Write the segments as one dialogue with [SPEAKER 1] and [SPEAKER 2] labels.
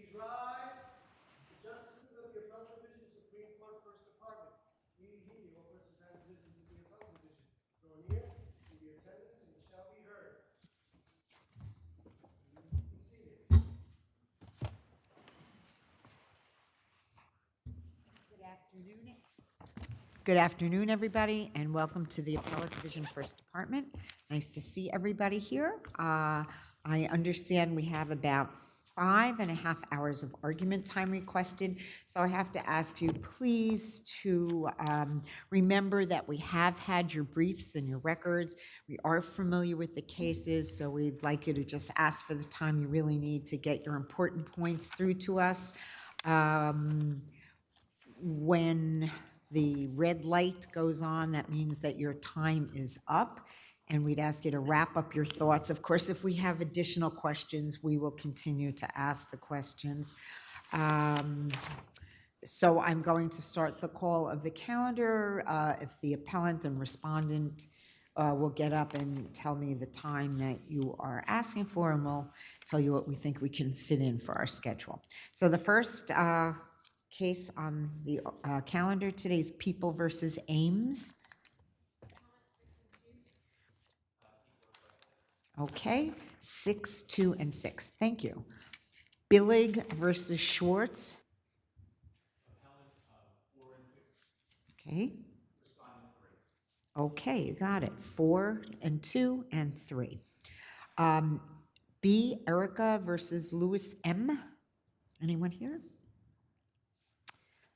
[SPEAKER 1] Please rise. The Justices of the Appellate Division, Supreme Court, First Department. He, all persons having business with the Appellate Division, draw near to the attendance and it shall be heard. Be seated.
[SPEAKER 2] Good afternoon, everybody, and welcome to the Appellate Division First Department. Nice to see everybody here. I understand we have about 5.5 hours of argument time requested, so I have to ask you please to remember that we have had your briefs and your records. We are familiar with the cases, so we'd like you to just ask for the time you really need to get your important points through to us. When the red light goes on, that means that your time is up, and we'd ask you to wrap up your thoughts. Of course, if we have additional questions, we will continue to ask the questions. So I'm going to start the call of the calendar. If the appellant and respondent will get up and tell me the time that you are asking for, and we'll tell you what we think we can fit in for our schedule. So the first case on the calendar today is People versus Ames. Okay, 6, 2, and 6. Thank you. Billig versus Schwartz. Okay. Okay, you got it. 4 and 2 and 3. B. Erica versus Lewis M. Anyone here?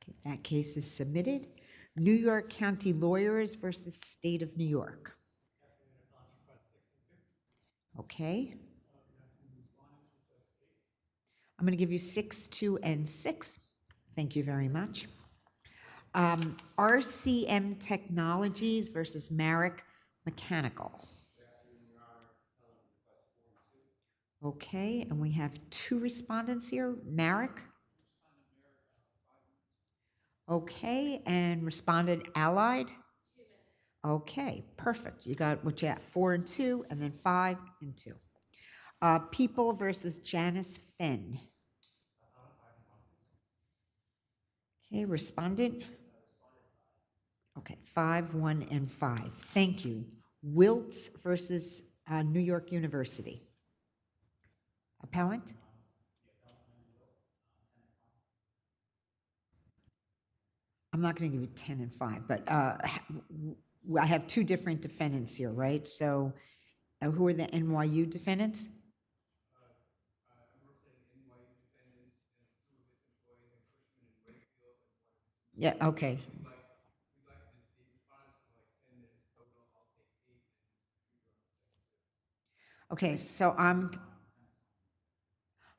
[SPEAKER 2] Okay, that case is submitted. New York County Lawyers versus State of New York. Okay. I'm going to give you 6, 2, and 6. Thank you very much. RCM Technologies versus Marek Mechanical. Okay, and we have 2 respondents here. Marek. Okay, and respondent Allied. Okay, perfect. You got what you have, 4 and 2, and then 5 and 2. People versus Janice Fenn. Okay, respondent. Okay, 5, 1, and 5. Thank you. Wiltz versus New York University. Appellant. I'm not going to give you 10 and 5, but I have 2 different defendants here, right? So who are the NYU defendants? Yeah, okay. Okay, so I'm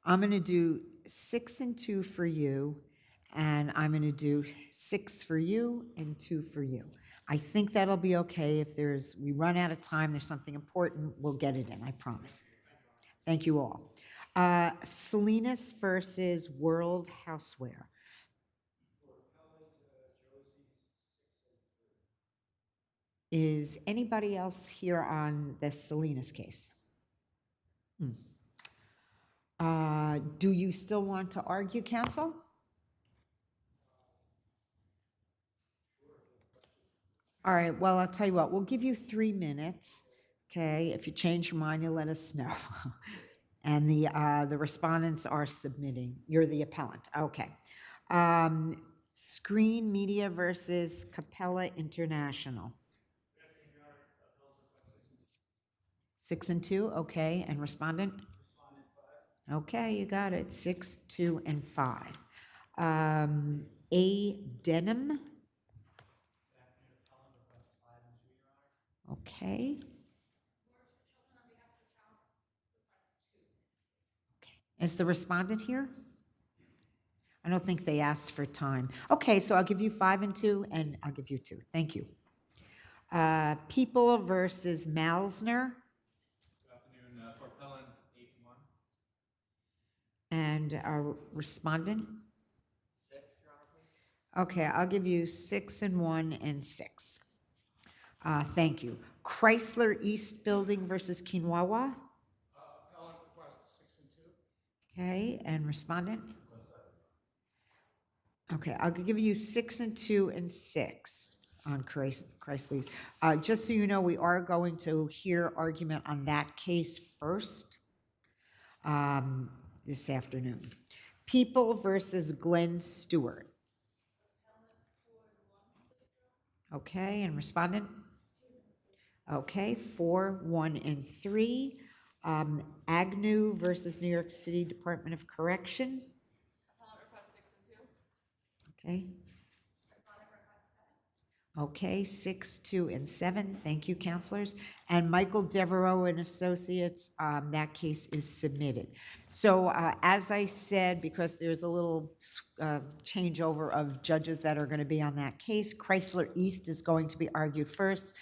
[SPEAKER 2] going to do 6 and 2 for you, and I'm going to do 6 for you and 2 for you. I think that'll be okay. If we run out of time, there's something important, we'll get it in, I promise. Thank you all. Salinas versus World Houseware. Is anybody else here on the Salinas case? Do you still want to argue, counsel? All right, well, I'll tell you what, we'll give you 3 minutes, okay? If you change your mind, you'll let us know. And the respondents are submitting. You're the appellant, okay. Screen Media versus Capella International. 6 and 2, okay, and respondent? Okay, you got it, 6, 2, and 5. A. Denham. Okay. Is the respondent here? I don't think they asked for time. Okay, so I'll give you 5 and 2, and I'll give you 2. Thank you. People versus Malzner.
[SPEAKER 3] Good afternoon, for appellant 8-1.
[SPEAKER 2] And our respondent?
[SPEAKER 3] 6, Your Honor, please.
[SPEAKER 2] Okay, I'll give you 6 and 1 and 6. Thank you. Chrysler East Building versus Quinoa.
[SPEAKER 3] Appellant requests 6 and 2.
[SPEAKER 2] Okay, and respondent? Okay, I'll give you 6 and 2 and 6 on Chrysler's. Just so you know, we are going to hear argument on that case first this afternoon. People versus Glenn Stewart. Okay, and respondent? Okay, 4, 1, and 3. Agnew versus New York City Department of Correction. Okay. Okay, 6, 2, and 7. Thank you, counselors. And Michael Devereaux and Associates, that case is submitted. So as I said, because there's a little changeover of judges that are going to be on that case, Chrysler East is going to be argued first.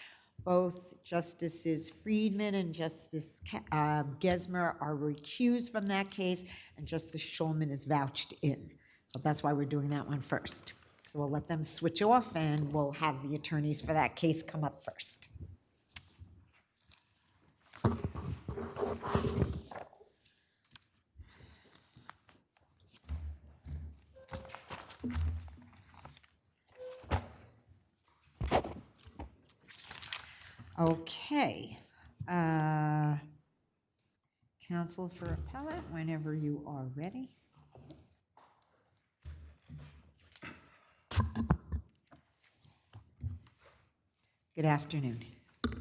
[SPEAKER 2] Both Justices Friedman and Justice Gesmer are recused from that case, and Justice Schulman is vouched in. So that's why we're doing that one first. So we'll let them switch off, and we'll have the attorneys for that case come up first. Okay. Counsel for appellate, whenever you are ready. Good afternoon.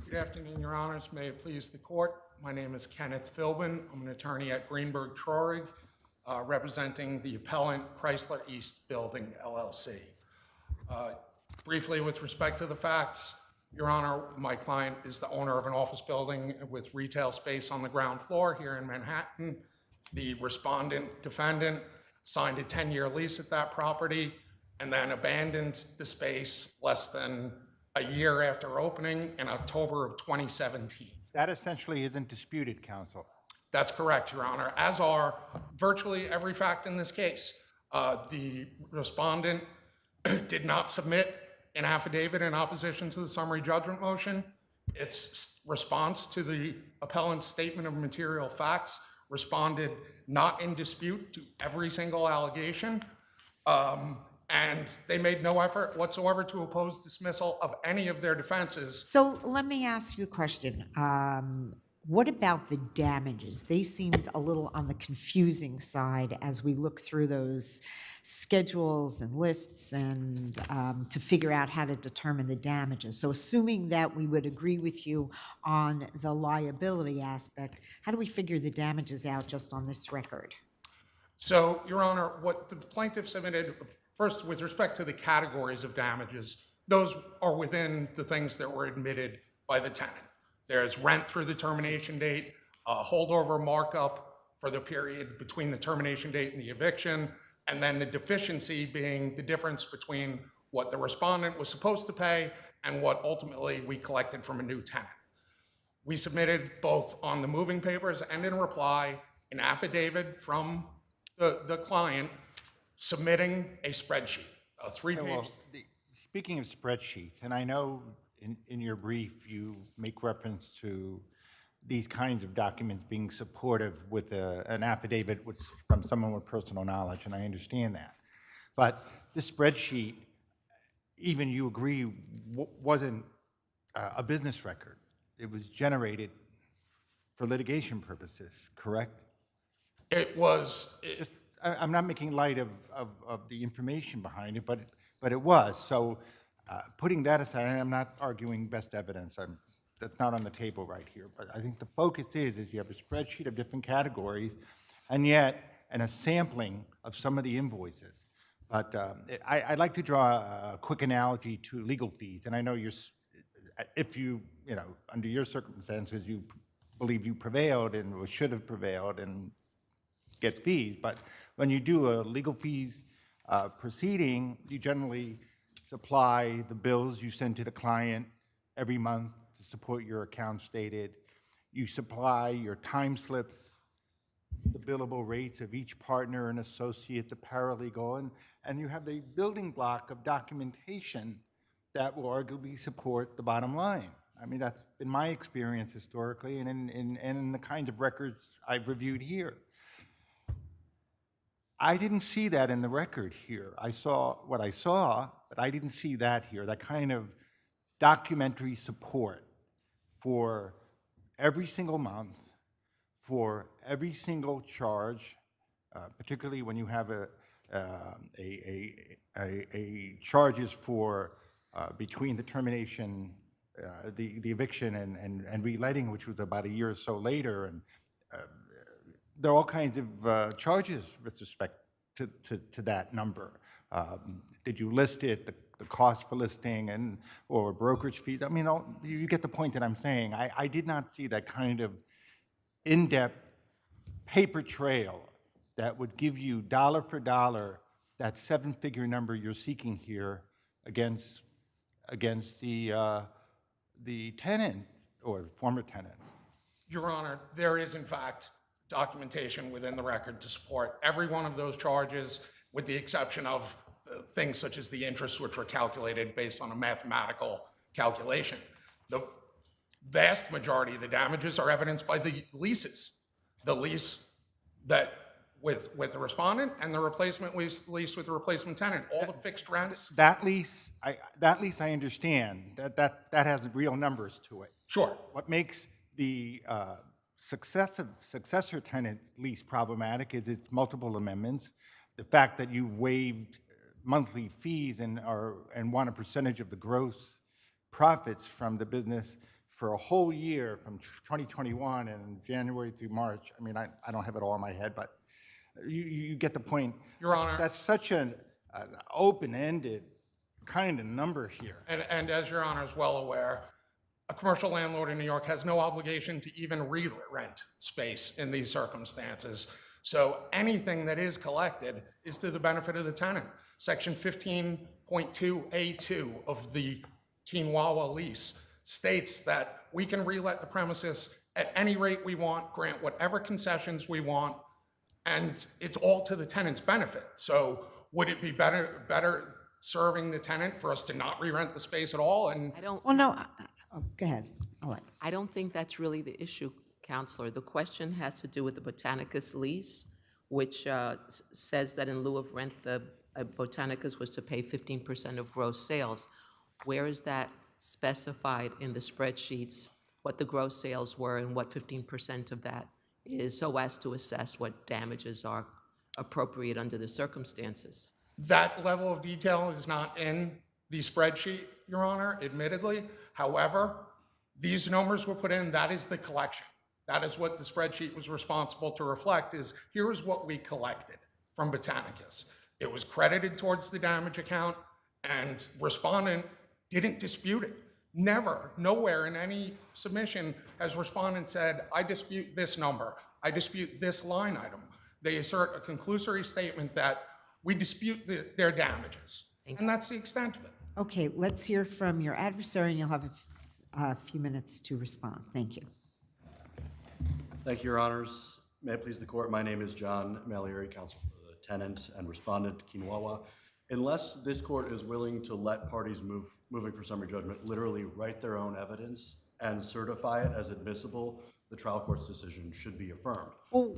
[SPEAKER 4] Good afternoon, Your Honors. May it please the court. My name is Kenneth Philbin. I'm an attorney at Greenberg Traurig, representing the appellant Chrysler East Building, LLC. Briefly, with respect to the facts, Your Honor, my client is the owner of an office building with retail space on the ground floor here in Manhattan. The respondent defendant signed a 10-year lease at that property and then abandoned the space less than a year after opening in October of 2017.
[SPEAKER 5] That essentially isn't disputed, counsel.
[SPEAKER 4] That's correct, Your Honor, as are virtually every fact in this case. The respondent did not submit an affidavit in opposition to the summary judgment motion. Its response to the appellant's statement of material facts responded not in dispute to every single allegation. And they made no effort whatsoever to oppose dismissal of any of their defenses.
[SPEAKER 2] So let me ask you a question. What about the damages? They seemed a little on the confusing side as we look through those schedules and lists and to figure out how to determine the damages. So assuming that we would agree with you on the liability aspect, how do we figure the damages out just on this record?
[SPEAKER 4] So, Your Honor, what the plaintiff submitted, first, with respect to the categories of damages, those are within the things that were admitted by the tenant. There's rent through the termination date, holdover markup for the period between the termination date and the eviction, and then the deficiency being the difference between what the respondent was supposed to pay and what ultimately we collected from a new tenant. We submitted both on the moving papers and in reply an affidavit from the client submitting a spreadsheet, a 3-page.
[SPEAKER 5] Well, speaking of spreadsheets, and I know in your brief you make reference to these kinds of documents being supportive with an affidavit from someone with personal knowledge, and I understand that. But this spreadsheet, even you agree, wasn't a business record. It was generated for litigation purposes, correct?
[SPEAKER 4] It was.
[SPEAKER 5] I'm not making light of the information behind it, but it was. So putting that aside, and I'm not arguing best evidence. That's not on the table right here. But I think the focus is you have a spreadsheet of different categories, and a sampling of some of the invoices. But I'd like to draw a quick analogy to legal fees. And I know if you under your circumstances, you believe you prevailed and should have prevailed and get fees. But when you do a legal fees proceeding, you generally supply the bills you send to the client every month to support your account stated. You supply your time slips, the billable rates of each partner and associate, the paralegal, and you have the building block of documentation that will arguably support the bottom line. I mean, that's been my experience historically and in the kinds of records I've reviewed here. I didn't see that in the record here. I saw what I saw, but I didn't see that here, that kind of documentary support for every single month, for every single charge, particularly when you have a charges for between the termination, the eviction and reletting, which was about a year or so later, and there are all kinds of charges with respect to that number. Did you list it, the cost for listing, and or brokerage fees? I mean, you get the point that I'm saying. I did not see that kind of in-depth paper trail that would give you dollar for dollar that seven-figure number you're seeking here against the tenant or former tenant.
[SPEAKER 4] Your Honor, there is in fact documentation within the record to support every one of those charges, with the exception of things such as the interests, which were calculated based on a mathematical calculation. The vast majority of the damages are evidenced by the leases. The lease that with the respondent and the replacement lease with the replacement tenant, all the fixed rents.
[SPEAKER 5] That lease, I understand. That has real numbers to it.
[SPEAKER 4] Sure.
[SPEAKER 5] What makes the successor tenant lease problematic is its multiple amendments, the fact that you've waived monthly fees and want a percentage of the gross profits from the business for a whole year, from 2021 and January through March. I mean, I don't have it all in my head, but you get the point.
[SPEAKER 4] Your Honor.
[SPEAKER 5] That's such an open-ended kind of number here.
[SPEAKER 4] And as Your Honor is well aware, a commercial landlord in New York has no obligation to even re-rent space in these circumstances. So anything that is collected is to the benefit of the tenant. Section 15.2A2 of the Quinoa lease states that we can re-let the premises at any rate we want, grant whatever concessions we want, and it's all to the tenant's benefit. So would it be better serving the tenant for us to not re-rent the space at all? And
[SPEAKER 2] Well, no, go ahead. All right.
[SPEAKER 6] I don't think that's really the issue, Counselor. The question has to do with the Botanicus lease, which says that in lieu of rent, the Botanicus was to pay 15% of gross sales. Where is that specified in the spreadsheets, what the gross sales were and what 15% of that is, so as to assess what damages are appropriate under the circumstances?
[SPEAKER 4] that level of detail is not in the spreadsheet, Your Honor, admittedly. However, these numbers were put in, that is the collection. That is what the spreadsheet was responsible to reflect, is here's what we collected from Botanicus. It was credited towards the damage account, and respondent didn't dispute it. Never, nowhere in any submission has respondent said, I dispute this number, I dispute this line item. They assert a conclusory statement that we dispute their damages. And that's the extent of it.
[SPEAKER 2] Okay, let's hear from your adversary, and you'll have a few minutes to respond. Thank you.
[SPEAKER 7] Thank you, Your Honors. May it please the Court, my name is John Malieri, counsel for the tenant and respondent, Quinoa. Unless this Court is willing to let parties moving for summary judgment literally write their own evidence and certify it as admissible, the trial court's decision should be affirmed.
[SPEAKER 2] Well,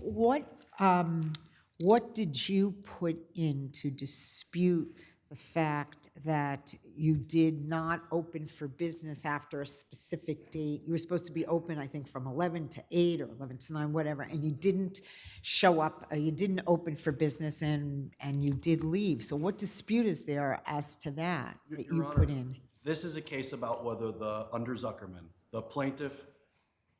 [SPEAKER 2] what did you put in to dispute the fact that you did not open for business after a specific date? You were supposed to be open, I think, from 11 to 8 or 11 to 9, whatever, and you didn't show up, you didn't open for business, and you did leave. So what dispute is there as to that
[SPEAKER 7] Your
[SPEAKER 2] you
[SPEAKER 7] Honor,
[SPEAKER 2] put in?
[SPEAKER 7] This is a case about whether under Zuckerman, the plaintiff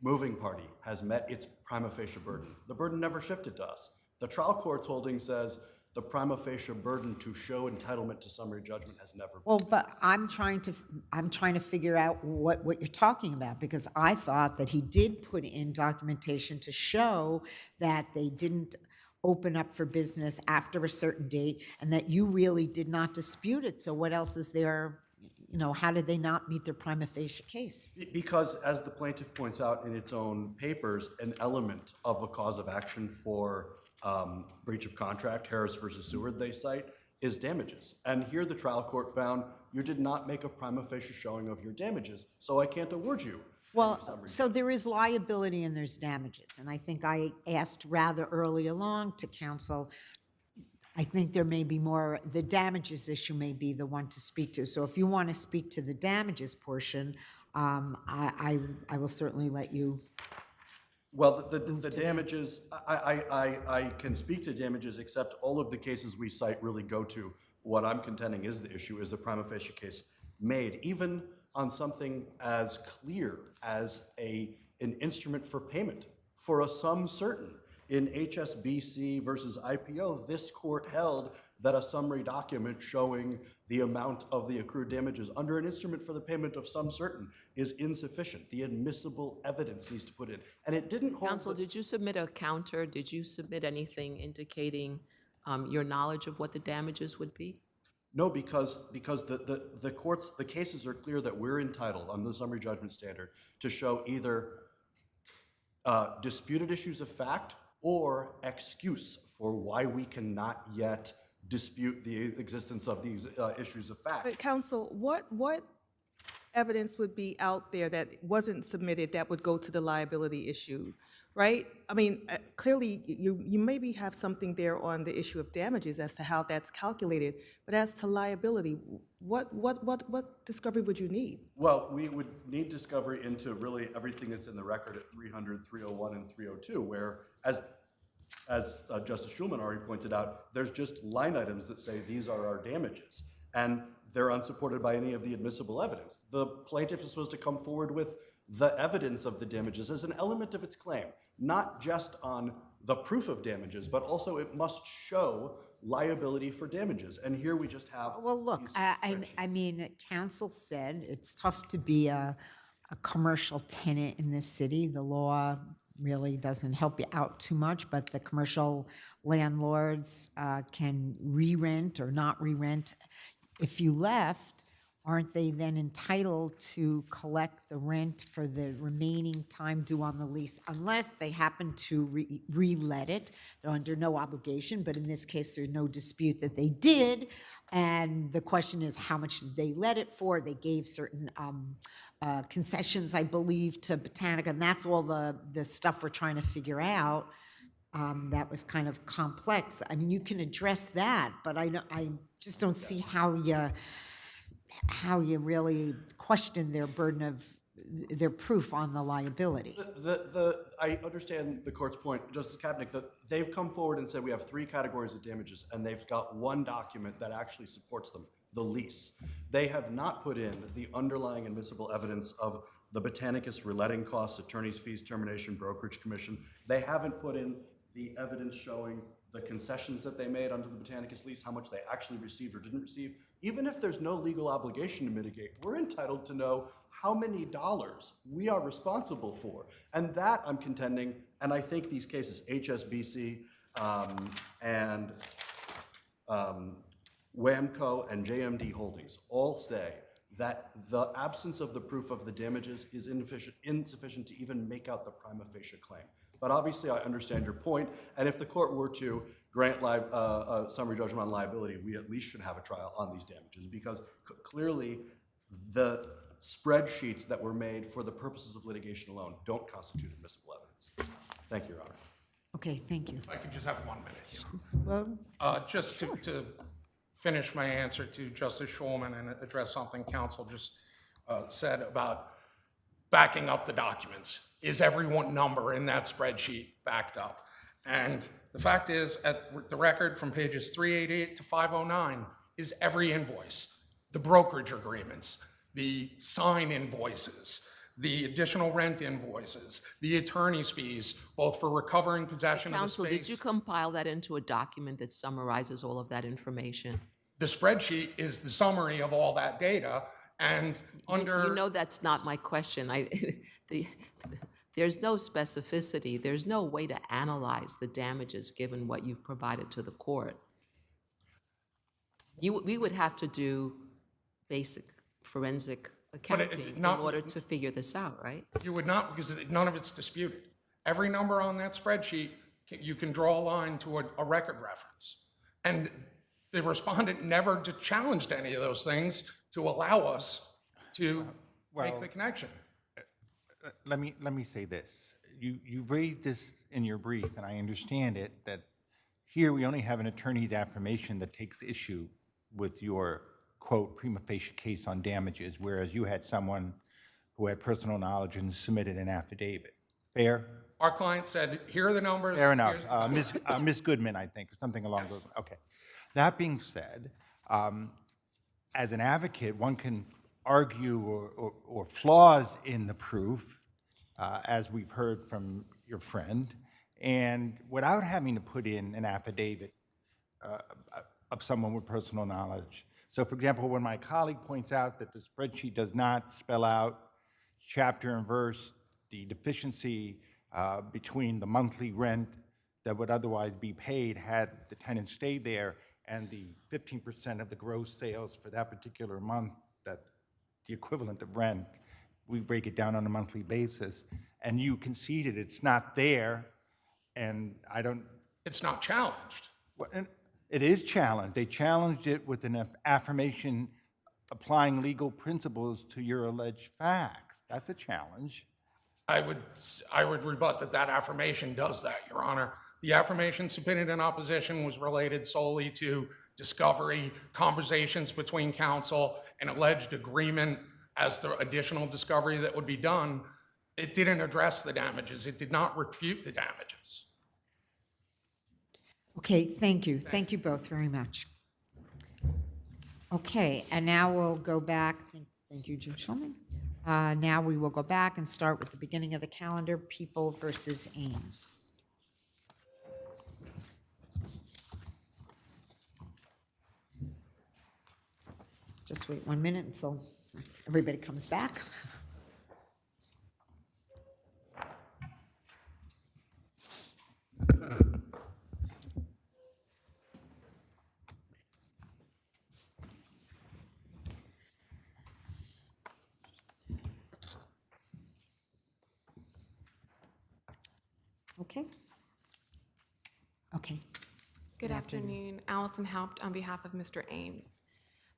[SPEAKER 7] moving party has met its prima facie burden. The burden never shifted to us. The trial court's holding says the prima facie burden to show entitlement to summary judgment has never been.
[SPEAKER 2] Well, but I'm trying to figure out what you're talking about, because I thought that he did put in documentation to show that they didn't open up for business after a certain date, and that you really did not dispute it. So what else is there? You know, how did they not meet their prima facie case?
[SPEAKER 7] Because, as the plaintiff points out in its own papers, an element of a cause of action for breach of contract, Harris versus Seward, they cite, is damages. And here the trial court found you did not make a prima facie showing of your damages, so I can't award you.
[SPEAKER 2] Well, so there is liability and there's damages. And I think I asked rather early along to counsel, I think there may be more, the damages issue may be the one to speak to. So if you want to speak to the damages portion, I will certainly let you.
[SPEAKER 7] Well, the damages, I can speak to damages, except all of the cases we cite really go to what I'm contending is the issue, is the prima facie case made, even on something as clear as an instrument for payment for a sum certain. In HSBC versus IPO, this court held that a summary document showing the amount of the accrued damages under an instrument for the payment of sum certain is insufficient. The admissible evidence needs to put in. And it didn't hold.
[SPEAKER 6] Counsel, did you submit a counter? Did you submit anything indicating your knowledge of what the damages would be?
[SPEAKER 7] No, because the cases are clear that we're entitled on the summary judgment standard to show either disputed issues of fact or excuse for why we cannot yet dispute the existence of these issues of fact.
[SPEAKER 8] But counsel, what evidence would be out there that wasn't submitted that would go to the liability issue, right? I mean, clearly you maybe have something there on the issue of damages as to how that's calculated, but as to liability, what discovery would you need?
[SPEAKER 7] Well, we would need discovery into really everything that's in the record at 300, 301, and 302, where, as Justice Schulman already pointed out, there's just line items that say these are our damages, and they're unsupported by any of the admissible evidence. The plaintiff is supposed to come forward with the evidence of the damages as an element of its claim, not just on the proof of damages, but also it must show liability for damages. And here we just have.
[SPEAKER 2] Well, look,
[SPEAKER 7] these
[SPEAKER 2] I
[SPEAKER 7] spreadsheets.
[SPEAKER 2] mean, counsel said it's tough to be a commercial tenant in this city. The law really doesn't help you out too much, but the commercial landlords can re-rent or not re-rent. If you left, aren't they then entitled to collect the rent for the remaining time due on the lease unless they happen to re-let it? They're under no obligation, but in this case, there's no dispute that they did. And the question is, how much did they let it for? They gave certain concessions, I believe, to Botanica, and that's all the stuff we're trying to figure out. That was kind of complex. I mean, you can address that, but I just don't see how you really question their burden of their proof on the liability.
[SPEAKER 7] I understand the court's point, Justice Kapnick, that they've come forward and said we have 3 categories of damages, and they've got one document that actually supports them, the lease. They have not put in the underlying admissible evidence of the Botanicus reletting costs, attorney's fees, termination, brokerage commission. They haven't put in the evidence showing the concessions that they made under the Botanicus lease, how much they actually received or didn't receive. Even if there's no legal obligation to mitigate, we're entitled to know how many dollars we are responsible for. And that, I'm contending, and I think these cases, HSBC and WAMCO and JMD Holdings, all say that the absence of the proof of the damages is insufficient to even make out the prima facie claim. But obviously, I understand your point, and if the court were to grant a summary judgment on liability, we at least should have a trial on these damages, because clearly the spreadsheets that were made for the purposes of litigation alone don't constitute admissible evidence. Thank you, Your Honor.
[SPEAKER 2] Okay, thank you.
[SPEAKER 4] If I could just have 1 minute here.
[SPEAKER 2] Well,
[SPEAKER 4] Just to finish my answer to Justice Schulman and address something counsel just said about backing up the documents. Is every one number in that spreadsheet backed up? And the fact is, at the record from pages 388 to 509 is every invoice, the brokerage agreements, the sign invoices, the additional rent invoices, the attorney's fees, both for recovering possession of the
[SPEAKER 6] Counsel,
[SPEAKER 4] space.
[SPEAKER 6] did you compile that into a document that summarizes all of that information?
[SPEAKER 4] The spreadsheet is the summary of all that data, and under...
[SPEAKER 6] You know that's not my question. There's no specificity. There's no way to analyze the damages given what you've provided to the court. We would have to do basic forensic accounting in order to figure this out, right?
[SPEAKER 4] You would not, because none of it's disputed. Every number on that spreadsheet, you can draw a line to a record reference. And the respondent never challenged any of those things to allow us to make the connection.
[SPEAKER 5] Let me say this. You've raised this in your brief, and I understand it, that Here, we only have an attorney's affirmation that takes issue with your, quote, prima facie case on damages, whereas you had someone who had personal knowledge and submitted an affidavit. Fair?
[SPEAKER 4] Our client said, here are the numbers.
[SPEAKER 5] Fair enough.
[SPEAKER 4] here's the-
[SPEAKER 5] Ms. Goodman, I think, or something along
[SPEAKER 4] Yes.
[SPEAKER 5] those. Okay. That being said, as an advocate, one can argue or flaws in the proof, as we've heard from your friend, and without having to put in an affidavit of someone with personal knowledge. So, for example, when my colleague points out that the spreadsheet does not spell out chapter and verse the deficiency between the monthly rent that would otherwise be paid had the tenant stayed there and the 15% of the gross sales for that particular month, that the equivalent of rent, we break it down on a monthly basis, and you conceded it's not there, and I don't,
[SPEAKER 4] It's not challenged.
[SPEAKER 5] and it is challenged. They challenged it with an affirmation applying legal principles to your alleged facts. That's a challenge.
[SPEAKER 4] I would rebut that affirmation does that, Your Honor. The affirmation submitted in opposition was related solely to discovery, conversations between counsel, an alleged agreement as to additional discovery that would be done. It didn't address the damages. It did not refute the damages.
[SPEAKER 2] Okay, thank you. Thank you both very much. Okay, and now we'll go back. Thank you, Jim Schulman. Now we will go back and start with the beginning of the calendar, People versus Ames. Just wait 1 minute until everybody comes back. Okay. Okay.
[SPEAKER 9] Good afternoon. Allison Haupt on behalf of Mr. Ames.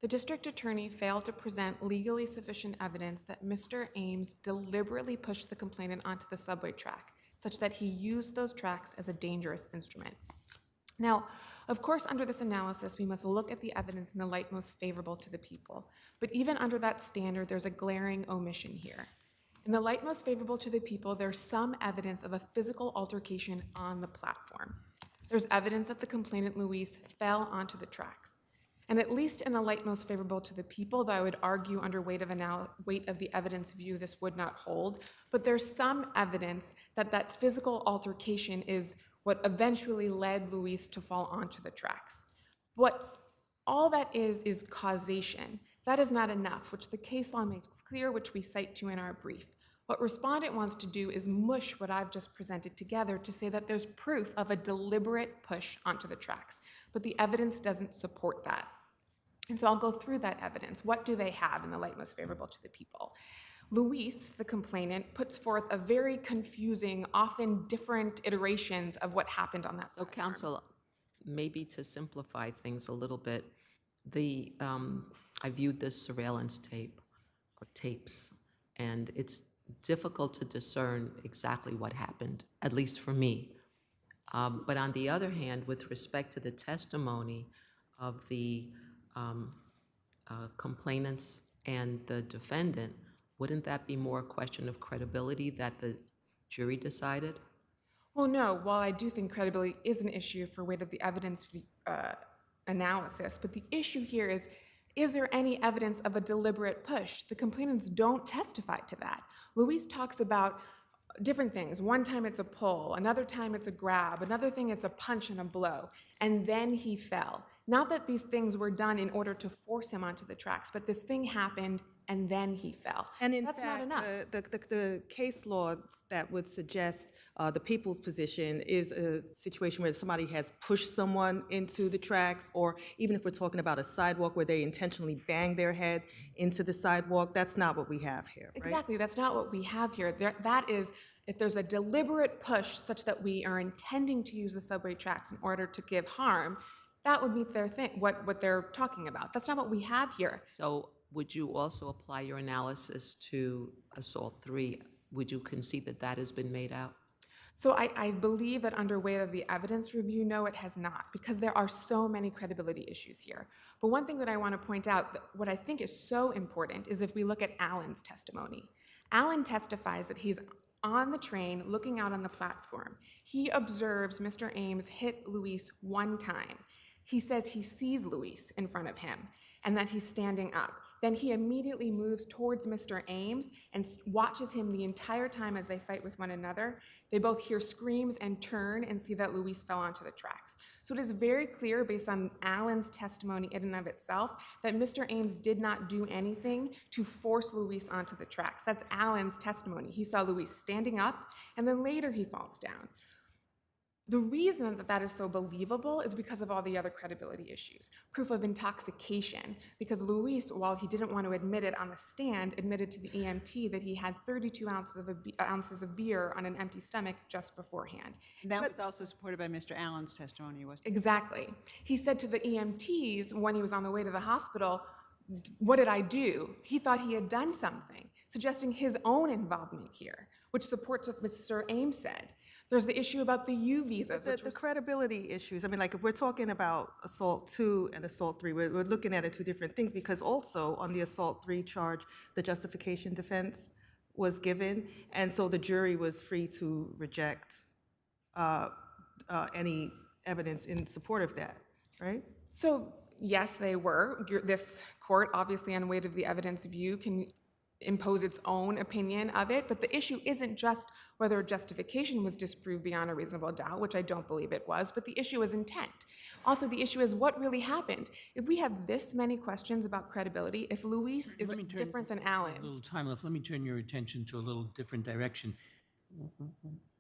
[SPEAKER 9] The district attorney failed to present legally sufficient evidence that Mr. Ames deliberately pushed the complainant onto the subway track, such that he used those tracks as a dangerous instrument. Now, of course, under this analysis, we must look at the evidence in the light most favorable to the people. But even under that standard, there's a glaring omission here. In the light most favorable to the people, there's some evidence of a physical altercation on the platform. There's evidence that the complainant, Luis, fell onto the tracks. And at least in the light most favorable to the people, though I would argue under weight of the evidence view, this would not hold, but there's some evidence that that physical altercation is what eventually led Luis to fall onto the tracks. What all that is causation. That is not enough, which the case law makes clear, which we cite to in our brief. What respondent wants to do is mush what I've just presented together to say that there's proof of a deliberate push onto the tracks, but the evidence doesn't support that. And so I'll go through that evidence. What do they have in the light most favorable to the people? Luis, the complainant, puts forth a very confusing, often different iterations of what happened on that
[SPEAKER 6] So,
[SPEAKER 9] platform.
[SPEAKER 6] counsel, maybe to simplify things a little bit, I viewed this surveillance tape or tapes, and it's difficult to discern exactly what happened, at least for me. But on the other hand, with respect to the testimony of the complainants and the defendant, wouldn't that be more a question of credibility that the jury decided?
[SPEAKER 9] Well, no. While I do think credibility is an issue for weight of the evidence analysis, but the issue here is there any evidence of a deliberate push? The complainants don't testify to that. Luis talks about different things. One time it's a pull, another time it's a grab, another thing it's a punch and a blow, and then he fell. Not that these things were done in order to force him onto the tracks, but this thing happened and then he fell.
[SPEAKER 8] And in
[SPEAKER 9] That's
[SPEAKER 8] fact,
[SPEAKER 9] not enough.
[SPEAKER 8] the case law that would suggest the people's position is a situation where somebody has pushed someone into the tracks, or even if we're talking about a sidewalk where they intentionally bang their head into the sidewalk, that's not what we have here, right?
[SPEAKER 9] Exactly, that's not what we have here. That is, if there's a deliberate push such that we are intending to use the subway tracks in order to give harm, that would meet their thing, what they're talking about. That's not what we have here.
[SPEAKER 6] So would you also apply your analysis to assault 3? Would you concede that that has been made out?
[SPEAKER 9] So I believe that under weight of the evidence review, no, it has not, because there are so many credibility issues here. But one thing that I want to point out, that what I think is so important, is if we look at Alan's testimony. Alan testifies that he's on the train looking out on the platform. He observes Mr. Ames hit Luis one time. He says he sees Luis in front of him and that he's standing up. Then he immediately moves towards Mr. Ames and watches him the entire time as they fight with one another. They both hear screams and turn and see that Luis fell onto the tracks. So it is very clear, based on Alan's testimony in and of itself, that Mr. Ames did not do anything to force Luis onto the tracks. That's Alan's testimony. He saw Luis standing up, and then later he falls down. The reason that that is so believable is because of all the other credibility issues. Proof of intoxication, because Luis, while he didn't want to admit it on the stand, admitted to the EMT that he had 32 ounces of beer on an empty stomach just beforehand.
[SPEAKER 10] That was also supported by Mr. Allen's testimony, wasn't it?
[SPEAKER 9] Exactly. He said to the EMTs when he was on the way to the hospital, "What did I do?" He thought he had done something, suggesting his own involvement here, which supports what Mr. Ames said. There's the issue about the U visas.
[SPEAKER 8] The credibility issues, I mean, like, if we're talking about assault 2 and assault 3, we're looking at it two different things, because also on the assault 3 charge, the justification defense was given, and so the jury was free to reject any evidence in support of that, right?
[SPEAKER 9] So yes, they were. This court, obviously on weight of the evidence view, can impose its own opinion of it, but the issue isn't just whether justification was disproved beyond a reasonable doubt, which I don't believe it was, but the issue is intent. Also, the issue is what really happened. If we have this many questions about credibility, if Luis is different than Alan.
[SPEAKER 11] A little time left. Let me turn your attention to a little different direction.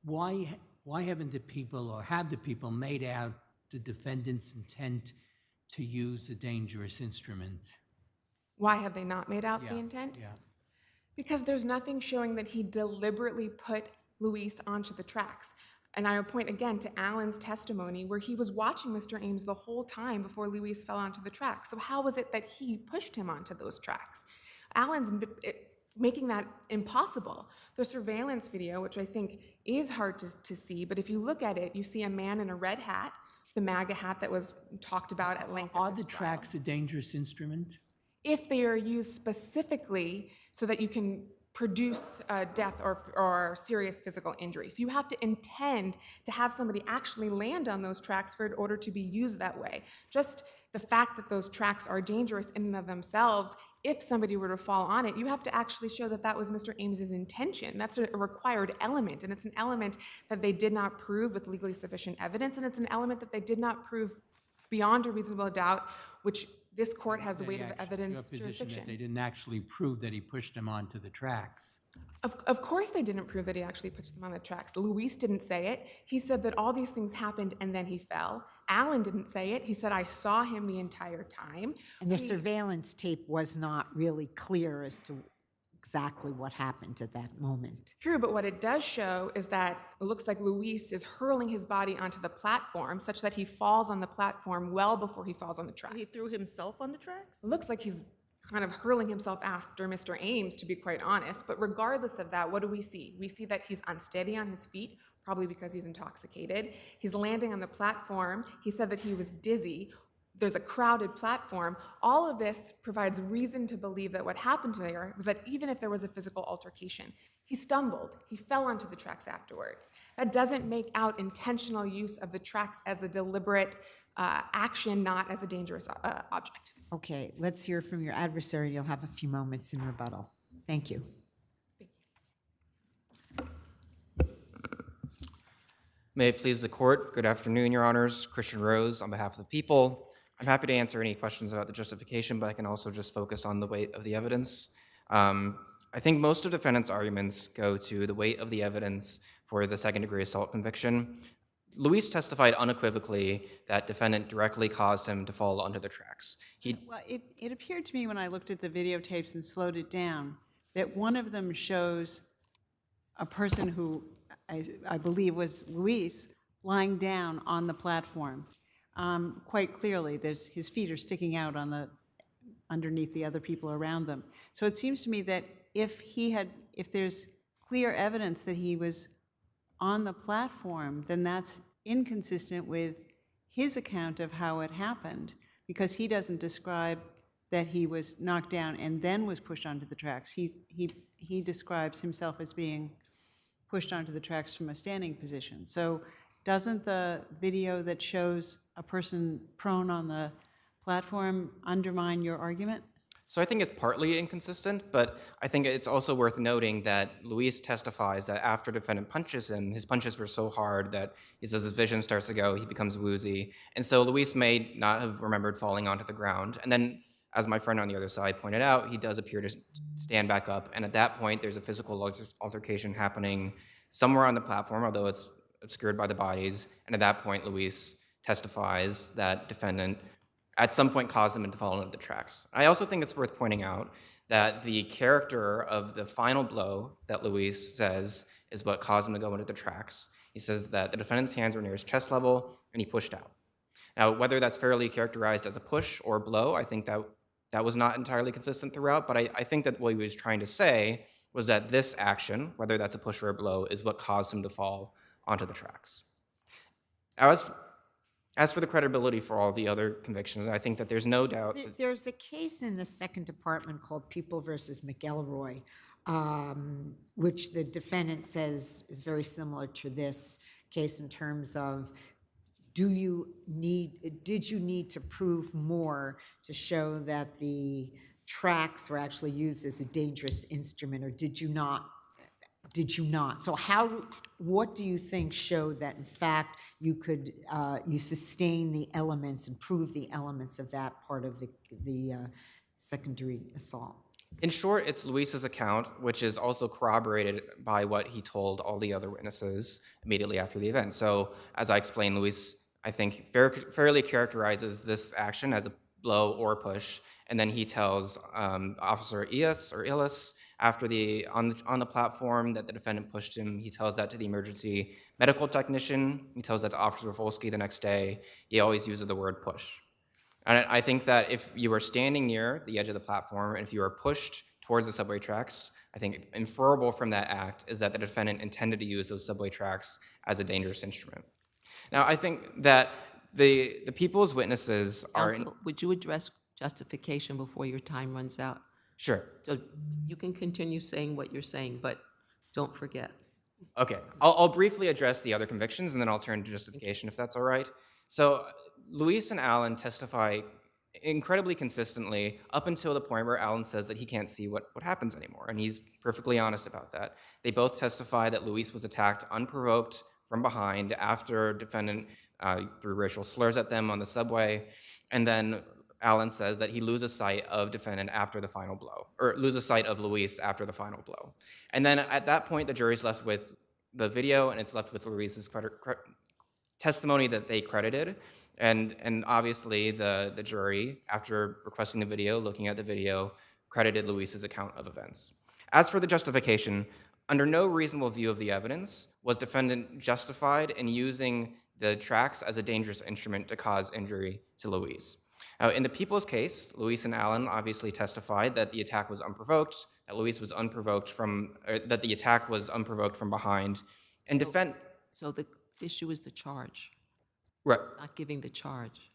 [SPEAKER 11] Why haven't the people, or have the people, made out the defendant's intent to use a dangerous instrument?
[SPEAKER 9] Why have they not made out the intent?
[SPEAKER 11] Yeah.
[SPEAKER 9] Because there's nothing showing that he deliberately put Luis onto the tracks. And I would point again to Alan's testimony, where he was watching Mr. Ames the whole time before Luis fell onto the tracks. So how was it that he pushed him onto those tracks? Alan's making that impossible. The surveillance video, which I think is hard to see, but if you look at it, you see a man in a red hat, the MAGA hat that was talked about at length.
[SPEAKER 11] Are the tracks a dangerous instrument?
[SPEAKER 9] If they are used specifically so that you can produce death or serious physical injury. So you have to intend to have somebody actually land on those tracks in order to be used that way. Just the fact that those tracks are dangerous in and of themselves, if somebody were to fall on it, you have to actually show that that was Mr. Ames's intention. That's a required element, and it's an element that they did not prove with legally sufficient evidence, and it's an element that they did not prove beyond a reasonable doubt, which this court has the weight of evidence
[SPEAKER 11] Your position
[SPEAKER 9] jurisdiction.
[SPEAKER 11] that they didn't actually prove that he pushed him onto the tracks.
[SPEAKER 9] Of course they didn't prove that he actually pushed them on the tracks. Luis didn't say it. He said that all these things happened and then he fell. Alan didn't say it. He said, I saw him the entire time.
[SPEAKER 2] And the surveillance tape was not really clear as to exactly what happened at that moment.
[SPEAKER 9] True, but what it does show is that it looks like Luis is hurling his body onto the platform such that he falls on the platform well before he falls on the tracks.
[SPEAKER 8] He threw himself on the tracks?
[SPEAKER 9] It looks like he's kind of hurling himself after Mr. Ames, to be quite honest. But regardless of that, what do we see? We see that he's unsteady on his feet, probably because he's intoxicated. He's landing on the platform. He said that he was dizzy. There's a crowded platform. All of this provides reason to believe that what happened there was that even if there was a physical altercation, he stumbled. He fell onto the tracks afterwards. That doesn't make out intentional use of the tracks as a deliberate action, not as a dangerous object.
[SPEAKER 2] Okay, let's hear from your adversary. You'll have a few moments in rebuttal. Thank you.
[SPEAKER 12] May it please the court. Good afternoon, Your Honors. Christian Rose on behalf of the people. I'm happy to answer any questions about the justification, but I can also just focus on the weight of the evidence. I think most of defendants' arguments go to the weight of the evidence for the second-degree assault conviction. Luis testified unequivocally that defendant directly caused him to fall onto the tracks.
[SPEAKER 10] Well, it appeared to me when I looked at the videotapes and slowed it down that one of them shows a person who I believe was Luis lying down on the platform. Quite clearly, his feet are sticking out on underneath the other people around them. So it seems to me that if there's clear evidence that he was on the platform, then that's inconsistent with his account of how it happened, because he doesn't describe that he was knocked down and then was pushed onto the tracks. He describes himself as being pushed onto the tracks from a standing position. So doesn't the video that shows a person prone on the platform undermine your argument?
[SPEAKER 12] So I think it's partly inconsistent, but I think it's also worth noting that Luis testifies that after defendant punches him, his punches were so hard that he says his vision starts to go, he becomes woozy. And so Luis may not have remembered falling onto the ground. And then, as my friend on the other side pointed out, he does appear to stand back up. And at that point, there's a physical altercation happening somewhere on the platform, although it's obscured by the bodies. And at that point, Luis testifies that defendant at some point caused him to fall into the tracks. I also think it's worth pointing out that the character of the final blow that Luis says is what caused him to go into the tracks. He says that the defendant's hands were near his chest level and he pushed out. Now, whether that's fairly characterized as a push or blow, I think that was not entirely consistent throughout, but I think that what he was trying to say was that this action, whether that's a push or a blow, is what caused him to fall onto the tracks. Now, as for the credibility for all the other convictions, I think that there's no doubt that
[SPEAKER 2] There's a case in the Second Department called People versus McElroy, which the defendant says is very similar to this case in terms of did you need to prove more to show that the tracks were actually used as a dangerous instrument, or did you not? So what do you think showed that in fact you could, you sustain the elements and prove the elements of that part of the secondary assault?
[SPEAKER 12] in short, it's Luis's account, which is also corroborated by what he told all the other witnesses immediately after the event. So as I explained, Luis, I think, fairly characterizes this action as a blow or push, and then he tells Officer Illis after on the platform that the defendant pushed him. He tells that to the emergency medical technician. He tells that to Officer Volsky the next day. He always uses the word push. And I think that if you are standing near the edge of the platform and if you are pushed towards the subway tracks, I think inferable from that act is that the defendant intended to use those subway tracks as a dangerous instrument. Now, I think that the people's witnesses are...
[SPEAKER 6] Counsel, would you address justification before your time runs out?
[SPEAKER 12] Sure.
[SPEAKER 6] So you can continue saying what you're saying, but don't forget.
[SPEAKER 12] Okay. I'll briefly address the other convictions, and then I'll turn to justification, if that's all right. So Luis and Alan testify incredibly consistently up until the point where Alan says that he can't see what happens anymore, and he's perfectly honest about that. They both testify that Luis was attacked unprovoked from behind after defendant threw racial slurs at them on the subway, and then Alan says that he loses sight of defendant after the final blow, or loses sight of Luis after the final blow. And then at that point, the jury's left with the video, and it's left with Luis's testimony that they credited. And obviously, the jury, after requesting the video, looking at the video, credited Luis's account of events. As for the justification, under no reasonable view of the evidence was defendant justified in using the tracks as a dangerous instrument to cause injury to Luis. Now, in the people's case, Luis and Alan obviously testified that the attack was unprovoked, that Luis was unprovoked that the attack was unprovoked from behind. And
[SPEAKER 6] So the issue is the charge.
[SPEAKER 12] Right.
[SPEAKER 6] Not giving the charge.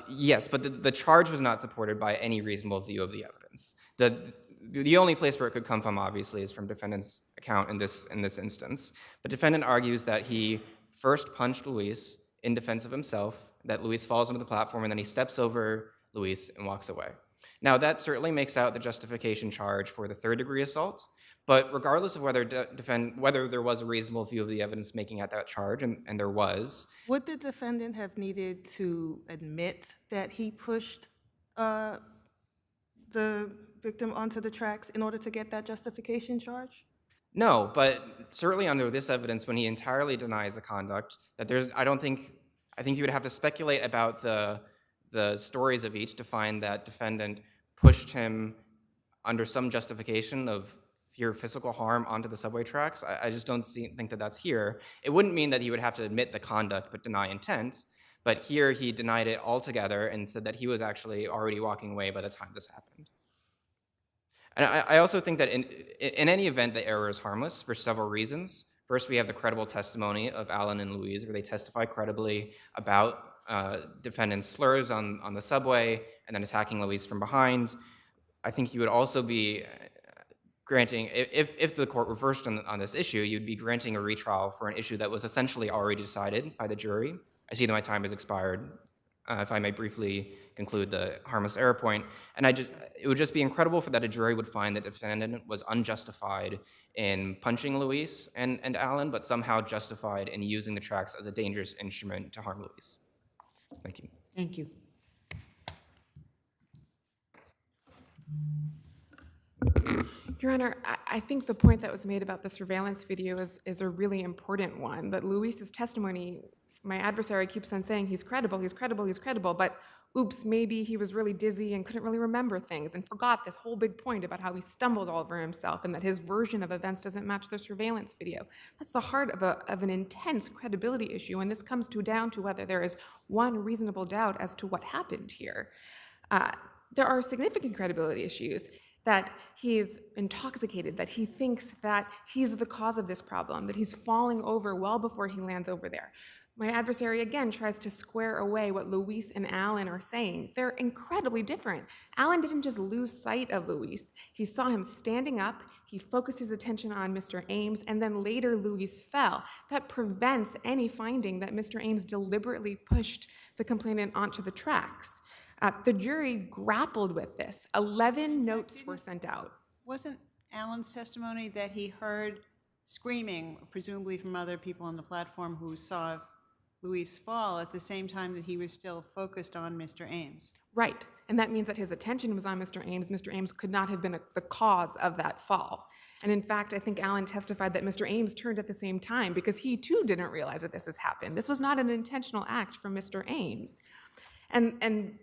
[SPEAKER 12] Yes, but the charge was not supported by any reasonable view of the evidence. The only place where it could come from, obviously, is from defendant's account in this instance. But defendant argues that he first punched Luis in defense of himself, that Luis falls onto the platform, and then he steps over Luis and walks away. Now, that certainly makes out the justification charge for the third-degree assault, but regardless of whether there was a reasonable view of the evidence making out that charge, and there was...
[SPEAKER 8] Would the defendant have needed to admit that he pushed the victim onto the tracks in order to get that justification charge?
[SPEAKER 12] No, but certainly under this evidence, when he entirely denies the conduct, that I think you would have to speculate about the stories of each to find that defendant pushed him under some justification of fear of physical harm onto the subway tracks. I just don't think that that's here. It wouldn't mean that he would have to admit the conduct but deny intent, but here he denied it altogether and said that he was actually already walking away by the time this happened. And I also think that in any event, the error is harmless for several reasons. First, we have the credible testimony of Alan and Louise, where they testify credibly about defendant's slurs on the subway and then attacking Louise from behind. I think you would also be granting, if the court reversed on this issue, you'd be granting a retrial for an issue that was essentially already decided by the jury. I see that my time has expired. If I may briefly conclude the harmless error point. And it would just be incredible that a jury would find that the defendant was unjustified in punching Louise and Alan, but somehow justified in using the tracks as a dangerous instrument to harm Louise. Thank you.
[SPEAKER 2] Thank you.
[SPEAKER 9] Your Honor, I think the point that was made about the surveillance video is a really important one, that Luis's testimony, my adversary keeps on saying he's credible, but oops, maybe he was really dizzy and couldn't really remember things and forgot this whole big point about how he stumbled all over himself and that his version of events doesn't match the surveillance video. That's the heart of an intense credibility issue, and this comes down to whether there is one reasonable doubt as to what happened here. There are significant credibility issues, that he's intoxicated, that he thinks that he's the cause of this problem, that he's falling over well before he lands over there. My adversary, again, tries to square away what Luis and Alan are saying. They're incredibly different. Alan didn't just lose sight of Luis. He saw him standing up, he focused his attention on Mr. Ames, and then later Luis fell. That prevents any finding that Mr. Ames deliberately pushed the complainant onto the tracks. The jury grappled with this. 11 notes were sent out.
[SPEAKER 10] Wasn't Alan's testimony that he heard screaming, presumably from other people on the platform who saw Luis fall at the same time that he was still focused on Mr. Ames?
[SPEAKER 9] Right, and that means that his attention was on Mr. Ames. Mr. Ames could not have been the cause of that fall. And in fact, I think Alan testified that Mr. Ames turned at the same time because he too didn't realize that this has happened. This was not an intentional act from Mr. Ames. And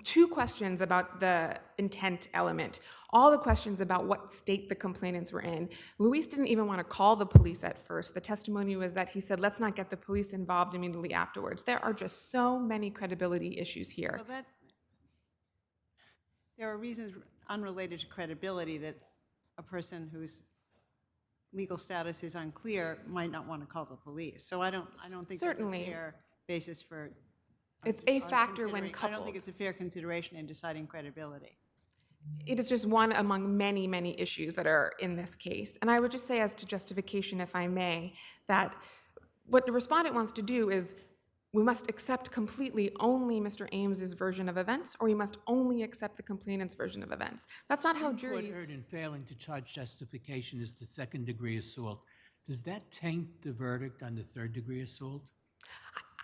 [SPEAKER 9] two questions about the intent element, all the questions about what state the complainants were in. Luis didn't even want to call the police at first. The testimony was that he said, let's not get the police involved immediately afterwards. There are just so many credibility issues here.
[SPEAKER 10] Well, there are reasons unrelated to credibility that a person whose legal status is unclear might not want to call the police. So I don't think
[SPEAKER 9] Certainly.
[SPEAKER 10] that's a fair basis for.
[SPEAKER 9] It's a factor when
[SPEAKER 10] I
[SPEAKER 9] coupled.
[SPEAKER 10] don't think it's a fair consideration in deciding credibility.
[SPEAKER 9] It is just one among many, many issues that are in this case. And I would just say as to justification, if I may, that what the respondent wants to do is we must accept completely only Mr. Ames's version of events, or we must only accept the complainant's version of events. That's not how juries...
[SPEAKER 11] The court heard in failing to charge justification as the second-degree assault. Does that taint the verdict on the third-degree assault?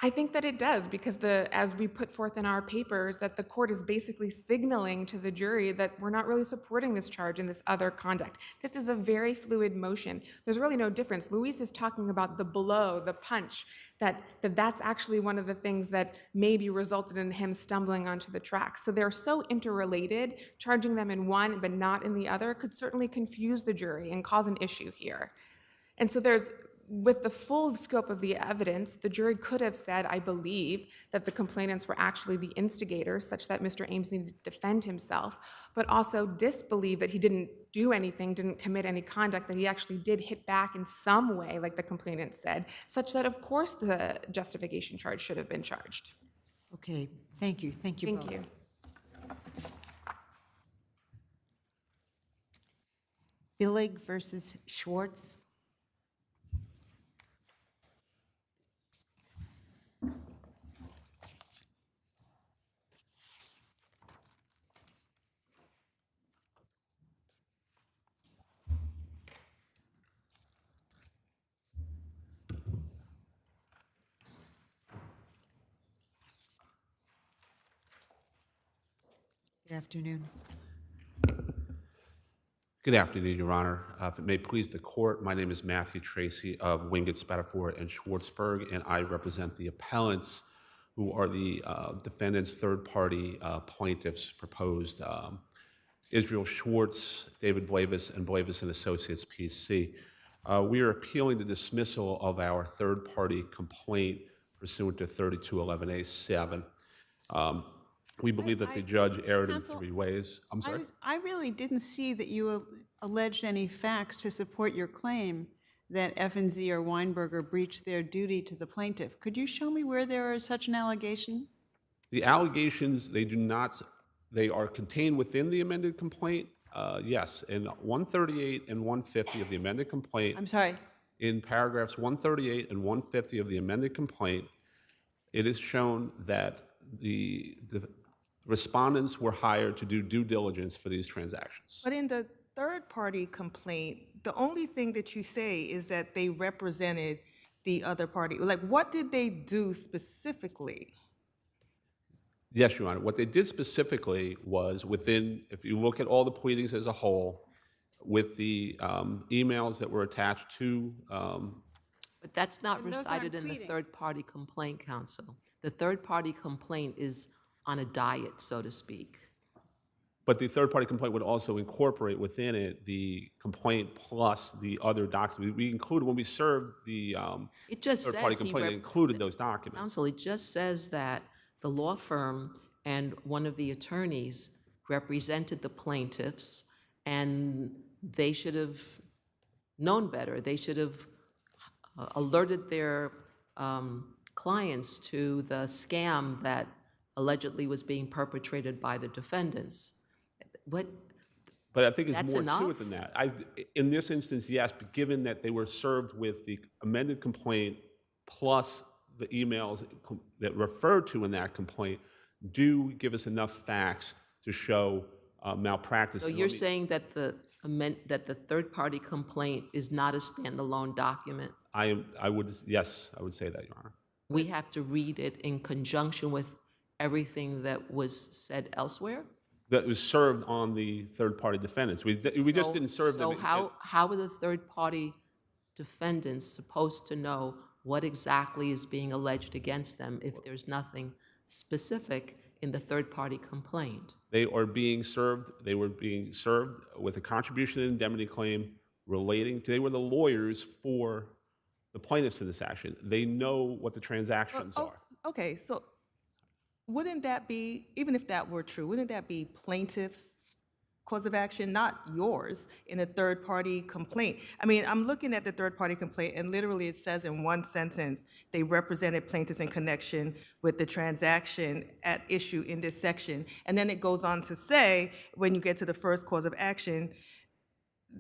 [SPEAKER 9] I think that it does, because as we put forth in our papers, that the court is basically signaling to the jury that we're not really supporting this charge in this other conduct. This is a very fluid motion. There's really no difference. Luis is talking about the blow, the punch, that's actually one of the things that maybe resulted in him stumbling onto the tracks. So they're so interrelated, charging them in one but not in the other could certainly confuse the jury and cause an issue here. And so with the full scope of the evidence, the jury could have said, I believe, that the complainants were actually the instigators, such that Mr. Ames needed to defend himself, but also disbelieve that he didn't do anything, didn't commit any conduct, that he actually did hit back in some way, like the complainant said, such that, of course, the justification charge should have been charged.
[SPEAKER 2] Okay, thank you. Thank you both.
[SPEAKER 9] Thank you.
[SPEAKER 2] Billig versus Schwartz. Good afternoon.
[SPEAKER 13] Good afternoon, Your Honor. If it may please the court, my name is Matthew Tracy of Wingate, Spatafor, and Schwartzburg, and I represent the appellants who are the defendants' third-party plaintiffs proposed, Israel Schwartz, David Blavis, and Blavis and Associates, PC. We are appealing the dismissal of our third-party complaint pursuant to 3211A7. We believe that the judge erred in three ways. I'm sorry?
[SPEAKER 10] I really didn't see that you alleged any facts to support your claim that F&Z or Weinberger breached their duty to the plaintiff. Could you show me where there is such an allegation?
[SPEAKER 13] The allegations, they do not, they are contained within the amended complaint. Yes, in 138 and 150 of the amended complaint.
[SPEAKER 10] I'm sorry.
[SPEAKER 13] In paragraphs 138 and 150 of the amended complaint, it is shown that the respondents were hired to do due diligence for these transactions.
[SPEAKER 8] But in the third-party complaint, the only thing that you say is that they represented the other party. Like, what did they do specifically?
[SPEAKER 13] Yes, Your Honor. What they did specifically was within, if you look at all the pleadings as a whole, with the emails that were attached to.
[SPEAKER 6] But that's not
[SPEAKER 10] And those
[SPEAKER 6] recited
[SPEAKER 10] aren't
[SPEAKER 6] in the
[SPEAKER 10] pleadings.
[SPEAKER 6] third-party complaint, counsel. The third-party complaint is on a diet, so to speak.
[SPEAKER 13] But the third-party complaint would also incorporate within it the complaint plus the other documents. We included, when we served the
[SPEAKER 6] It just
[SPEAKER 13] third-party
[SPEAKER 6] says he
[SPEAKER 13] complaint, it included those documents.
[SPEAKER 6] Counsel, it just says that the law firm and one of the attorneys represented the plaintiffs, and they should have known better. They should have alerted their clients to the scam that allegedly was being perpetrated by the defendants. What?
[SPEAKER 13] But I think it's
[SPEAKER 6] That's
[SPEAKER 13] more to
[SPEAKER 6] enough?
[SPEAKER 13] it than that. In this instance, yes, but given that they were served with the amended complaint plus the emails that referred to in that complaint do give us enough facts to show malpractice.
[SPEAKER 6] So
[SPEAKER 13] And
[SPEAKER 6] you're
[SPEAKER 13] let me-
[SPEAKER 6] saying that the third-party complaint is not a standalone document?
[SPEAKER 13] Yes, I would say that, Your Honor.
[SPEAKER 6] We have to read it in conjunction with everything that was said elsewhere?
[SPEAKER 13] That was served on the third-party defendants. We just didn't serve them.
[SPEAKER 6] So how are the third-party defendants supposed to know what exactly is being alleged against them if there's nothing specific in the third-party complaint?
[SPEAKER 13] They were being served with a contribution and indemnity claim relating to, they were the lawyers for the plaintiffs in this action. They know what the transactions are.
[SPEAKER 8] Okay, so wouldn't that be, even if that were true, wouldn't that be plaintiff's cause of action, not yours, in a third-party complaint? I mean, I'm looking at the third-party complaint, and literally it says in one sentence, they represented plaintiffs in connection with the transaction at issue in this section. And then it goes on to say, when you get to the first cause of action,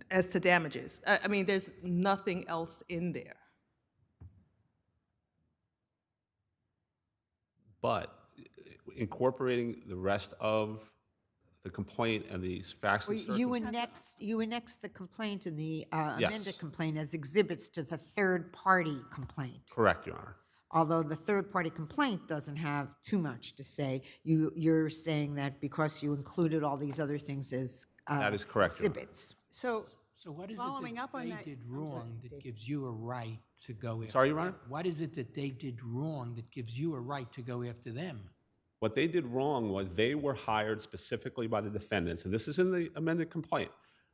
[SPEAKER 8] as to damages. I mean, there's nothing else in there.
[SPEAKER 13] But incorporating the rest of the complaint and the facts and circumstances.
[SPEAKER 2] You annex the complaint and the
[SPEAKER 13] Yes.
[SPEAKER 2] amended complaint as exhibits to the third-party complaint.
[SPEAKER 13] Correct, Your Honor.
[SPEAKER 2] Although the third-party complaint doesn't have too much to say, you're saying that because you included all these other things as
[SPEAKER 13] That is correct, Your Honor.
[SPEAKER 2] exhibits.
[SPEAKER 10] So
[SPEAKER 11] what is
[SPEAKER 10] following
[SPEAKER 11] it
[SPEAKER 10] up
[SPEAKER 11] that
[SPEAKER 10] on
[SPEAKER 11] they
[SPEAKER 10] that,
[SPEAKER 11] did wrong that gives you a right to go after?
[SPEAKER 13] Sorry, Your Honor?
[SPEAKER 11] What is it that they did wrong that gives you a right to go after them?
[SPEAKER 13] What they did wrong was they were hired specifically by the defendants, and this is in the amended complaint.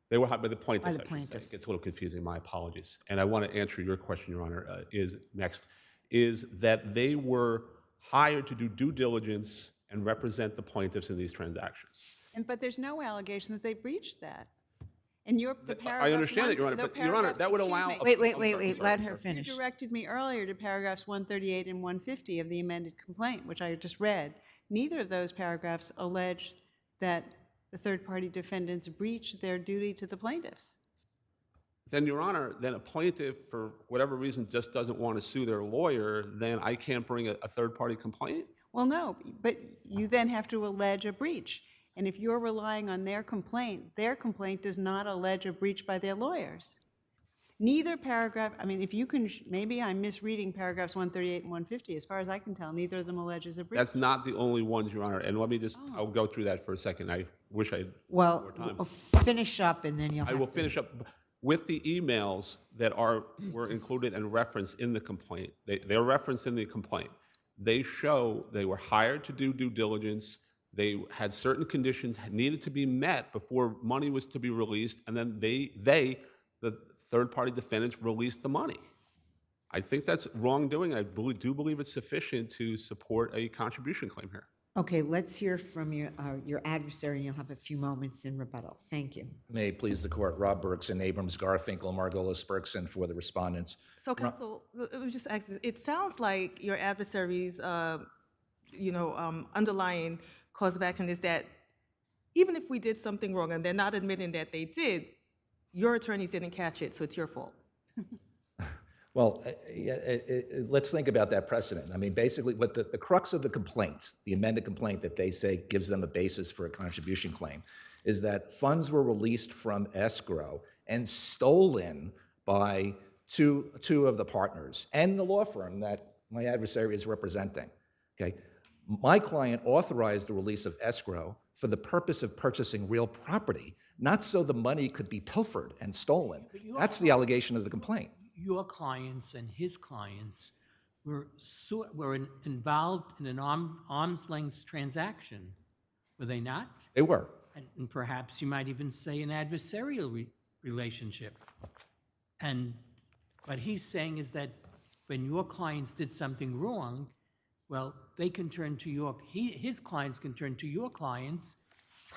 [SPEAKER 13] They were hired by the plaintiffs,
[SPEAKER 2] By the
[SPEAKER 13] I should say.
[SPEAKER 2] plaintiffs.
[SPEAKER 13] It gets a little confusing, my apologies. And I want to answer your question, Your Honor, is that they were hired to do due diligence and represent the plaintiffs in these transactions.
[SPEAKER 10] but there's no allegation that they breached that. And the paragraph.
[SPEAKER 13] I understand that, Your Honor, but Your Honor, that would allow.
[SPEAKER 2] Wait,
[SPEAKER 13] I'm sorry,
[SPEAKER 2] let
[SPEAKER 13] I'm
[SPEAKER 2] her
[SPEAKER 13] sorry.
[SPEAKER 2] finish.
[SPEAKER 10] You directed me earlier to paragraphs 138 and 150 of the amended complaint, which I just read. Neither of those paragraphs allege that the third-party defendants breached their duty to the plaintiffs.
[SPEAKER 13] Then, Your Honor, then a plaintiff, for whatever reason, just doesn't want to sue their lawyer, then I can't bring a third-party complaint?
[SPEAKER 10] Well, no, but you then have to allege a breach. And if you're relying on their complaint does not allege a breach by their lawyers. Neither paragraph, I mean, if you can, maybe I'm misreading paragraphs 138 and 150. As far as I can tell, neither of them alleges a breach.
[SPEAKER 13] That's not the only ones, Your Honor, and let me just, I'll go through that for a second. I wish I had
[SPEAKER 2] Well,
[SPEAKER 13] more time.
[SPEAKER 2] finish up and then you'll
[SPEAKER 13] I
[SPEAKER 2] have
[SPEAKER 13] will
[SPEAKER 2] to.
[SPEAKER 13] finish up with the emails that were included and referenced in the complaint. They're referenced in the complaint. They show they were hired to do due diligence. They had certain conditions needed to be met before money was to be released, and then the third-party defendants released the money. I think that's wrongdoing. I do believe it's sufficient to support a contribution claim here.
[SPEAKER 2] Okay, let's hear from your adversary, and you'll have a few moments in rebuttal. Thank you.
[SPEAKER 14] May it please the court, Rob Bergson, Abrams, Garfinkel, Margolis, Bergson for the respondents.
[SPEAKER 8] So, counsel, let me just ask this. It sounds like your adversary's, underlying cause of action is that even if we did something wrong and they're not admitting that they did, your attorneys didn't catch it, so it's your fault.
[SPEAKER 14] Well, let's think about that precedent. I mean, basically, what the crux of the complaint, the amended complaint that they say gives them a basis for a contribution claim, is that funds were released from escrow and stolen by two of the partners and the law firm that my adversary is representing. Okay, my client authorized the release of escrow for the purpose of purchasing real property, not so the money could be pilfered and stolen. That's the allegation of the complaint.
[SPEAKER 11] Your clients and his clients were involved in an arm's length transaction, were they not?
[SPEAKER 14] They were.
[SPEAKER 11] And perhaps you might even say an adversarial relationship. And what he's saying is that when your clients did something wrong, well, they can turn to his clients can turn to your clients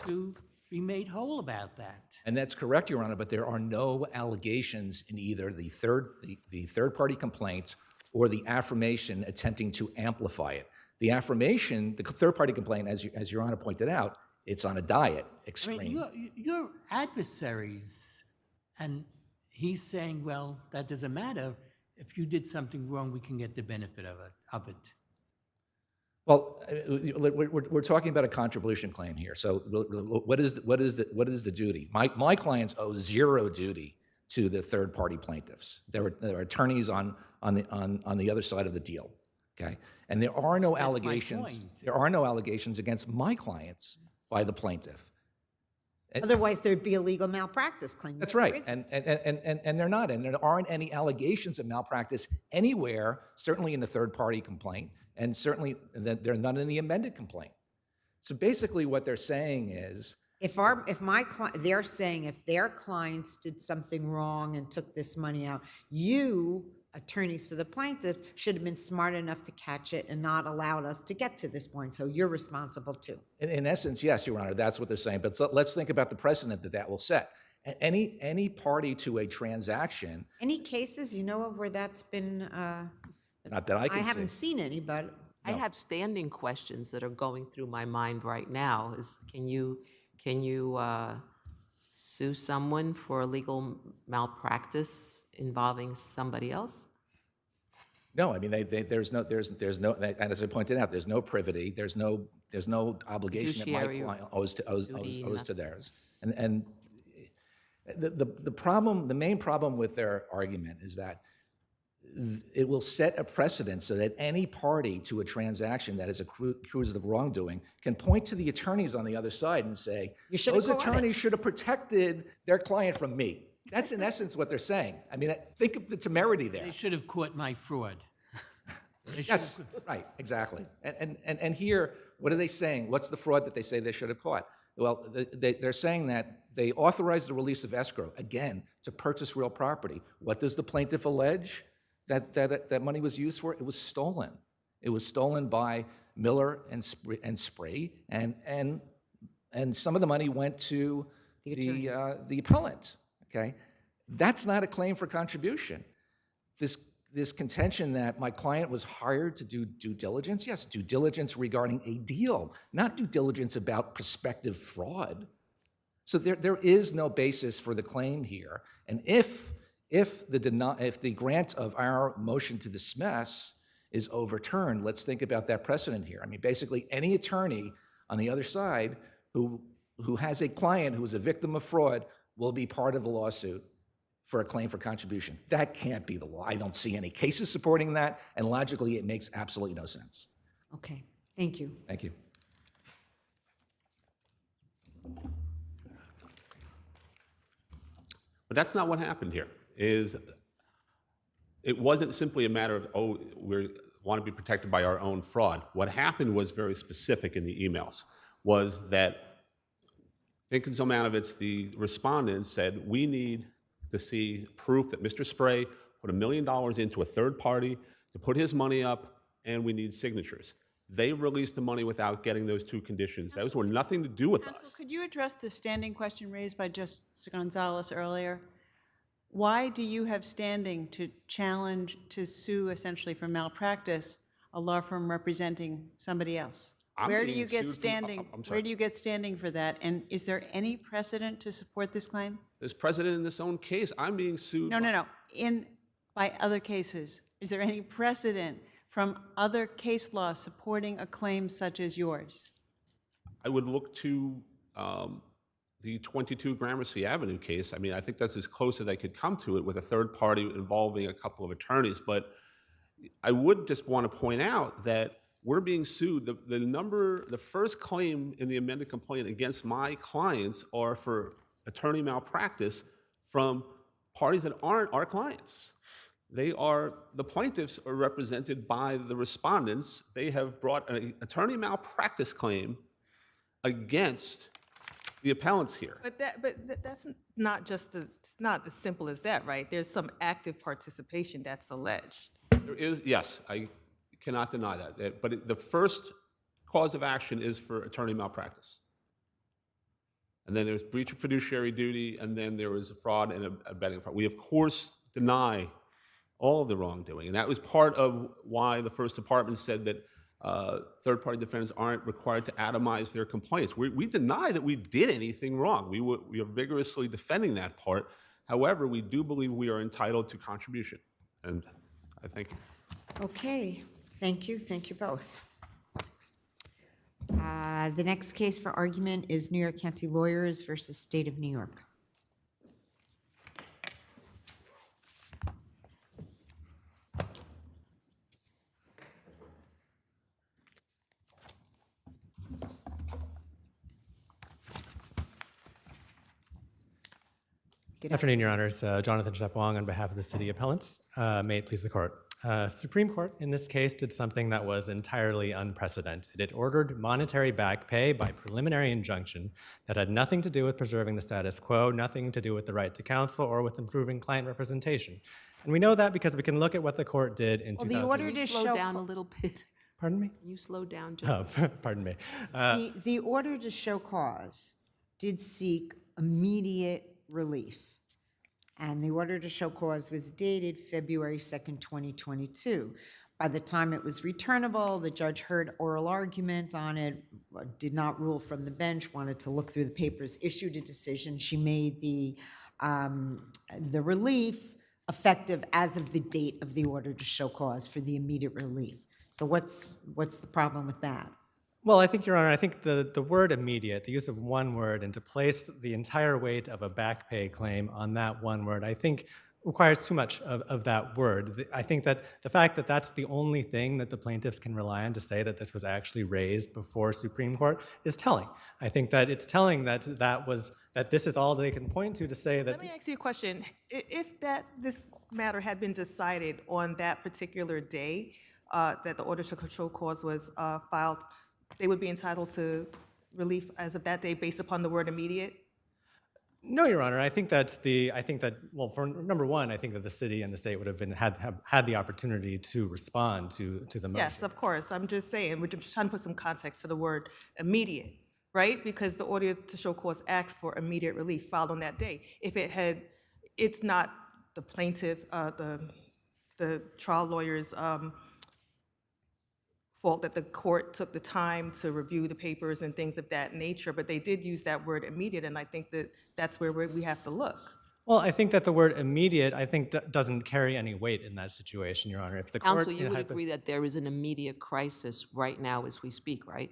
[SPEAKER 11] to be made whole about that.
[SPEAKER 14] And that's correct, Your Honor, but there are no allegations in either the third-party complaint or the affirmation attempting to amplify it. The affirmation, the third-party complaint, as Your Honor pointed out, it's on a diet, extreme.
[SPEAKER 11] I mean, your adversaries, and he's saying, well, that doesn't matter. If you did something wrong, we can get the benefit of it.
[SPEAKER 14] Well, we're talking about a contribution claim here. So, what is the duty? My clients owe zero duty to the third-party plaintiffs. There are attorneys on the other side of the deal. Okay, and there are no allegations. There are no allegations against my clients by the plaintiff.
[SPEAKER 2] Otherwise, there'd be a legal malpractice claim.
[SPEAKER 14] That's right, and they're not, and there aren't any allegations of malpractice anywhere, certainly in the third-party complaint, and certainly there are none in the amended complaint. So basically, what they're saying is,
[SPEAKER 2] they're saying if their clients did something wrong and took this money out, you, attorneys for the plaintiffs, should have been smart enough to catch it and not allowed us to get to this point. So you're responsible too.
[SPEAKER 14] in essence, yes, Your Honor, that's what they're saying. But let's think about the precedent that will set. Any party to a transaction.
[SPEAKER 2] Any cases you know of where that's been?
[SPEAKER 14] Not that I can see.
[SPEAKER 2] I haven't seen any, but
[SPEAKER 6] I have standing questions that are going through my mind right now. Can you sue someone for legal malpractice involving somebody else?
[SPEAKER 14] No, I mean there's no, and as I pointed out, there's no privity. There's no obligation that my client owes to theirs. And the main problem with their argument is that it will set a precedent so that any party to a transaction that is accused of wrongdoing can point to the attorneys on the other side and say, those attorneys should have protected their client from me. That's in essence what they're saying. I mean, think of the temerity there.
[SPEAKER 11] They should have caught my fraud.
[SPEAKER 14] Yes, right, exactly. And here, what are they saying? What's the fraud that they say they should have caught? Well, they're saying that they authorized the release of escrow, again, to purchase real property. What does the plaintiff allege that money was used for? It was stolen. It was stolen by Miller and Spree, and some of the money went to the appellant. Okay, that's not a claim for contribution. This contention that my client was hired to do due diligence, yes, due diligence regarding a deal, not due diligence about prospective fraud. So there is no basis for the claim here. And if the grant of our motion to dismiss is overturned, let's think about that precedent here. I mean, basically, any attorney on the other side who has a client who is a victim of fraud will be part of the lawsuit for a claim for contribution. That can't be the law. I don't see any cases supporting that, and logically, it makes absolutely no sense.
[SPEAKER 2] Okay, thank you.
[SPEAKER 14] Thank you.
[SPEAKER 13] But that's not what happened here. It wasn't simply a matter of, oh, we want to be protected by our own fraud. What happened was very specific in the emails, was that Finkins Omanovitz, the respondent, said, we need to see proof that Mr. Spree put $1 million into a third party to put his money up, and we need signatures. They released the money without getting those two conditions. Those were nothing to do with
[SPEAKER 10] Counsel,
[SPEAKER 13] us.
[SPEAKER 10] could you address the standing question raised by Justice Gonzalez earlier? Why do you have standing to challenge, to sue essentially for malpractice, a law firm representing somebody else?
[SPEAKER 13] I'm
[SPEAKER 10] Where do
[SPEAKER 13] being
[SPEAKER 10] you get
[SPEAKER 13] sued from-
[SPEAKER 10] standing?
[SPEAKER 13] I'm sorry.
[SPEAKER 10] Where do you get standing for that? And is there any precedent to support this claim?
[SPEAKER 13] As president in this own case, I'm being sued.
[SPEAKER 10] No. By other cases, is there any precedent from other case law supporting a claim such as yours?
[SPEAKER 13] I would look to the 22 Gramercy Avenue case. I mean, I think that's as close as I could come to it with a third party involving a couple of attorneys. But I would just want to point out that we're being sued. The first claim in the amended complaint against my clients are for attorney malpractice from parties that aren't our clients. The plaintiffs are represented by the respondents. They have brought an attorney malpractice claim against the appellants here.
[SPEAKER 8] But that's not just it's not as simple as that, right? There's some active participation that's alleged.
[SPEAKER 13] There is, yes, I cannot deny that. But the first cause of action is for attorney malpractice. And then there's breach of fiduciary duty, and then there was a fraud and abetting fraud. We, of course, deny all of the wrongdoing. And that was part of why the First Department said that third-party defendants aren't required to atomize their complaints. We deny that we did anything wrong. We are vigorously defending that part. However, we do believe we are entitled to contribution. And I thank you.
[SPEAKER 2] Okay, thank you both. The next case for argument is New York County Lawyers versus State of New York.
[SPEAKER 15] Good afternoon, Your Honors. Jonathan Shepwong on behalf of the City Appellants. May it please the Court. Supreme Court in this case did something that was entirely unprecedented. It ordered monetary back pay by preliminary injunction that had nothing to do with preserving the status quo, nothing to do with the right to counsel, or with improving client representation. And we know that because we can look at what the court did in 2000.
[SPEAKER 2] The order
[SPEAKER 6] Can you
[SPEAKER 2] to
[SPEAKER 6] slow
[SPEAKER 2] show
[SPEAKER 6] down a little bit?
[SPEAKER 15] Pardon me?
[SPEAKER 6] Can you slow down just
[SPEAKER 15] Oh, pardon me.
[SPEAKER 2] The order to show cause did seek immediate relief. And the order to show cause was dated February 2nd, 2022. By the time it was returnable, the judge heard oral argument on it, did not rule from the bench, wanted to look through the papers, issued a decision. She made the relief effective as of the date of the order to show cause for the immediate relief. So what's the problem with that?
[SPEAKER 15] Well, I think, Your Honor, I think the word immediate, the use of one word, and to place the entire weight of a back pay claim on that one word, I think requires too much of that word. I think that the fact that that's the only thing that the plaintiffs can rely on to say that this was actually raised before Supreme Court is telling. I think that it's telling that this is all they can point to say that.
[SPEAKER 8] Let me ask you a question. If this matter had been decided on that particular day, that the order to show cause was filed, they would be entitled to relief as of that day based upon the word immediate?
[SPEAKER 15] No, Your Honor. I think that well, for number one, I think that the city and the state would have had the opportunity to respond to the motion.
[SPEAKER 8] Yes, of course. I'm just saying, we're just trying to put some context to the word immediate, right? Because the order to show cause asks for immediate relief filed on that day. If it's not the plaintiff, the trial lawyer's fault that the court took the time to review the papers and things of that nature, but they did use that word immediate, and I think that that's where we have to look.
[SPEAKER 15] Well, I think that the word immediate, I think that doesn't carry any weight in that situation, Your Honor. If the court,
[SPEAKER 6] Counsel, you would agree that there is an immediate crisis right now as we speak, right?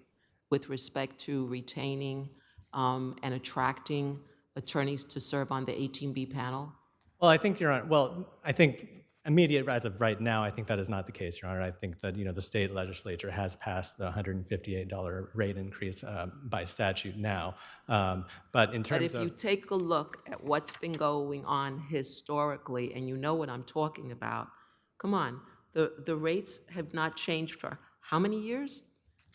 [SPEAKER 6] With respect to retaining and attracting attorneys to serve on the 18B panel?
[SPEAKER 15] Well, I think, Your Honor, I think immediate as of right now, I think that is not the case, Your Honor. I think that, the state legislature has passed the $158 rate increase by statute now. But in terms of...
[SPEAKER 6] But if you take a look at what's been going on historically, and you know what I'm talking about, come on, the rates have not changed for how many years?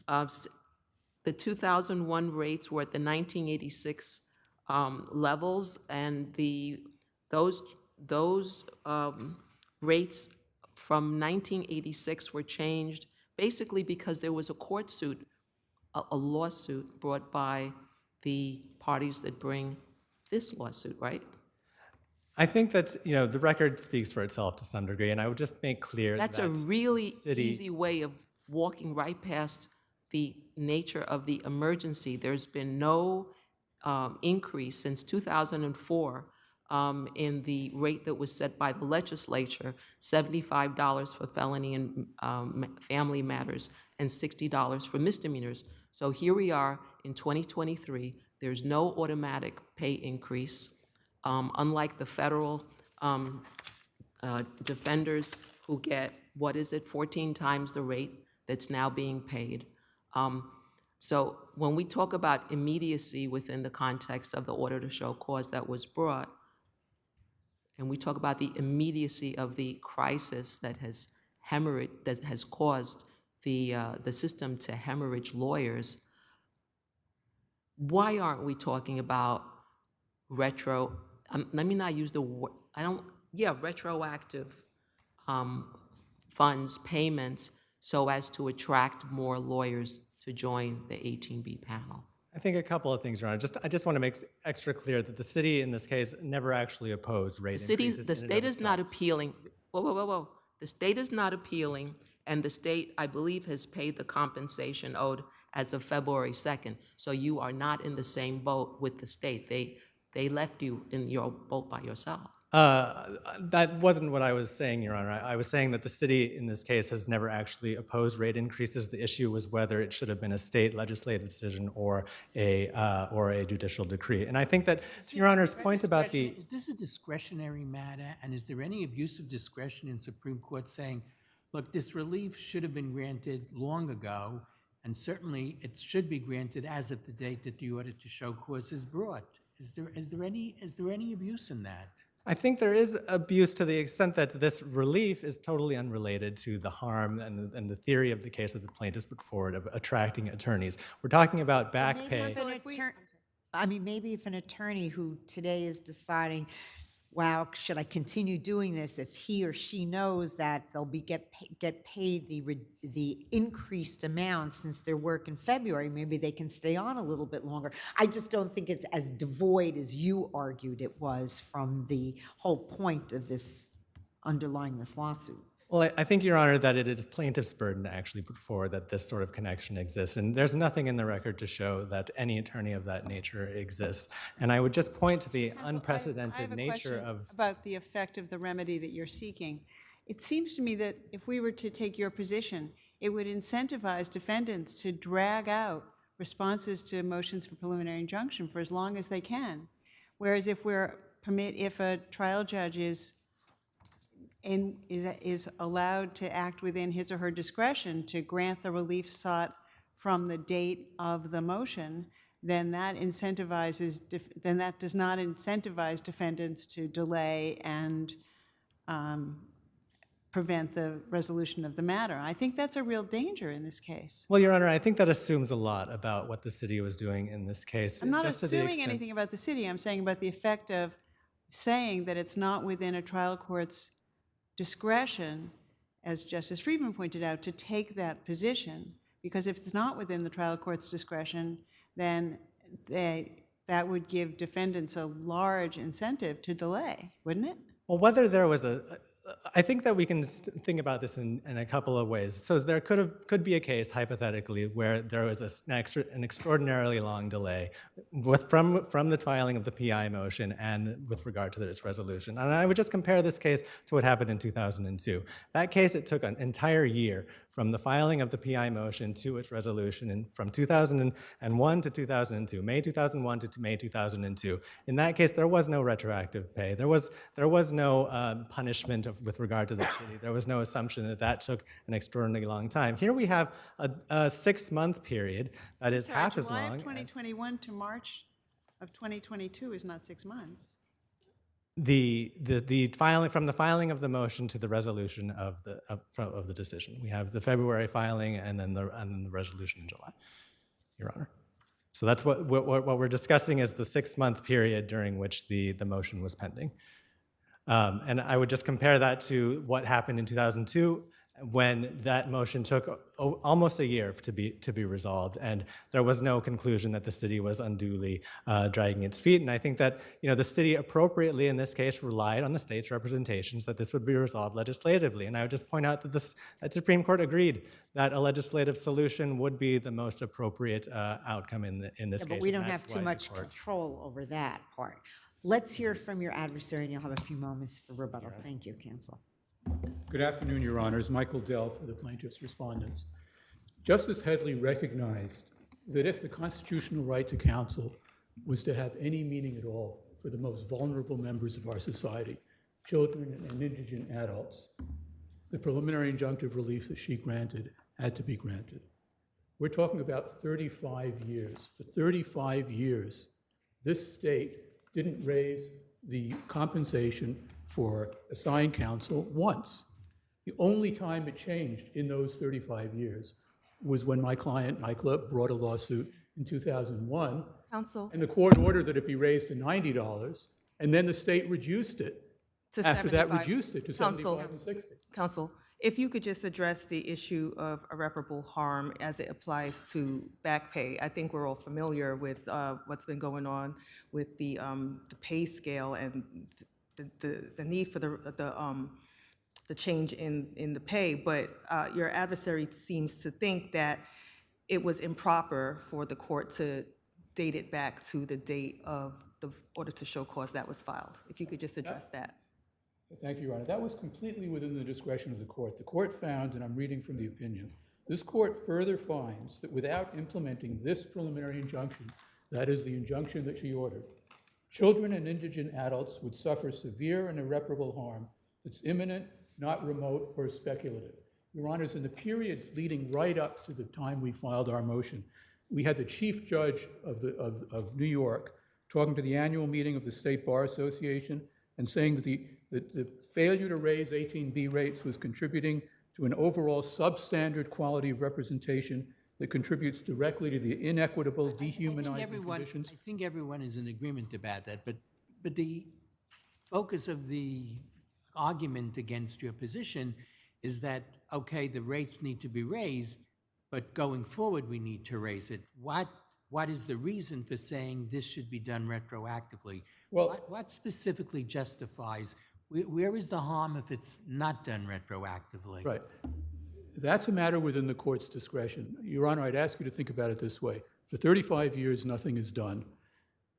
[SPEAKER 6] The 2001 rates were at the 1986 levels, and those rates from 1986 were changed basically because there was a court suit, a lawsuit brought by the parties that bring this lawsuit, right?
[SPEAKER 15] I think that, you know, the record speaks for itself to some degree, and I would just make clear
[SPEAKER 6] That's
[SPEAKER 15] that
[SPEAKER 6] a really
[SPEAKER 15] city-
[SPEAKER 6] easy way of walking right past the nature of the emergency. There's been no increase since 2004 in the rate that was set by the legislature, $75 for felony and family matters and $60 for misdemeanors. So here we are in 2023. There's no automatic pay increase. Unlike the federal defenders who get, 14 times the rate that's now being paid. So when we talk about immediacy within the context of the order to show cause that was brought, and we talk about the immediacy of the crisis that has caused the system to hemorrhage lawyers, why aren't we talking about let me not use the word, retroactive funds, payments, so as to attract more lawyers to join the 18B panel?
[SPEAKER 15] I think a couple of things, Your Honor. I just want to make extra clear that the city, in this case, never actually opposed rate increases.
[SPEAKER 6] The state is not appealing. Whoa. The state is not appealing, and the state, I believe, has paid the compensation owed as of February 2nd. So you are not in the same boat with the state. They left you in your boat by yourself.
[SPEAKER 15] That wasn't what I was saying, Your Honor. I was saying that the city, in this case, has never actually opposed rate increases. The issue was whether it should have been a state legislative decision or a judicial decree. And I think that, to Your Honor's point about the...
[SPEAKER 11] Is this a discretionary matter, and is there any abuse of discretion in Supreme Court saying, look, this relief should have been granted long ago, and certainly it should be granted as of the date that the order to show cause is brought? Is there any abuse in that?
[SPEAKER 15] I think there is abuse to the extent that this relief is totally unrelated to the harm and the theory of the case that the plaintiffs put forward of attracting attorneys. We're talking about back pay.
[SPEAKER 2] Maybe if an attorney who today is deciding, wow, should I continue doing this, if he or she knows that they'll get paid the increased amount since their work in February, maybe they can stay on a little bit longer. I just don't think it's as devoid as you argued it was from the whole point of this underlying this lawsuit.
[SPEAKER 15] Well, I think, Your Honor, that it is plaintiff's burden to actually put forward that this sort of connection exists. And there's nothing in the record to show that any attorney of that nature exists. And I would just point to the unprecedented nature of...
[SPEAKER 10] about the effect of the remedy that you're seeking. It seems to me that if we were to take your position, it would incentivize defendants to drag out responses to motions for preliminary injunction for as long as they can. Whereas if a trial judge is allowed to act within his or her discretion to grant the relief sought from the date of the motion, then that does not incentivize defendants to delay and prevent the resolution of the matter. I think that's a real danger in this case.
[SPEAKER 15] Well, Your Honor, I think that assumes a lot about what the city was doing in this case.
[SPEAKER 10] I'm not assuming anything about the city. I'm saying about the effect of saying that it's not within a trial court's discretion, as Justice Friedman pointed out, to take that position. Because if it's not within the trial court's discretion, then that would give defendants a large incentive to delay, wouldn't it?
[SPEAKER 15] Well, whether there was I think that we can think about this in a couple of ways. So there could be a case, hypothetically, where there was an extraordinarily long delay from the filing of the PI motion and with regard to its resolution. And I would just compare this case to what happened in 2002. That case, it took an entire year from the filing of the PI motion to its resolution, and from 2001 to 2002, May 2001 to May 2002. In that case, there was no retroactive pay. There was no punishment with regard to the city. There was no assumption that took an extraordinarily long time. Here we have a 6-month period that is half as long.
[SPEAKER 10] July of 2021 to March of 2022 is not 6 months.
[SPEAKER 15] The filing, from the filing of the motion to the resolution of the decision. We have the February filing and then the resolution in July, Your Honor. So that's what we're discussing is the 6-month period during which the motion was pending. And I would just compare that to what happened in 2002. when that motion took almost a year to be resolved, and there was no conclusion that the city was unduly dragging its feet. And I think that the city appropriately in this case relied on the state's representations that this would be resolved legislatively. And I would just point out that that Supreme Court agreed that a legislative solution would be the most appropriate outcome in this case.
[SPEAKER 2] But we don't
[SPEAKER 15] and that's
[SPEAKER 2] have too
[SPEAKER 15] why the
[SPEAKER 2] much
[SPEAKER 15] court-
[SPEAKER 2] control over that part. Let's hear from your adversary, and you'll have a few moments for rebuttal. Thank you, counsel.
[SPEAKER 16] Good afternoon, Your Honors. Michael Dell for the plaintiff's respondents. Justice Headley recognized that if the constitutional right to counsel was to have any meaning at all for the most vulnerable members of our society, children and indigent adults, the preliminary injunctive relief that she granted had to be granted. We're talking about 35 years. For 35 years, this state didn't raise the compensation for assigned counsel once. The only time it changed in those 35 years was when my client, NICLA, brought a lawsuit in 2001.
[SPEAKER 8] Counsel.
[SPEAKER 16] And the court ordered that it be raised to $90, and then the state reduced it.
[SPEAKER 8] To
[SPEAKER 16] After that,
[SPEAKER 8] 75.
[SPEAKER 16] reduced it to
[SPEAKER 8] Counsel.
[SPEAKER 16] 75 and 60.
[SPEAKER 8] Counsel, if you could just address the issue of irreparable harm as it applies to back pay. I think we're all familiar with what's been going on with the pay scale and the need for the change in the pay, but your adversary seems to think that it was improper for the court to date it back to the date of the order to show cause that was filed. If you could just address that.
[SPEAKER 16] Thank you, Your Honor. That was completely within the discretion of the court. The court found, and I'm reading from the opinion, this court further finds that without implementing this preliminary injunction, that is the injunction that she ordered, children and indigent adults would suffer severe and irreparable harm that's imminent, not remote or speculative. Your Honors, in the period leading right up to the time we filed our motion, we had the chief judge of New York talking to the annual meeting of the State Bar Association and saying that the failure to raise 18B rates was contributing to an overall substandard quality of representation that contributes directly to the inequitable, dehumanizing conditions.
[SPEAKER 11] I think everyone is in agreement about that, but the focus of the argument against your position is that, okay, the rates need to be raised, but going forward we need to raise it. What is the reason for saying this should be done retroactively?
[SPEAKER 16] Well,
[SPEAKER 11] what specifically justifies, where is the harm if it's not done retroactively?
[SPEAKER 16] Right. That's a matter within the court's discretion. Your Honor, I'd ask you to think about it this way. For 35 years, nothing is done.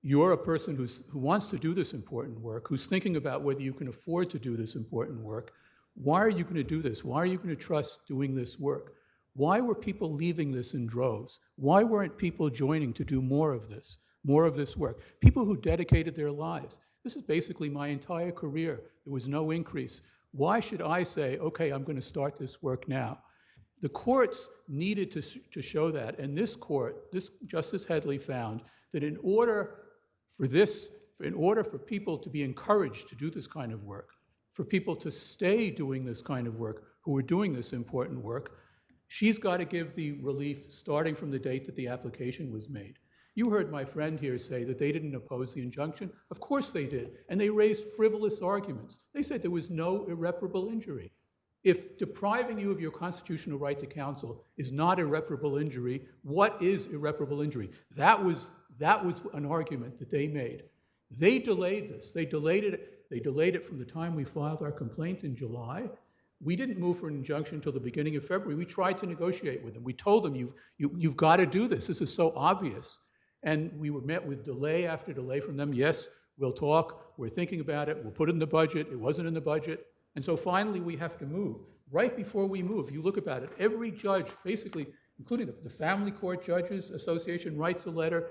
[SPEAKER 16] You're a person who wants to do this important work, who's thinking about whether you can afford to do this important work. Why are you going to do this? Why are you going to trust doing this work? Why were people leaving this in droves? Why weren't people joining to do more of this work? People who dedicated their lives. This is basically my entire career. There was no increase. Why should I say, okay, I'm going to start this work now? The courts needed to show that, and this court, Justice Headley found that in order for people to be encouraged to do this kind of work, for people to stay doing this kind of work, who are doing this important work, she's got to give the relief starting from the date that the application was made. You heard my friend here say that they didn't oppose the injunction. Of course they did, and they raised frivolous arguments. They said there was no irreparable injury. If depriving you of your constitutional right to counsel is not irreparable injury, what is irreparable injury? That was an argument that they made. They delayed this. They delayed it from the time we filed our complaint in July. We didn't move for an injunction until the beginning of February. We tried to negotiate with them. We told them, you've got to do this. This is so obvious. And we were met with delay after delay from them. Yes, we'll talk. We're thinking about it. We'll put it in the budget. It wasn't in the budget. And so finally, we have to move. Right before we move, you look about it, every judge, basically, including the Family Court Judges Association, writes a letter.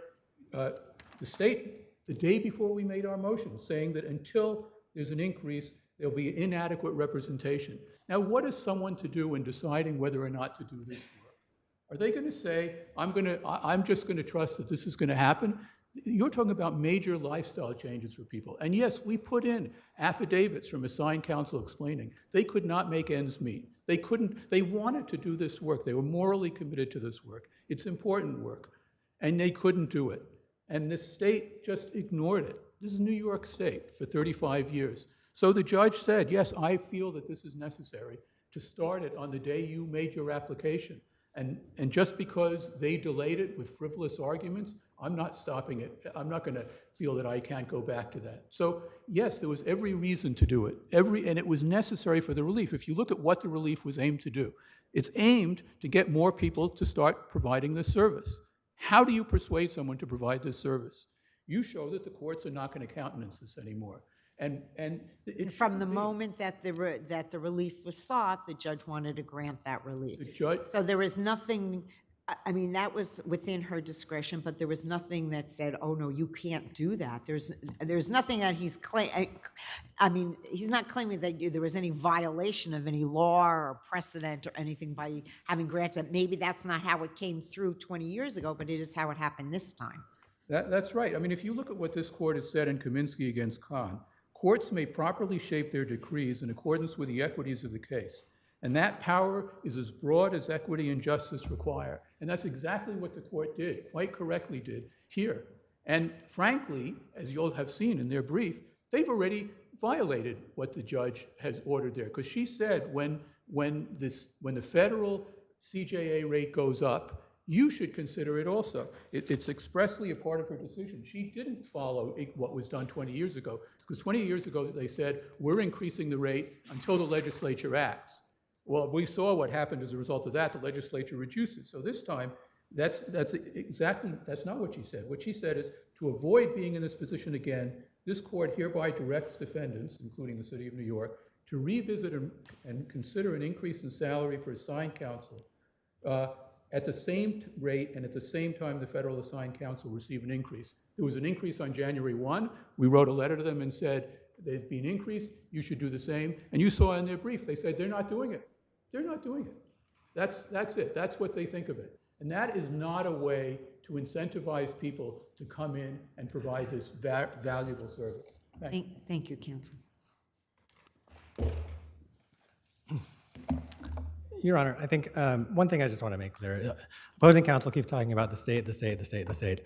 [SPEAKER 16] The state, the day before we made our motion, saying that until there's an increase, there'll be inadequate representation. Now, what is someone to do in deciding whether or not to do this work? Are they going to say, I'm just going to trust that this is going to happen? You're talking about major lifestyle changes for people. And yes, we put in affidavits from assigned counsel explaining they could not make ends meet. They wanted to do this work. They were morally committed to this work. It's important work. And they couldn't do it. And the state just ignored it. This is New York State for 35 years. So the judge said, yes, I feel that this is necessary to start it on the day you made your application. And just because they delayed it with frivolous arguments, I'm not stopping it. I'm not going to feel that I can't go back to that. So yes, there was every reason to do it. And it was necessary for the relief. If you look at what the relief was aimed to do, it's aimed to get more people to start providing this service. How do you persuade someone to provide this service? You show that the courts are not going to countenance this anymore. And
[SPEAKER 2] from the moment that the relief was sought, the judge wanted to grant that relief. So there was nothing, I mean, that was within her discretion, but there was nothing that said, oh, no, you can't do that. There's nothing that he's I mean, he's not claiming that there was any violation of any law or precedent or anything by having granted. Maybe that's not how it came through 20 years ago, but it is how it happened this time.
[SPEAKER 16] That's right. I mean, if you look at what this court has said in Kaminsky against Khan, courts may properly shape their decrees in accordance with the equities of the case. And that power is as broad as equity and justice require. And that's exactly what the court did, quite correctly did, here. And frankly, as you'll have seen in their brief, they've already violated what the judge has ordered there. Because she said when the federal CJA rate goes up, you should consider it also. It's expressly a part of her decision. She didn't follow what was done 20 years ago, because 20 years ago they said, we're increasing the rate until the legislature acts. Well, we saw what happened as a result of that. The legislature reduced it. So this time, that's not what she said. What she said is, to avoid being in this position again, this court hereby directs defendants, including the city of New York, to revisit and consider an increase in salary for assigned counsel at the same rate and at the same time the federal assigned counsel receive an increase. There was an increase on January 1. We wrote a letter to them and said, there's been an increase, you should do the same. And you saw in their brief, they said they're not doing it. They're not doing it. That's it. That's what they think of it. And that is not a way to incentivize people to come in and provide this valuable service.
[SPEAKER 2] Thank you, counsel.
[SPEAKER 15] Your Honor, I think one thing I just want to make clear, opposing counsel keeps talking about the state, the state, the state, the state.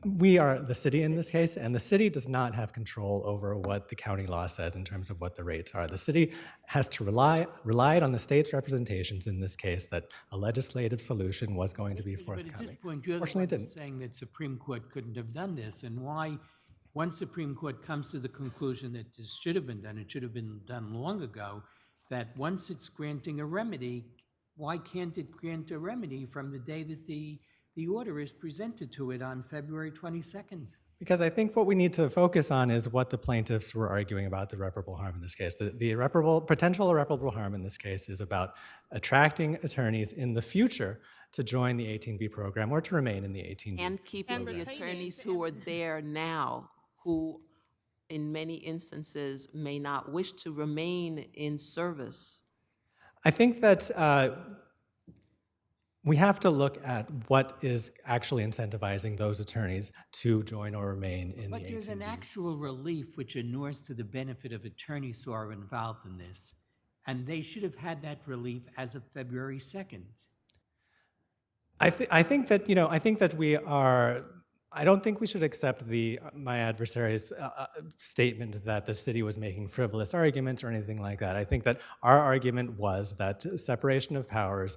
[SPEAKER 15] We are the city in this case, and the city does not have control over what the county law says in terms of what the rates are. The city has to relied on the state's representations in this case that a legislative solution was going to be forthcoming.
[SPEAKER 11] But at this point, you're the one saying that Supreme Court couldn't have done this, and why, once Supreme Court comes to the conclusion that this should have been done, it should have been done long ago, that once it's granting a remedy, why can't it grant a remedy from the day that the order is presented to it on February 22nd?
[SPEAKER 15] Because I think what we need to focus on is what the plaintiffs were arguing about the irreparable harm in this case. The potential irreparable harm in this case is about attracting attorneys in the future to join the 18B program or to remain in the 18B.
[SPEAKER 6] And keeping the attorneys who are there now, who in many instances may not wish to remain in service.
[SPEAKER 15] I think that we have to look at what is actually incentivizing those attorneys to join or remain in the 18B.
[SPEAKER 11] But there's an actual relief which inures to the benefit of attorneys who are involved in this, and they should have had that relief as of February 2nd.
[SPEAKER 15] I think that we are. I don't think we should accept my adversary's statement that the city was making frivolous arguments or anything like that. I think that our argument was that separation of powers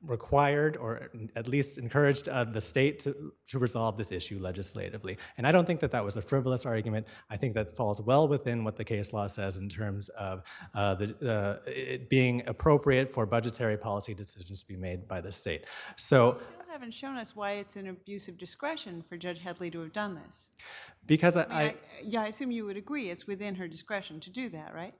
[SPEAKER 15] required or at least encouraged the state to resolve this issue legislatively. And I don't think that that was a frivolous argument. I think that falls well within what the case law says in terms of it being appropriate for budgetary policy decisions to be made by the state. So.
[SPEAKER 10] Haven't shown us why it's an abuse of discretion for Judge Headley to have done this.
[SPEAKER 15] Because
[SPEAKER 10] I assume you would agree it's within her discretion to do that, right?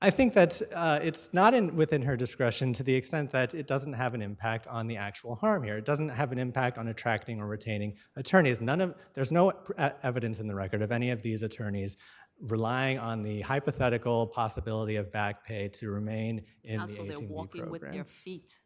[SPEAKER 15] I think that it's not within her discretion to the extent that it doesn't have an impact on the actual harm here. It doesn't have an impact on attracting or retaining attorneys. There's no evidence in the record of any of these attorneys relying on the hypothetical possibility of back pay to remain in the 18B program.
[SPEAKER 6] They're walking with their feet.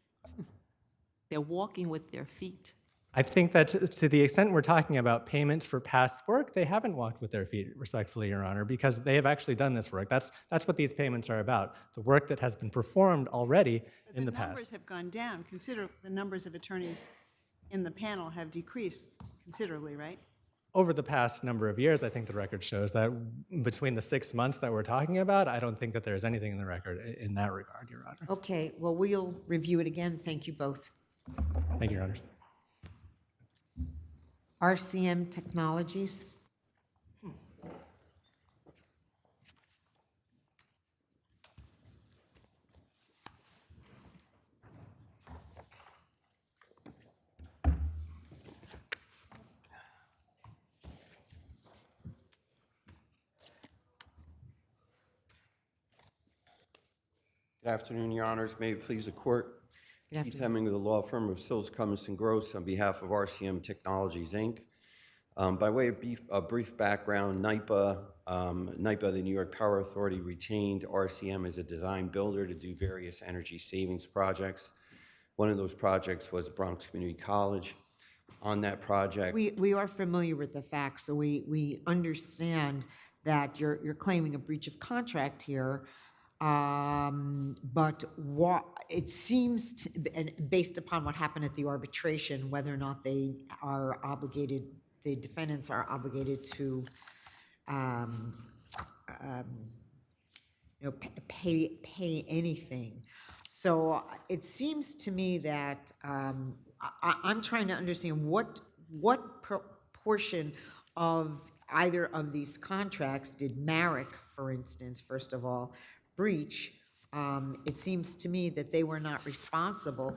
[SPEAKER 6] They're walking with their feet.
[SPEAKER 15] I think that to the extent we're talking about payments for past work, they haven't walked with their feet, respectfully, Your Honor, because they have actually done this work. That's what these payments are about, the work that has been performed already in the past.
[SPEAKER 10] The numbers have gone down. Consider the numbers of attorneys in the panel have decreased considerably, right?
[SPEAKER 15] over the past number of years, I think the record shows that between the 6 months that we're talking about, I don't think that there's anything in the record in that regard, Your Honor.
[SPEAKER 2] Okay, well, we'll review it again. Thank you both.
[SPEAKER 15] Thank you, Your Honors.
[SPEAKER 2] RCM Technologies.
[SPEAKER 17] Good afternoon, Your Honors. May it please the court.
[SPEAKER 2] Good
[SPEAKER 17] Keith
[SPEAKER 2] afternoon.
[SPEAKER 17] Hemming with the law firm of Sills, Cummins & Gross on behalf of RCM Technologies, Inc. By way of brief background, NYPA, the New York Power Authority, retained RCM as a design builder to do various energy savings projects. One of those projects was Bronx Community College. On that project,
[SPEAKER 2] We are familiar with the facts, so we understand that you're claiming a breach of contract here. But what it seems, and based upon what happened at the arbitration, whether or not they are obligated, the defendants are obligated to, pay anything. So it seems to me that I'm trying to understand what proportion of either of these contracts did Marek, for instance, first of all, breach. It seems to me that they were not responsible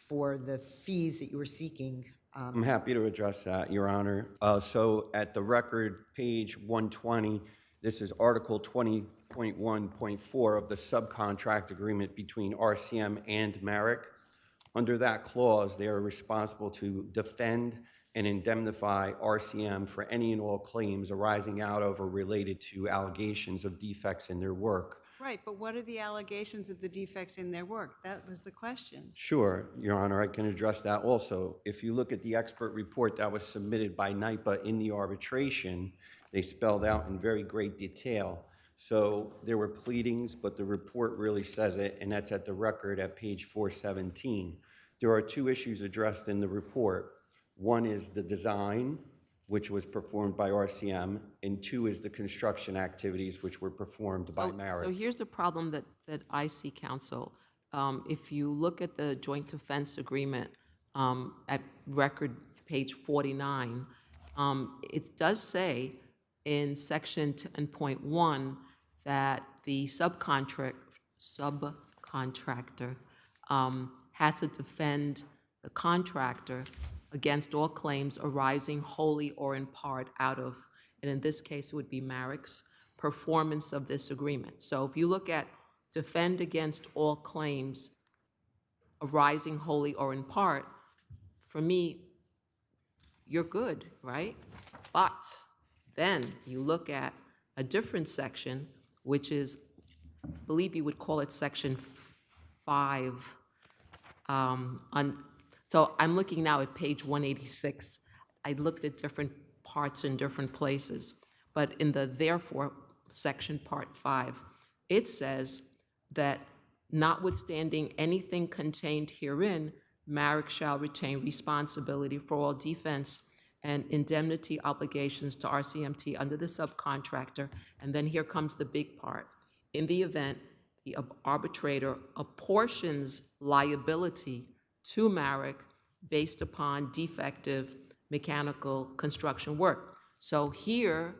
[SPEAKER 2] for the fees that you were seeking.
[SPEAKER 17] I'm happy to address that, Your Honor. So at the record, page 120, this is Article 20.1.4 of the subcontract agreement between RCM and Marek. Under that clause, they are responsible to defend and indemnify RCM for any and all claims arising out of or related to allegations of defects in their work.
[SPEAKER 10] Right, but what are the allegations of the defects in their work? That was the question.
[SPEAKER 17] Sure, Your Honor, I can address that also. If you look at the expert report that was submitted by NYPA in the arbitration, they spelled out in very great detail. So there were pleadings, but the report really says it, and that's at the record at page 417. There are two issues addressed in the report. One is the design, which was performed by RCM, and two is the construction activities, which were performed by Marek.
[SPEAKER 6] So here's the problem that I see, counsel. If you look at the joint defense agreement at record page 49, it does say in section 10.1 that the subcontractor has to defend the contractor against all claims arising wholly or in part out of, and in this case, it would be Marek's performance of this agreement. So if you look at defend against all claims arising wholly or in part, for me, you're good, right? But then you look at a different section, which is, I believe you would call it section 5. So I'm looking now at page 186. I looked at different parts in different places, but in the therefore section part 5, it says that notwithstanding anything contained herein, Marek shall retain responsibility for all defense and indemnity obligations to RCMT under the subcontractor. And then here comes the big part. In the event the arbitrator apportions liability to Marek based upon defective mechanical construction work. So here,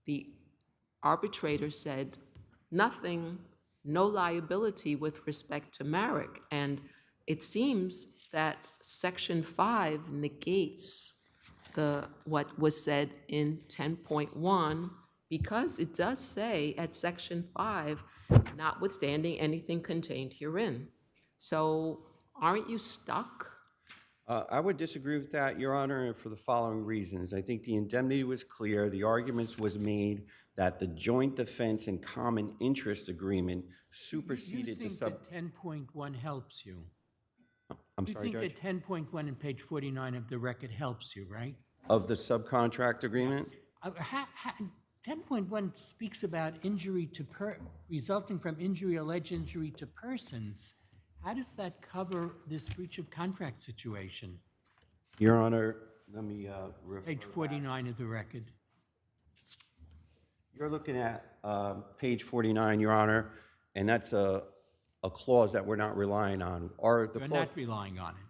[SPEAKER 6] the arbitrator said nothing, no liability with respect to Marek. And it seems that section 5 negates what was said in 10.1, because it does say at section 5, notwithstanding anything contained herein. So aren't you stuck?
[SPEAKER 17] I would disagree with that, Your Honor, for the following reasons. I think the indemnity was clear. The arguments was made that the joint defense and common interest agreement superseded the sub...
[SPEAKER 11] You think that 10.1 helps you?
[SPEAKER 17] I'm sorry, Judge?
[SPEAKER 11] You think that 10.1 and page 49 of the record helps you, right?
[SPEAKER 17] Of the subcontract agreement?
[SPEAKER 11] 10.1 speaks about injury to resulting from injury, alleged injury to persons. How does that cover this breach of contract situation?
[SPEAKER 17] Your Honor, let me refer.
[SPEAKER 11] Page 49 of the record.
[SPEAKER 17] You're looking at page 49, Your Honor, and that's a clause that we're not relying on.
[SPEAKER 11] You're not relying on it.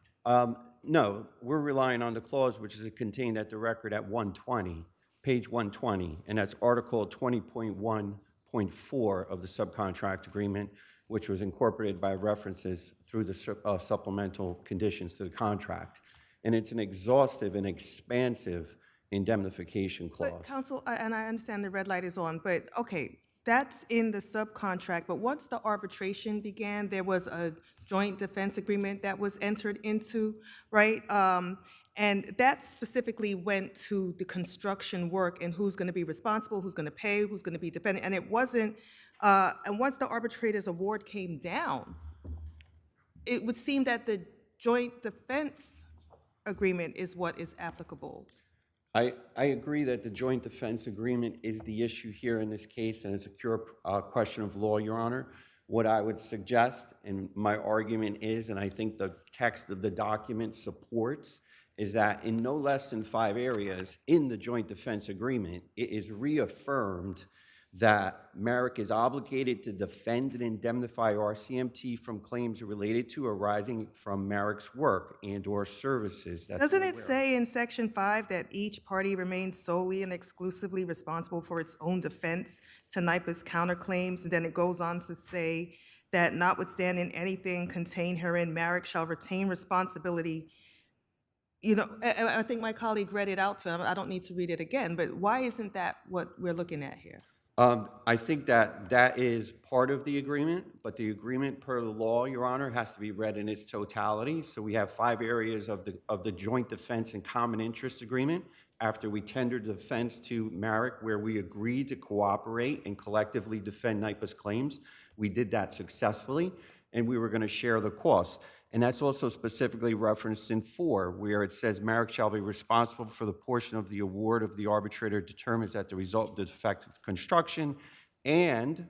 [SPEAKER 17] No, we're relying on the clause which is contained at the record at 120, page 120, and that's Article 20.1.4 of the subcontract agreement, which was incorporated by references through the supplemental conditions to the contract. And it's an exhaustive and expansive indemnification clause.
[SPEAKER 8] But counsel, and I understand the red light is on, but okay, that's in the subcontract, but once the arbitration began, there was a joint defense agreement that was entered into, right? And that specifically went to the construction work and who's gonna be responsible, who's gonna pay, who's gonna be defended, and it wasn't, and once the arbitrator's award came down, it would seem that the joint defense agreement is what is applicable.
[SPEAKER 17] I agree that the joint defense agreement is the issue here in this case, and it's a pure question of law, Your Honor. What I would suggest, and my argument is, and I think the text of the document supports, is that in no less than 5 areas in the joint defense agreement, it is reaffirmed that Merrick is obligated to defend and indemnify RCMT from claims related to arising from Merrick's work and/or services.
[SPEAKER 8] Doesn't it say in Section 5 that each party remains solely and exclusively responsible for its own defense to NYPA's counterclaims? And then it goes on to say that notwithstanding anything contained herein, Merrick shall retain responsibility. You know, I think my colleague read it out to him. I don't need to read it again, but why isn't that what we're looking at here?
[SPEAKER 17] I think that is part of the agreement, but the agreement per the law, Your Honor, has to be read in its totality. So we have 5 areas of the joint defense and common interest agreement after we tendered defense to Merrick, where we agreed to cooperate and collectively defend NYPA's claims. We did that successfully, and we were going to share the costs. And that's also specifically referenced in 4, where it says Merrick shall be responsible for the portion of the award of the arbitrator determines that the result of the defective construction, and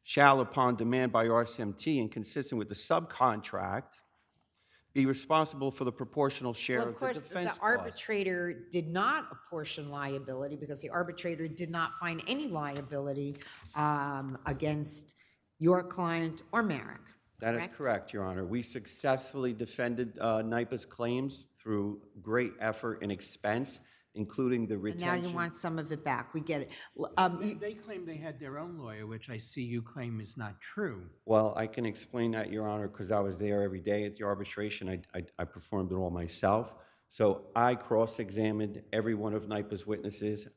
[SPEAKER 17] shall, upon demand by RCMT and consistent with the subcontract, be responsible for the proportional share
[SPEAKER 2] Well,
[SPEAKER 17] of
[SPEAKER 2] of
[SPEAKER 17] the
[SPEAKER 2] course,
[SPEAKER 17] defense
[SPEAKER 2] the arbitrator did not apportion liability because the arbitrator did not find any liability against your client or Merrick.
[SPEAKER 17] That is correct, Your Honor. We successfully defended NYPA's claims through great effort and expense, including the
[SPEAKER 2] And
[SPEAKER 17] retention.
[SPEAKER 2] now you want some of it back. We get it.
[SPEAKER 11] They claim they had their own lawyer, which I see you claim is not true.
[SPEAKER 17] Well, I can explain that, Your Honor, because I was there every day at the arbitration. I performed it all myself. So I cross-examined every one of NYPA's witnesses,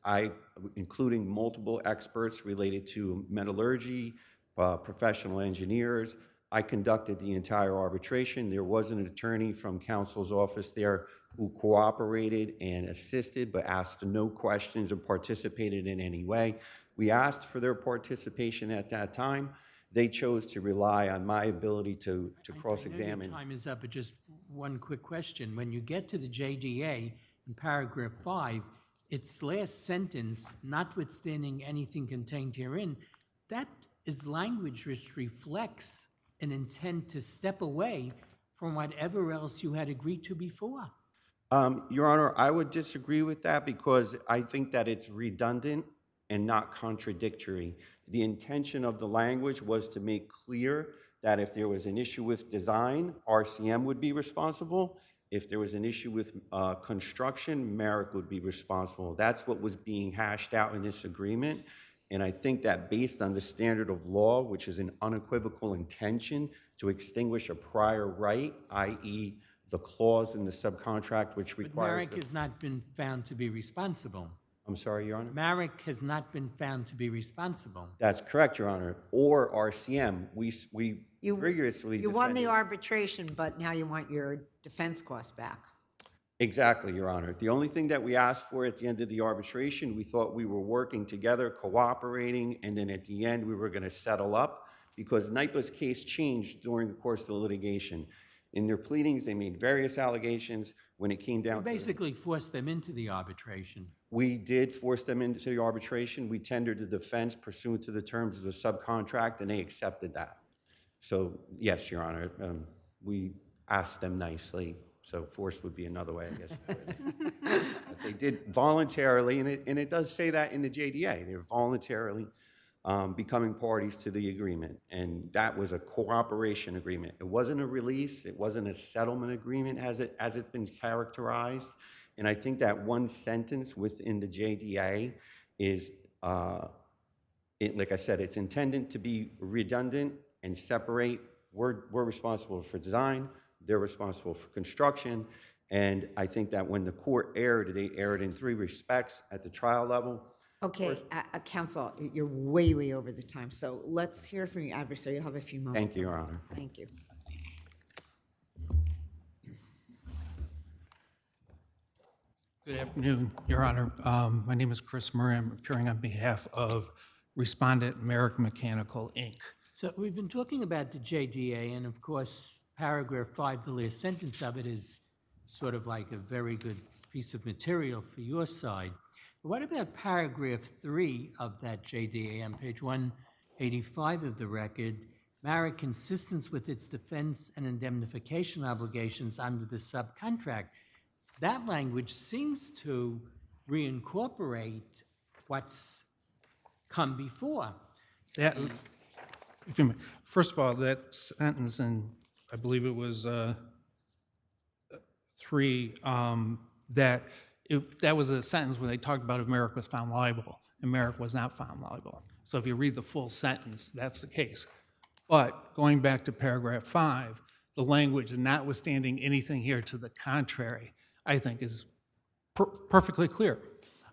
[SPEAKER 17] including multiple experts related to metallurgy, professional engineers. I conducted the entire arbitration. There was an attorney from counsel's office there who cooperated and assisted, but asked no questions or participated in any way. We asked for their participation at that time. They chose to rely on my ability to cross-examine.
[SPEAKER 11] Your time is up, but just one quick question. When you get to the JDA in paragraph 5, its last sentence, notwithstanding anything contained herein, that is language which reflects an intent to step away from whatever else you had agreed to before.
[SPEAKER 17] Your Honor, I would disagree with that because I think that it's redundant and not contradictory. The intention of the language was to make clear that if there was an issue with design, RCM would be responsible. If there was an issue with construction, Merrick would be responsible. That's what was being hashed out in this agreement. And I think that based on the standard of law, which is an unequivocal intention to extinguish a prior right, i.e. the clause in the subcontract which
[SPEAKER 11] But
[SPEAKER 17] requires...
[SPEAKER 11] Merrick has not been found to be responsible.
[SPEAKER 17] I'm sorry, Your Honor?
[SPEAKER 11] Merrick has not been found to be responsible.
[SPEAKER 17] That's correct, Your Honor. Or RCM. We rigorously
[SPEAKER 2] You won the
[SPEAKER 17] defended-
[SPEAKER 2] arbitration, but now you want your defense costs back.
[SPEAKER 17] Exactly, Your Honor. The only thing that we asked for at the end of the arbitration, we thought we were working together, cooperating, and then at the end we were going to settle up because NYPA's case changed during the course of the litigation. In their pleadings, they made various allegations. When it came down
[SPEAKER 11] You basically forced them into the arbitration.
[SPEAKER 17] We did force them into the arbitration. We tendered the defense pursuant to the terms of the subcontract, and they accepted that. So, yes, Your Honor, we asked them nicely. so forced would be another way, I guess. to put it. But they did voluntarily, and it does say that in the JDA, they're voluntarily becoming parties to the agreement, and that was a cooperation agreement. It wasn't a release, it wasn't a settlement agreement as it's been characterized, and I think that one sentence within the JDA is, like I said, it's intended to be redundant and separate. We're responsible for design, they're responsible for construction, and I think that when the court erred, they erred in 3 respects at the trial level.
[SPEAKER 2] Okay, counsel, you're way, way over the time, so let's hear from your adversary. You'll have a few moments.
[SPEAKER 17] Thank you, Your Honor.
[SPEAKER 2] Thank you.
[SPEAKER 18] Good afternoon, Your Honor. My name is Chris Murray. I'm appearing on behalf of Respondent Merrick Mechanical, Inc.
[SPEAKER 11] So we've been talking about the JDA, and of course, paragraph 5, the last sentence of it is sort of like a very good piece of material for your side. What about paragraph 3 of that JDA on page 185 of the record? Merrick, consistent with its defense and indemnification obligations under the subcontract. That language seems to reincorporate what's come before.
[SPEAKER 18] That, if you may, first of all, that sentence, and I believe it was 3, that was a sentence where they talked about if Merrick was found liable, and Merrick was not found liable. So if you read the full sentence, that's the case. But going back to paragraph 5, the language, notwithstanding anything here to the contrary, I think is perfectly clear.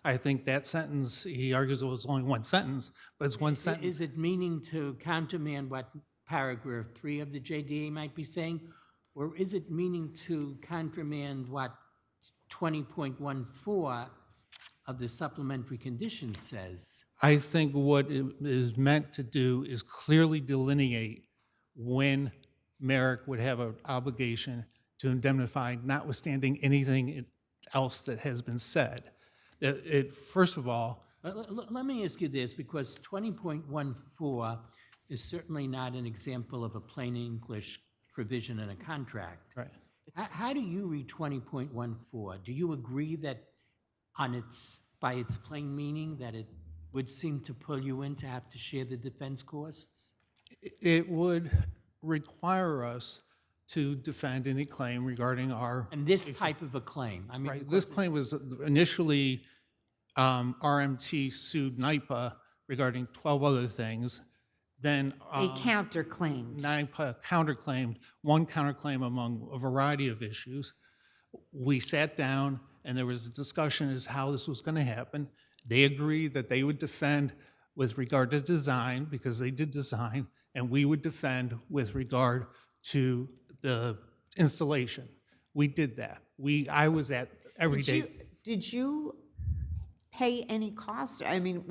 [SPEAKER 18] I think that sentence, he argues it was only one sentence, but it's one sentence.
[SPEAKER 11] Is it meaning to countermand what paragraph 3 of the JDA might be saying? Or is it meaning to countermand what 20.14 of the supplementary condition says?
[SPEAKER 18] I think what it is meant to do is clearly delineate when Merrick would have an obligation to indemnify, notwithstanding anything else that has been said. First of all,
[SPEAKER 11] let me ask you this, because 20.14 is certainly not an example of a plain English provision in a contract.
[SPEAKER 18] Right.
[SPEAKER 11] How do you read 20.14? Do you agree that by its plain meaning, that it would seem to pull you in to have to share the defense costs?
[SPEAKER 18] It would require us to defend any claim regarding our...
[SPEAKER 11] And this type of a claim? I mean,
[SPEAKER 18] right. This claim was initially RMT sued NYPA regarding 12 other things. Then
[SPEAKER 2] They counterclaimed.
[SPEAKER 18] NYPA counterclaimed, one counterclaim among a variety of issues. We sat down and there was a discussion as how this was going to happen. They agreed that they would defend with regard to design, because they did design, and we would defend with regard to the installation. We did that. I was at every day.
[SPEAKER 2] Did you pay any cost? I mean,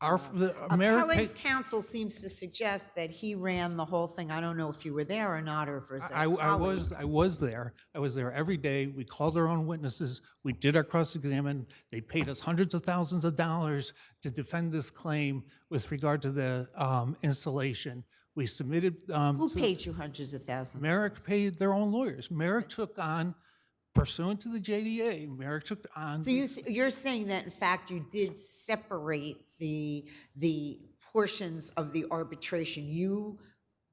[SPEAKER 2] Appellate's counsel seems to suggest that he ran the whole thing. I don't know if you were there or not, or if it was a colleague.
[SPEAKER 18] I was there. I was there every day. We called our own witnesses. We did our cross-examine. They paid us hundreds of thousands of dollars to defend this claim with regard to the installation. We submitted...
[SPEAKER 2] Who paid you hundreds of thousands?
[SPEAKER 18] Merrick paid their own lawyers. Merrick took on, pursuant to the JDA, Merrick took on...
[SPEAKER 2] So you're saying that, in fact, you did separate the portions of the arbitration. You,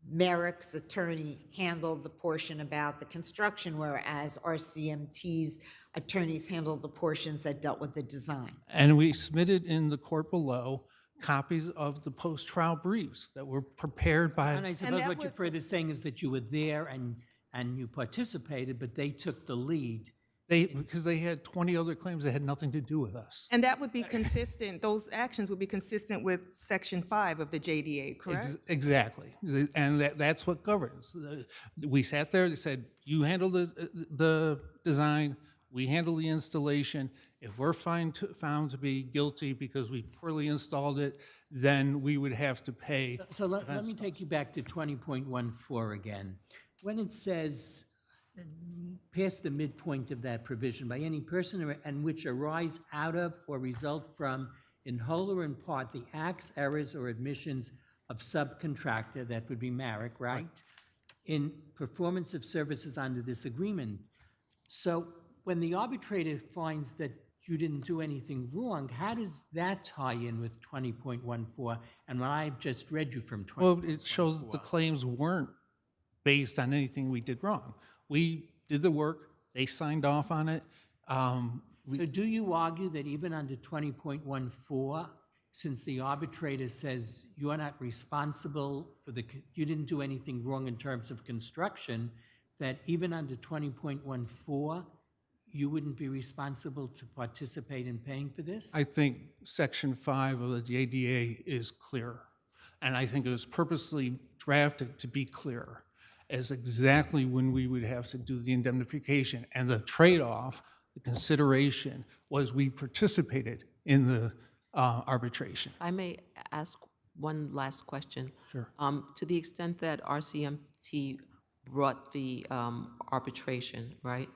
[SPEAKER 2] Merrick's attorney, handled the portion about the construction, whereas RCMT's attorneys handled the portions that dealt with the design.
[SPEAKER 18] And we submitted in the court below copies of the post-trial briefs that were prepared by...
[SPEAKER 11] And I suppose what you're further saying is that you were there and you participated, but they took the lead.
[SPEAKER 18] Because they had 20 other claims that had nothing to do with us.
[SPEAKER 8] And that would be consistent, those actions would be consistent with Section 5 of the JDA, correct?
[SPEAKER 18] Exactly. And that's what governs. We sat there, they said, you handle the design, we handle the installation. If we're found to be guilty because we poorly installed it, then we would have to pay.
[SPEAKER 11] So let me take you back to 20.14 again. When it says, past the midpoint of that provision, by any person and which arise out of or result from, in whole or in part, the acts, errors, or admissions of subcontractor, that would be Merrick, right? in performance of services under this agreement. So when the arbitrator finds that you didn't do anything wrong, how does that tie in with 20.14? And when I just read you from 20.14.
[SPEAKER 18] Well, it shows that the claims weren't based on anything we did wrong. We did the work, they signed off on it.
[SPEAKER 11] So do you argue that even under 20.14, since the arbitrator says you're not responsible for you didn't do anything wrong in terms of construction, that even under 20.14, you wouldn't be responsible to participate in paying for this?
[SPEAKER 18] I think Section 5 of the JDA is clear, and I think it was purposely drafted to be clear as exactly when we would have to do the indemnification. And the trade-off, the consideration, was we participated in the arbitration.
[SPEAKER 6] I may ask one last question.
[SPEAKER 18] Sure.
[SPEAKER 6] To the extent that RCMT brought the arbitration, right?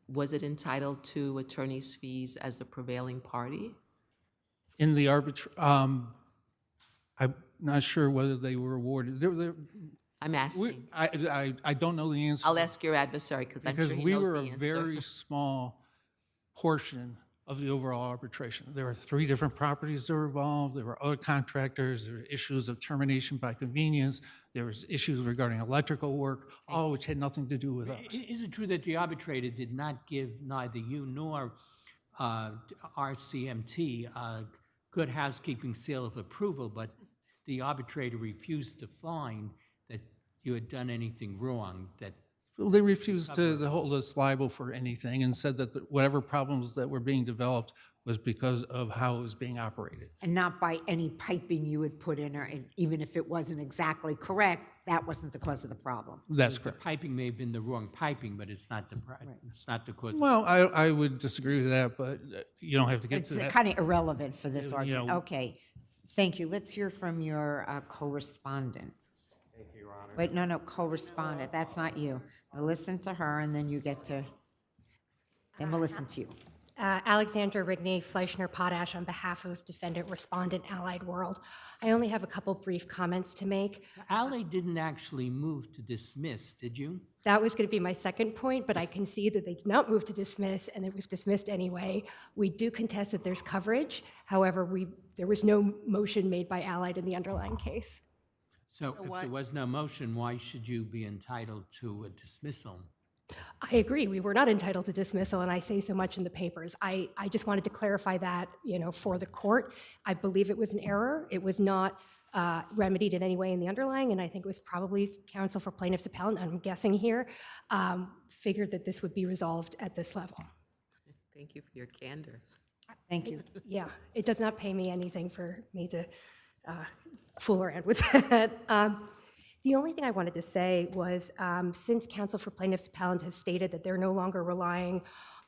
[SPEAKER 6] Was it entitled to attorney's fees as a prevailing party?
[SPEAKER 18] In the I'm not sure whether they were awarded.
[SPEAKER 6] I'm asking.
[SPEAKER 18] I don't know the answer.
[SPEAKER 6] I'll ask your adversary because I'm sure he knows the answer.
[SPEAKER 18] Because we were a very small portion of the overall arbitration. There were 3 different properties that were involved. There were other contractors. There were issues of termination by convenience. There was issues regarding electrical work, all which had nothing to do with us.
[SPEAKER 11] Is it true that the arbitrator did not give neither you nor RCMT a good housekeeping seal of approval, but the arbitrator refused to find that you had done anything wrong, that
[SPEAKER 18] Well, they refused to hold us liable for anything and said that whatever problems that were being developed was because of how it was being operated.
[SPEAKER 2] And not by any piping you would put in, or even if it wasn't exactly correct, that wasn't the cause of the problem.
[SPEAKER 18] That's
[SPEAKER 11] the
[SPEAKER 18] correct.
[SPEAKER 11] piping may have been the wrong piping, but it's not it's not the cause.
[SPEAKER 18] Well, I would disagree with that, but you don't have to get
[SPEAKER 2] It's
[SPEAKER 18] to that.
[SPEAKER 2] kind of irrelevant for this
[SPEAKER 18] You
[SPEAKER 2] argument.
[SPEAKER 18] know-
[SPEAKER 2] Okay, thank you. Let's hear from your co-respondent.
[SPEAKER 3] Thank you, Your Honor.
[SPEAKER 2] Wait, no, co-respondent, that's not you. We'll listen to her, and then you get to, then we'll listen to you.
[SPEAKER 19] Alexandra Rigney, Fleischner Potash, on behalf of Defendant Respondent Allied World. I only have a couple brief comments to make.
[SPEAKER 11] Allied didn't actually move to dismiss, did you?
[SPEAKER 19] That was going to be my second point, but I can see that they did not move to dismiss, and it was dismissed anyway. We do contest that there's coverage. However, there was no motion made by Allied in the underlying case.
[SPEAKER 11] So if there was no motion, why should you be entitled to a dismissal?
[SPEAKER 19] I agree. We were not entitled to dismissal, and I say so much in the papers. I just wanted to clarify that, for the court. I believe it was an error. It was not remedied in any way in the underlying, and I think it was probably counsel for plaintiff's appellant, I'm guessing here, figured that this would be resolved at this level.
[SPEAKER 6] Thank you for your candor.
[SPEAKER 2] Thank you.
[SPEAKER 19] Yeah, it does not pay me anything for me to fool around with that. The only thing I wanted to say was, since counsel for plaintiff's appellant has stated that they're no longer relying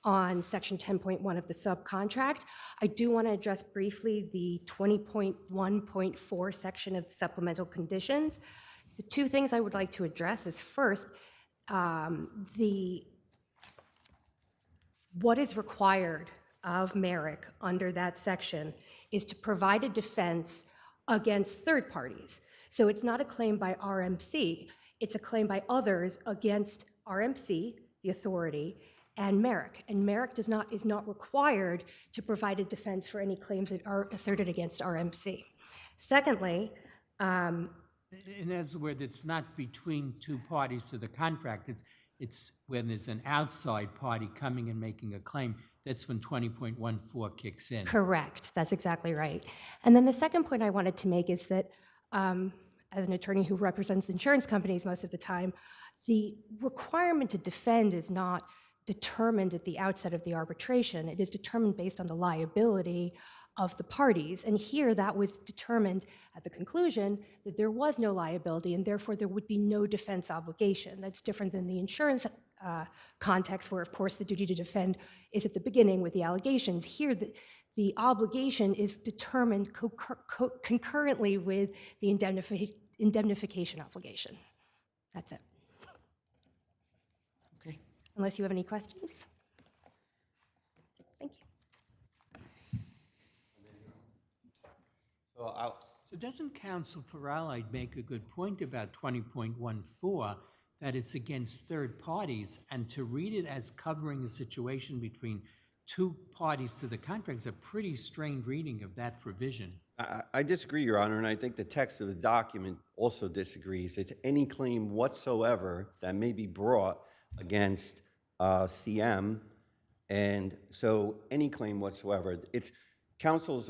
[SPEAKER 19] on section 10.1 of the subcontract, I do want to address briefly the 20.1.4 section of the supplemental conditions. The two things I would like to address is first, what is required of Merrick under that section is to provide a defense against third parties. So it's not a claim by RMC, it's a claim by others against RMC, the authority, and Merrick. And Merrick is not required to provide a defense for any claims that are asserted against RMC. Secondly,
[SPEAKER 11] In other words, it's not between two parties to the contract. It's when there's an outside party coming and making a claim. That's when 20.14 kicks in.
[SPEAKER 19] correct, that's exactly right. And then the second point I wanted to make is that, as an attorney who represents insurance companies most of the time, the requirement to defend is not determined at the outset of the arbitration. It is determined based on the liability of the parties. And here that was determined at the conclusion that there was no liability and therefore there would be no defense obligation. That's different than the insurance context where, of course, the duty to defend is at the beginning with the allegations. Here, the obligation is determined concurrently with the indemnification obligation. That's it.
[SPEAKER 2] Okay.
[SPEAKER 19] Unless you have any questions. Thank you.
[SPEAKER 11] So doesn't Counsel for Allied make a good point about 20.14, that it's against third parties, and to read it as covering a situation between two parties to the contract is a pretty strained reading of that provision.
[SPEAKER 17] I disagree, Your Honor, and I think the text of the document also disagrees. It's any claim whatsoever that may be brought against CM, and so any claim whatsoever. It's counsel's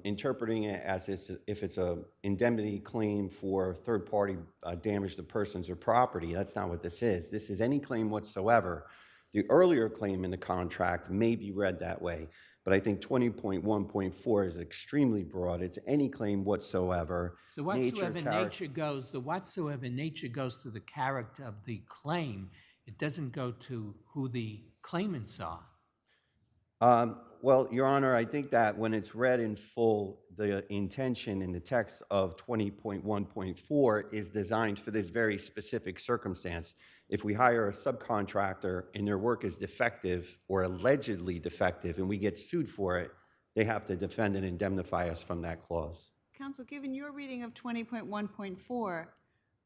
[SPEAKER 17] interpreting it as if it's a indemnity claim for third-party damage to persons or property. That's not what this is. This is any claim whatsoever. The earlier claim in the contract may be read that way, but I think 20.1.4 is extremely broad. It's any claim whatsoever.
[SPEAKER 11] So whatsoever nature goes, the whatsoever nature goes to the character of the claim. It doesn't go to who the claimants are.
[SPEAKER 17] Well, Your Honor, I think that when it's read in full, the intention in the text of 20.1.4 is designed for this very specific circumstance. If we hire a subcontractor and their work is defective or allegedly defective and we get sued for it, they have to defend and indemnify us from that clause.
[SPEAKER 10] Counsel, given your reading of 20.1.4,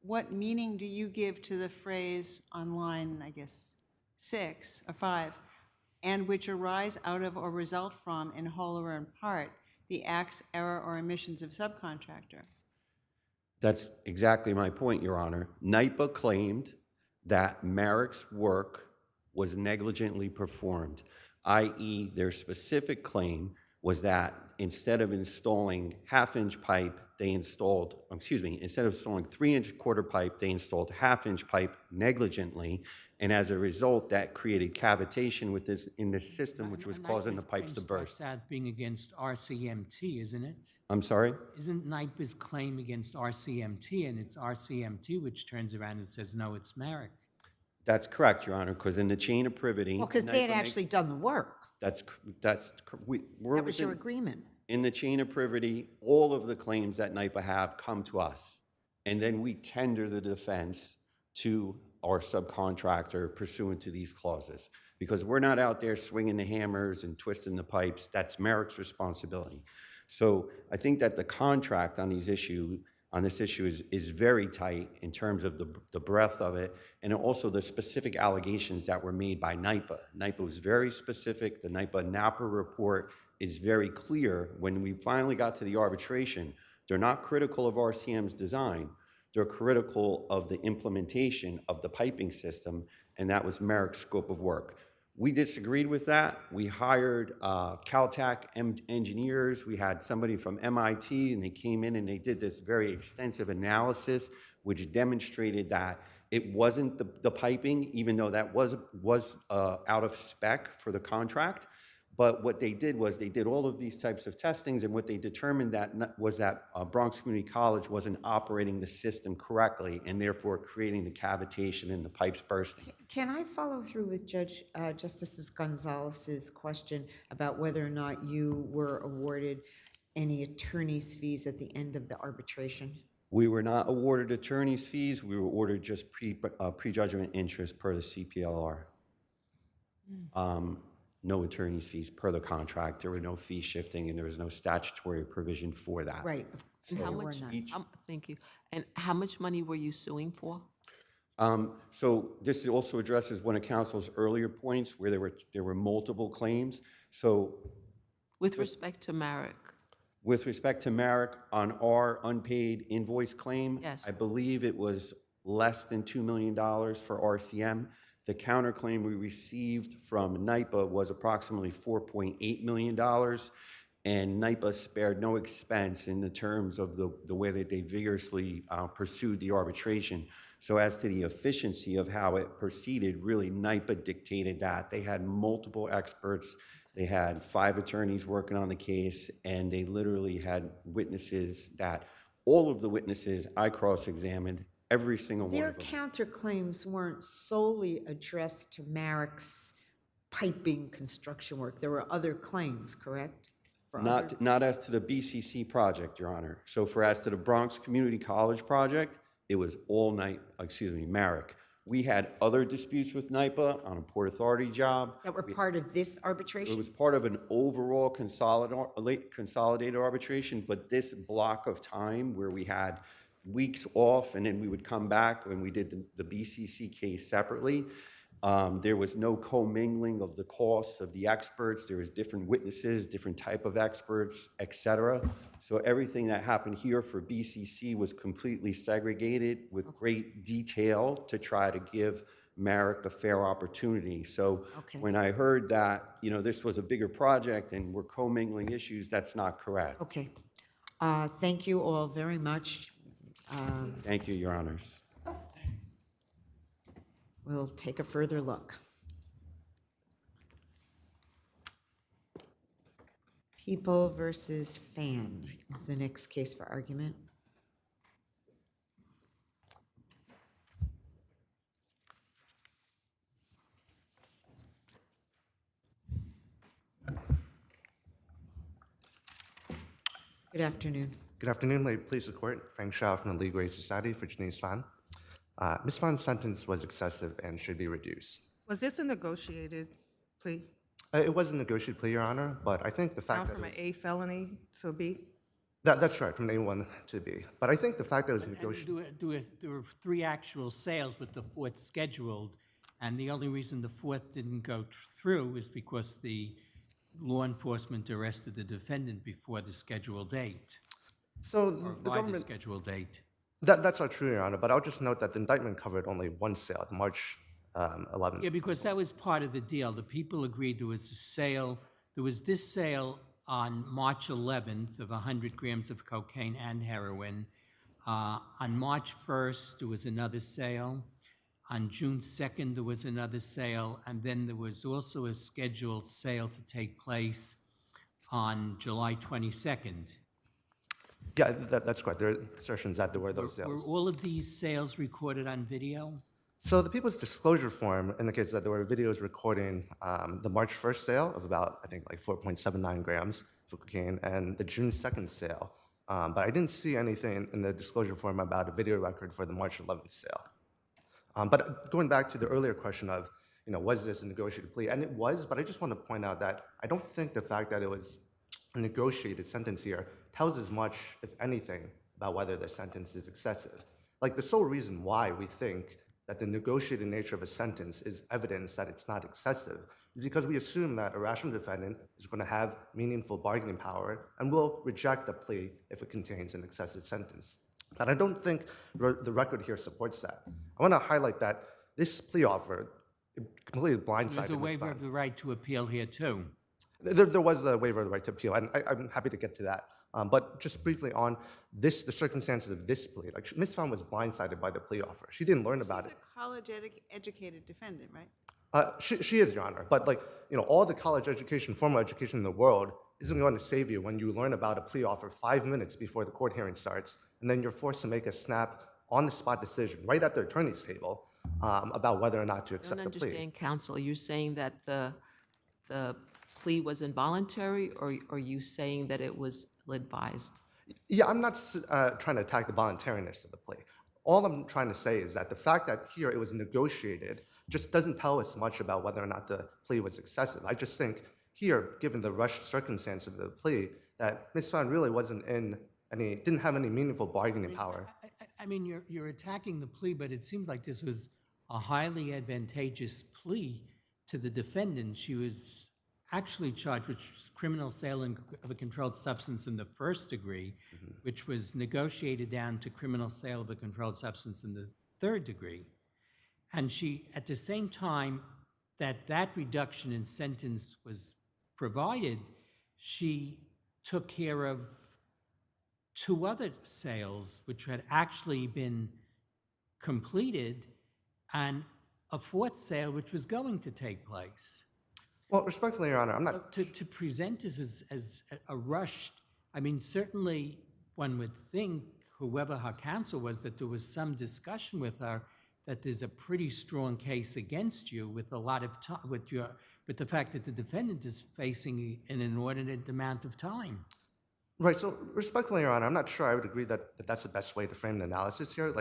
[SPEAKER 10] what meaning do you give to the phrase on line, I guess, 6 or 5, and which arise out of or result from, in whole or in part, the acts, error, or omissions of subcontractor?
[SPEAKER 17] That's exactly my point, Your Honor. NYPA claimed that Merrick's work was negligently performed, i.e. their specific claim was that instead of installing half-inch pipe, they installed, instead of installing 3-inch quarter pipe, they installed half-inch pipe negligently, and as a result, that created cavitation in this system, which was causing the pipes to burst.
[SPEAKER 11] That being against RCMT, isn't it?
[SPEAKER 17] I'm sorry?
[SPEAKER 11] Isn't NYPA's claim against RCMT, and it's RCMT which turns around and says, no, it's Merrick?
[SPEAKER 17] That's correct, Your Honor, because in the chain of privity...
[SPEAKER 2] Well, because they had actually done the work.
[SPEAKER 17] That
[SPEAKER 2] was your agreement.
[SPEAKER 17] In the chain of privity, all of the claims that NYPA have come to us, and then we tender the defense to our subcontractor pursuant to these clauses. Because we're not out there swinging the hammers and twisting the pipes. That's Merrick's responsibility. So I think that the contract on this issue is very tight in terms of the breadth of it, and also the specific allegations that were made by NYPA. NYPA was very specific. The NYPA Napa report is very clear. When we finally got to the arbitration, they're not critical of RCM's design. They're critical of the implementation of the piping system, and that was Merrick's scope of work. We disagreed with that. We hired Caltech engineers. We had somebody from MIT, and they came in and they did this very extensive analysis, which demonstrated that it wasn't the piping, even though that was out of spec for the contract. But what they did was they did all of these types of testings, and what they determined was that Bronx Community College wasn't operating the system correctly, and therefore creating the cavitation and the pipes bursting.
[SPEAKER 2] Can I follow through with Justice Gonzalez's question about whether or not you were awarded any attorney's fees at the end of the arbitration?
[SPEAKER 17] We were not awarded attorney's fees. We were ordered just prejudgment interest per the CPLR. No attorney's fees per the contract. There were no fee shifting, and there was no statutory provision for that.
[SPEAKER 2] Right.
[SPEAKER 6] And how much? Thank you. And how much money were you suing for?
[SPEAKER 17] So this also addresses one of counsel's earlier points where there were multiple claims. So
[SPEAKER 6] with respect to Merrick?
[SPEAKER 17] With respect to Merrick, on our unpaid invoice claim,
[SPEAKER 6] yes. I
[SPEAKER 17] believe it was less than $2 million for RCM. The counterclaim we received from NYPA was approximately $4.8 million, and NYPA spared no expense in the terms of the way that they vigorously pursued the arbitration. So as to the efficiency of how it proceeded, really NYPA dictated that. They had multiple experts. They had 5 attorneys working on the case, and they literally had witnesses that all of the witnesses I cross-examined, every single one of them.
[SPEAKER 2] Their counterclaims weren't solely addressed to Merrick's piping construction work. There were other claims, correct?
[SPEAKER 17] Not as to the BCC project, Your Honor. So as to the Bronx Community College project, it was Merrick. We had other disputes with NYPA on a Port Authority job.
[SPEAKER 2] That were part of this
[SPEAKER 17] It
[SPEAKER 2] arbitration?
[SPEAKER 17] was part of an overall consolidated arbitration, but this block of time where we had weeks off and then we would come back when we did the BCC case separately, there was no commingling of the costs of the experts. There was different witnesses, different type of experts, et cetera. So everything that happened here for BCC was completely segregated with great detail to try to give Merrick a fair opportunity. So when I heard that, this was a bigger project and we're commingling issues, that's not correct.
[SPEAKER 2] Okay. Thank you all very much.
[SPEAKER 17] Thank you, Your Honors.
[SPEAKER 2] We'll take a further look. People versus Fan is the next case for argument. Good afternoon.
[SPEAKER 20] Good afternoon, may it please the court. Frank Shaw from the Legal Aid Society for Janice Fan. Ms. Fan's sentence was excessive and should be reduced.
[SPEAKER 8] Was this a negotiated plea?
[SPEAKER 20] It was a negotiated plea, Your Honor, but I think the fact
[SPEAKER 8] Down
[SPEAKER 20] that
[SPEAKER 8] from
[SPEAKER 20] it
[SPEAKER 8] an A felony to a B?
[SPEAKER 20] that's right, from an A1 to B. But I think the fact that it was negotiated.
[SPEAKER 11] There were 3 actual sales with the 4th scheduled, and the only reason the 4th didn't go through is because the law enforcement arrested the defendant before the scheduled date.
[SPEAKER 20] So
[SPEAKER 11] or
[SPEAKER 20] the
[SPEAKER 11] by
[SPEAKER 20] government.
[SPEAKER 11] the scheduled date.
[SPEAKER 20] That's not true, Your Honor, but I'll just note that the indictment covered only one sale, the March 11th.
[SPEAKER 11] Yeah, because that was part of the deal. The people agreed there was a sale. There was this sale on March 11th of 100 grams of cocaine and heroin. On March 1st, there was another sale. On June 2nd, there was another sale. And then there was also a scheduled sale to take place on July 22nd.
[SPEAKER 20] Yeah, that's correct. There are assertions that there were those
[SPEAKER 11] Were
[SPEAKER 20] sales.
[SPEAKER 11] all of these sales recorded on video?
[SPEAKER 20] So the people's disclosure form indicates that there were videos recording the March 1st sale of about, I think, like 4.79 grams of cocaine and the June 2nd sale. But I didn't see anything in the disclosure form about a video record for the March 11th sale. But going back to the earlier question of, was this a negotiated plea? And it was, but I just want to point out that I don't think the fact that it was a negotiated sentence here tells as much, if anything, about whether the sentence is excessive. Like, the sole reason why we think that the negotiated nature of a sentence is evidence that it's not excessive is because we assume that a rational defendant is going to have meaningful bargaining power and will reject a plea if it contains an excessive sentence. But I don't think the record here supports that. I want to highlight that this plea offer completely blindsided
[SPEAKER 11] There's a
[SPEAKER 20] Ms.
[SPEAKER 11] waiver
[SPEAKER 20] Fan.
[SPEAKER 11] of the right to appeal here, too.
[SPEAKER 20] There was a waiver of the right to appeal, and I'm happy to get to that. But just briefly on the circumstances of this plea, like Ms. Fan was blindsided by the plea offer. She didn't learn about it.
[SPEAKER 10] She's a college-educated defendant, right?
[SPEAKER 20] She is, Your Honor. But all the college education, formal education in the world isn't going to save you when you learn about a plea offer 5 minutes before the court hearing starts, and then you're forced to make a snap on-the-spot decision right at the attorney's table about whether or not to
[SPEAKER 6] I
[SPEAKER 20] accept
[SPEAKER 6] don't
[SPEAKER 20] the plea.
[SPEAKER 6] understand, counsel. Are you saying that the plea was involuntary, or are you saying that it was advised?
[SPEAKER 20] Yeah, I'm not trying to attack the voluntariness of the plea. All I'm trying to say is that the fact that here it was negotiated just doesn't tell us much about whether or not the plea was excessive. I just think here, given the rushed circumstance of the plea, that Ms. Fan really didn't have any meaningful bargaining power.
[SPEAKER 11] I mean, you're attacking the plea, but it seems like this was a highly advantageous plea to the defendant. She was actually charged with criminal sale of a controlled substance in the first degree, which was negotiated down to criminal sale of a controlled substance in the third degree. And she, at the same time that reduction in sentence was provided, she took care of 2 other sales which had actually been completed and a 4th sale which was going to take place.
[SPEAKER 20] Well, respectfully, Your Honor, I'm not...
[SPEAKER 11] So to present this as a rushed, I mean, certainly one would think, whoever her counsel was, that there was some discussion with her that there's a pretty strong case against you with a lot of time, with the fact that the defendant is facing an inordinate amount of time.
[SPEAKER 20] Right, so respectfully, Your Honor, I'm not sure I would agree that that's the best way to frame the analysis here.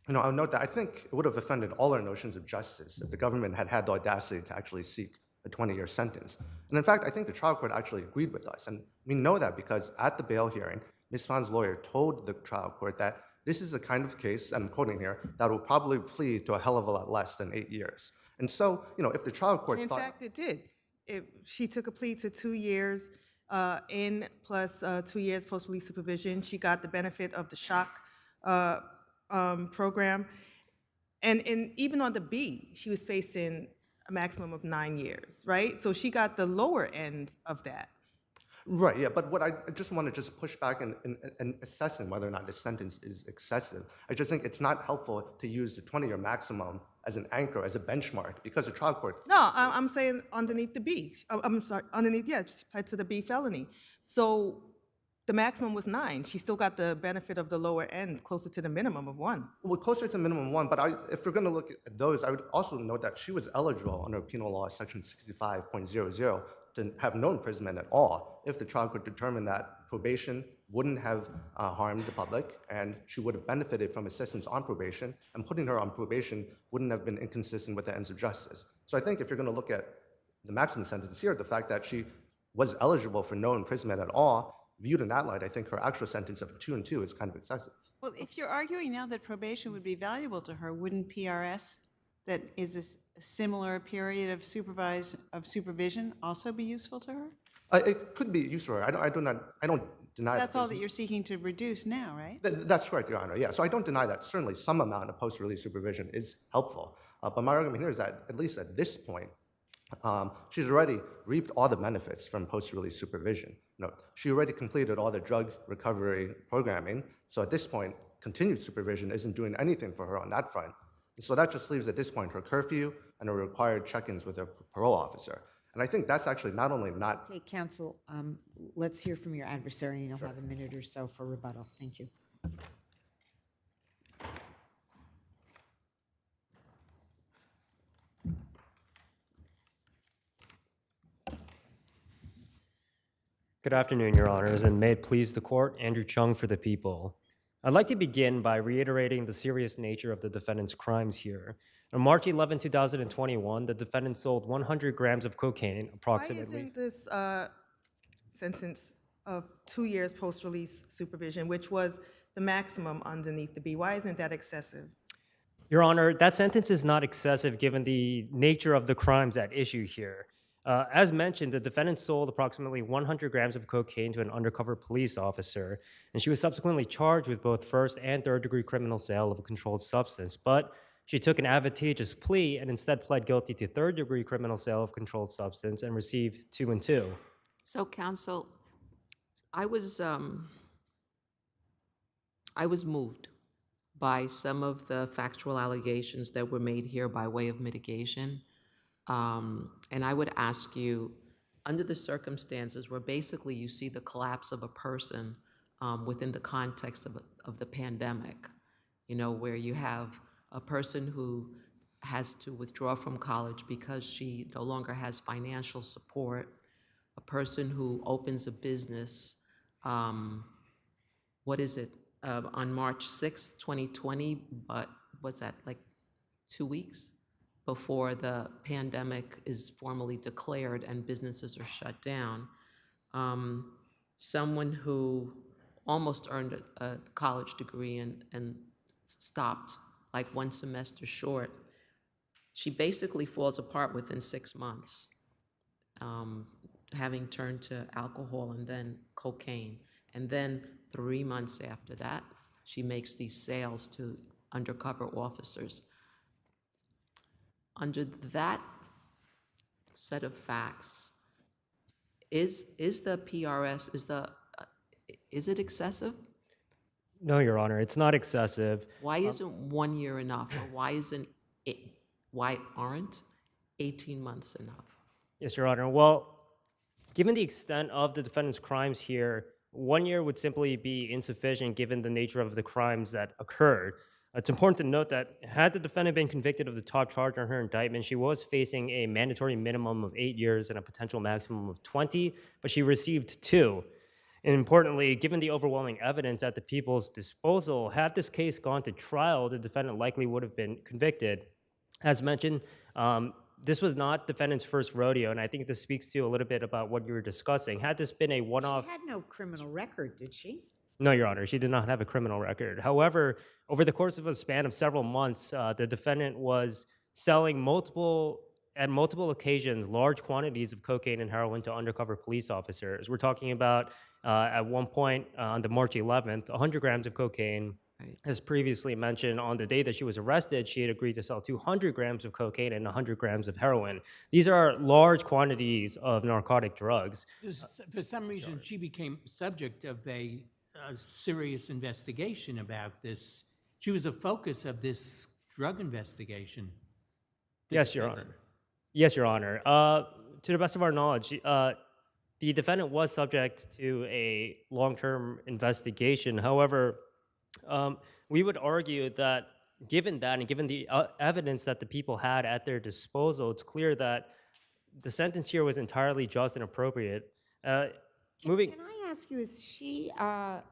[SPEAKER 20] I'll note that I think it would have offended all our notions of justice if the government had had the audacity to actually seek a 20-year sentence. And in fact, I think the trial court actually agreed with us. And we know that because at the bail hearing, Ms. Phan's lawyer told the trial court that this is the kind of case, and I'm quoting here, that will probably plead to a hell of a lot less than 8 years. And so, if the trial court
[SPEAKER 8] In
[SPEAKER 20] thought...
[SPEAKER 8] fact, it did. She took a plea to 2 years in plus 2 years post-release supervision. She got the benefit of the shock program. And even on the B, she was facing a maximum of 9 years, right? So she got the lower end of that.
[SPEAKER 20] Right, yeah, but what I just want to push back in assessing whether or not this sentence is excessive. I just think it's not helpful to use the 20-year maximum as an anchor, as a benchmark, because the trial court...
[SPEAKER 8] No, I'm saying underneath the B. I'm sorry, underneath, yeah, she pled to the B felony. So the maximum was 9. She still got the benefit of the lower end, closer to the minimum of 1.
[SPEAKER 20] Well, closer to minimum 1, but if we're going to look at those, I would also note that she was eligible under penal law section 65.00 to have no imprisonment at all if the trial court determined that probation wouldn't have harmed the public and she would have benefited from assistance on probation, and putting her on probation wouldn't have been inconsistent with the ends of justice. So I think if you're going to look at the maximum sentence here, the fact that she was eligible for no imprisonment at all, viewed in that light, I think her actual sentence of 2 and 2 is kind of excessive.
[SPEAKER 10] Well, if you're arguing now that probation would be valuable to her, wouldn't PRS, that is a similar period of supervision, also be useful to her?
[SPEAKER 20] It could be useful. I don't deny
[SPEAKER 10] That's all that you're seeking to reduce now, right?
[SPEAKER 20] That's correct, Your Honor. Yeah, so I don't deny that certainly some amount of post-release supervision is helpful. But my argument here is that, at least at this point, she's already reaped all the benefits from post-release supervision. She already completed all the drug recovery programming, so at this point, continued supervision isn't doing anything for her on that front. And so that just leaves at this point her curfew and her required check-ins with her parole officer. And I think that's actually not only not...
[SPEAKER 2] Okay, counsel, let's hear from your adversary, and you'll have a minute or so for rebuttal. Thank you.
[SPEAKER 21] Good afternoon, Your Honors, and may it please the Court, Andrew Chung for the people. I'd like to begin by reiterating the serious nature of the defendant's crimes here. On March 11, 2021, the defendant sold 100 grams of cocaine, approximately...
[SPEAKER 8] Why isn't this sentence of 2 years post-release supervision, which was the maximum underneath the B, why isn't that excessive?
[SPEAKER 21] Your Honor, that sentence is not excessive given the nature of the crimes at issue here. As mentioned, the defendant sold approximately 100 grams of cocaine to an undercover police officer, and she was subsequently charged with both first and third-degree criminal sale of a controlled substance. But she took an advantageous plea and instead pled guilty to third-degree criminal sale of controlled substance and received 2 and 2.
[SPEAKER 6] So, counsel, I was moved by some of the factual allegations that were made here by way of mitigation. And I would ask you, under the circumstances where basically you see the collapse of a person within the context of the pandemic, where you have a person who has to withdraw from college because she no longer has financial support, a person who opens a business, on March 6th, 2020, but what's that, like 2 weeks before the pandemic is formally declared and businesses are shut down. Someone who almost earned a college degree and stopped like 1 semester short. She basically falls apart within 6 months, having turned to alcohol and then cocaine. And then 3 months after that, she makes these sales to undercover officers. Under that set of facts, is the PRS, is it excessive?
[SPEAKER 21] No, Your Honor, it's not excessive.
[SPEAKER 6] Why isn't 1 year enough, or why aren't 18 months enough?
[SPEAKER 21] Yes, Your Honor. Well, given the extent of the defendant's crimes here, 1 year would simply be insufficient given the nature of the crimes that occurred. It's important to note that had the defendant been convicted of the top charge on her indictment, she was facing a mandatory minimum of 8 years and a potential maximum of 20, but she received 2. And importantly, given the overwhelming evidence at the people's disposal, had this case gone to trial, the defendant likely would have been convicted. As mentioned, this was not defendant's first rodeo, and I think this speaks to a little bit about what you were discussing. Had this been a one-off...
[SPEAKER 2] She had no criminal record, did she?
[SPEAKER 21] No, Your Honor, she did not have a criminal record. However, over the course of a span of several months, the defendant was selling at multiple occasions, large quantities of cocaine and heroin to undercover police officers. We're talking about, at one point on the March 11th, 100 grams of cocaine. As previously mentioned, on the day that she was arrested, she had agreed to sell 200 grams of cocaine and 100 grams of heroin. These are large quantities of narcotic drugs.
[SPEAKER 11] For some reason, she became subject of a serious investigation about this. She was a focus of this drug investigation.
[SPEAKER 21] Yes, Your Honor. Yes, Your Honor. To the best of our knowledge, the defendant was subject to a long-term investigation. However, we would argue that given that and given the evidence that the people had at their disposal, it's clear that the sentence here was entirely just and appropriate.
[SPEAKER 2] Can I ask you, is she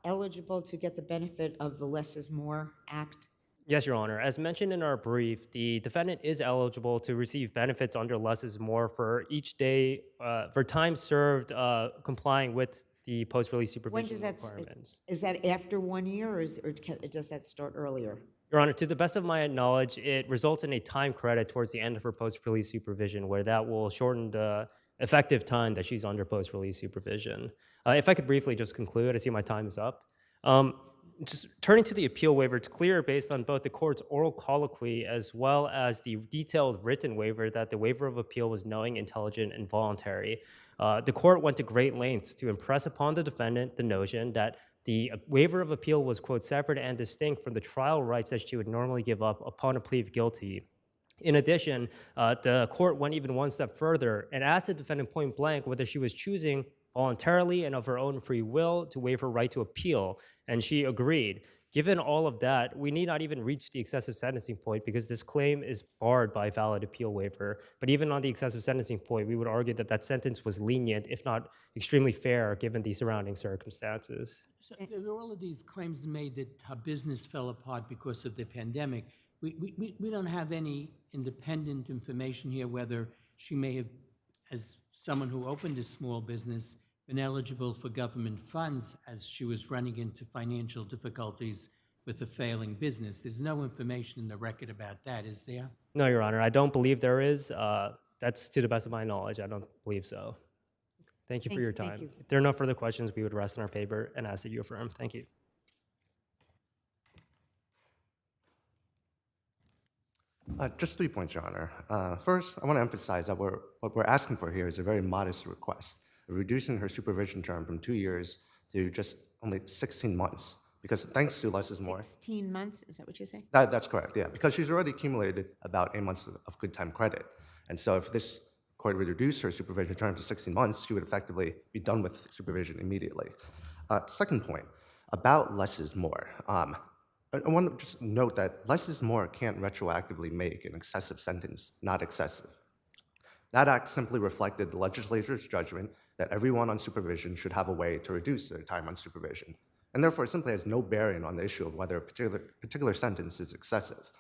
[SPEAKER 2] eligible to get the benefit of the Less is More Act?
[SPEAKER 21] Yes, Your Honor. As mentioned in our brief, the defendant is eligible to receive benefits under Less is More for each day, for time served complying with the post-release supervision requirements.
[SPEAKER 2] Is that after 1 year, or does that start earlier?
[SPEAKER 21] Your Honor, to the best of my knowledge, it results in a time credit towards the end of her post-release supervision, where that will shorten the effective time that she's under post-release supervision. If I could briefly just conclude, I see my time is up. Just turning to the appeal waiver, it's clear based on both the court's oral colloquy as well as the detailed written waiver that the waiver of appeal was knowing, intelligent, and voluntary. The court went to great lengths to impress upon the defendant the notion that the waiver of appeal was, quote, separate and distinct from the trial rights that she would normally give up upon a plea of guilty. In addition, the court went even one step further and asked the defendant point blank whether she was choosing voluntarily and of her own free will to waive her right to appeal, and she agreed. Given all of that, we need not even reach the excessive sentencing point because this claim is barred by valid appeal waiver. But even on the excessive sentencing point, we would argue that that sentence was lenient, if not extremely fair, given the surrounding circumstances.
[SPEAKER 11] So there were all of these claims made that her business fell apart because of the pandemic. We don't have any independent information here whether she may have, as someone who opened a small business, been eligible for government funds as she was running into financial difficulties with a failing business. There's no information in the record about that, is there?
[SPEAKER 21] No, Your Honor, I don't believe there is. That's to the best of my knowledge. I don't believe so. Thank you for your time. If there are no further questions, we would rest on our paper and ask that you affirm. Thank you.
[SPEAKER 20] Just 3 points, Your Honor. First, I want to emphasize that what we're asking for here is a very modest request, reducing her supervision term from 2 years to just only 16 months. Because thanks to Less is More.
[SPEAKER 2] 16 months, is that what you say?
[SPEAKER 20] That's correct, yeah. Because she's already accumulated about 8 months of good time credit. And so if this court would reduce her supervision term to 16 months, she would effectively be done with supervision immediately. Second point, about Less is More. I want to just note that Less is More can't retroactively make an excessive sentence not excessive. That act simply reflected the legislature's judgment that everyone on supervision should have a way to reduce their time on supervision, and therefore it simply has no bearing on the issue of whether a particular sentence is excessive.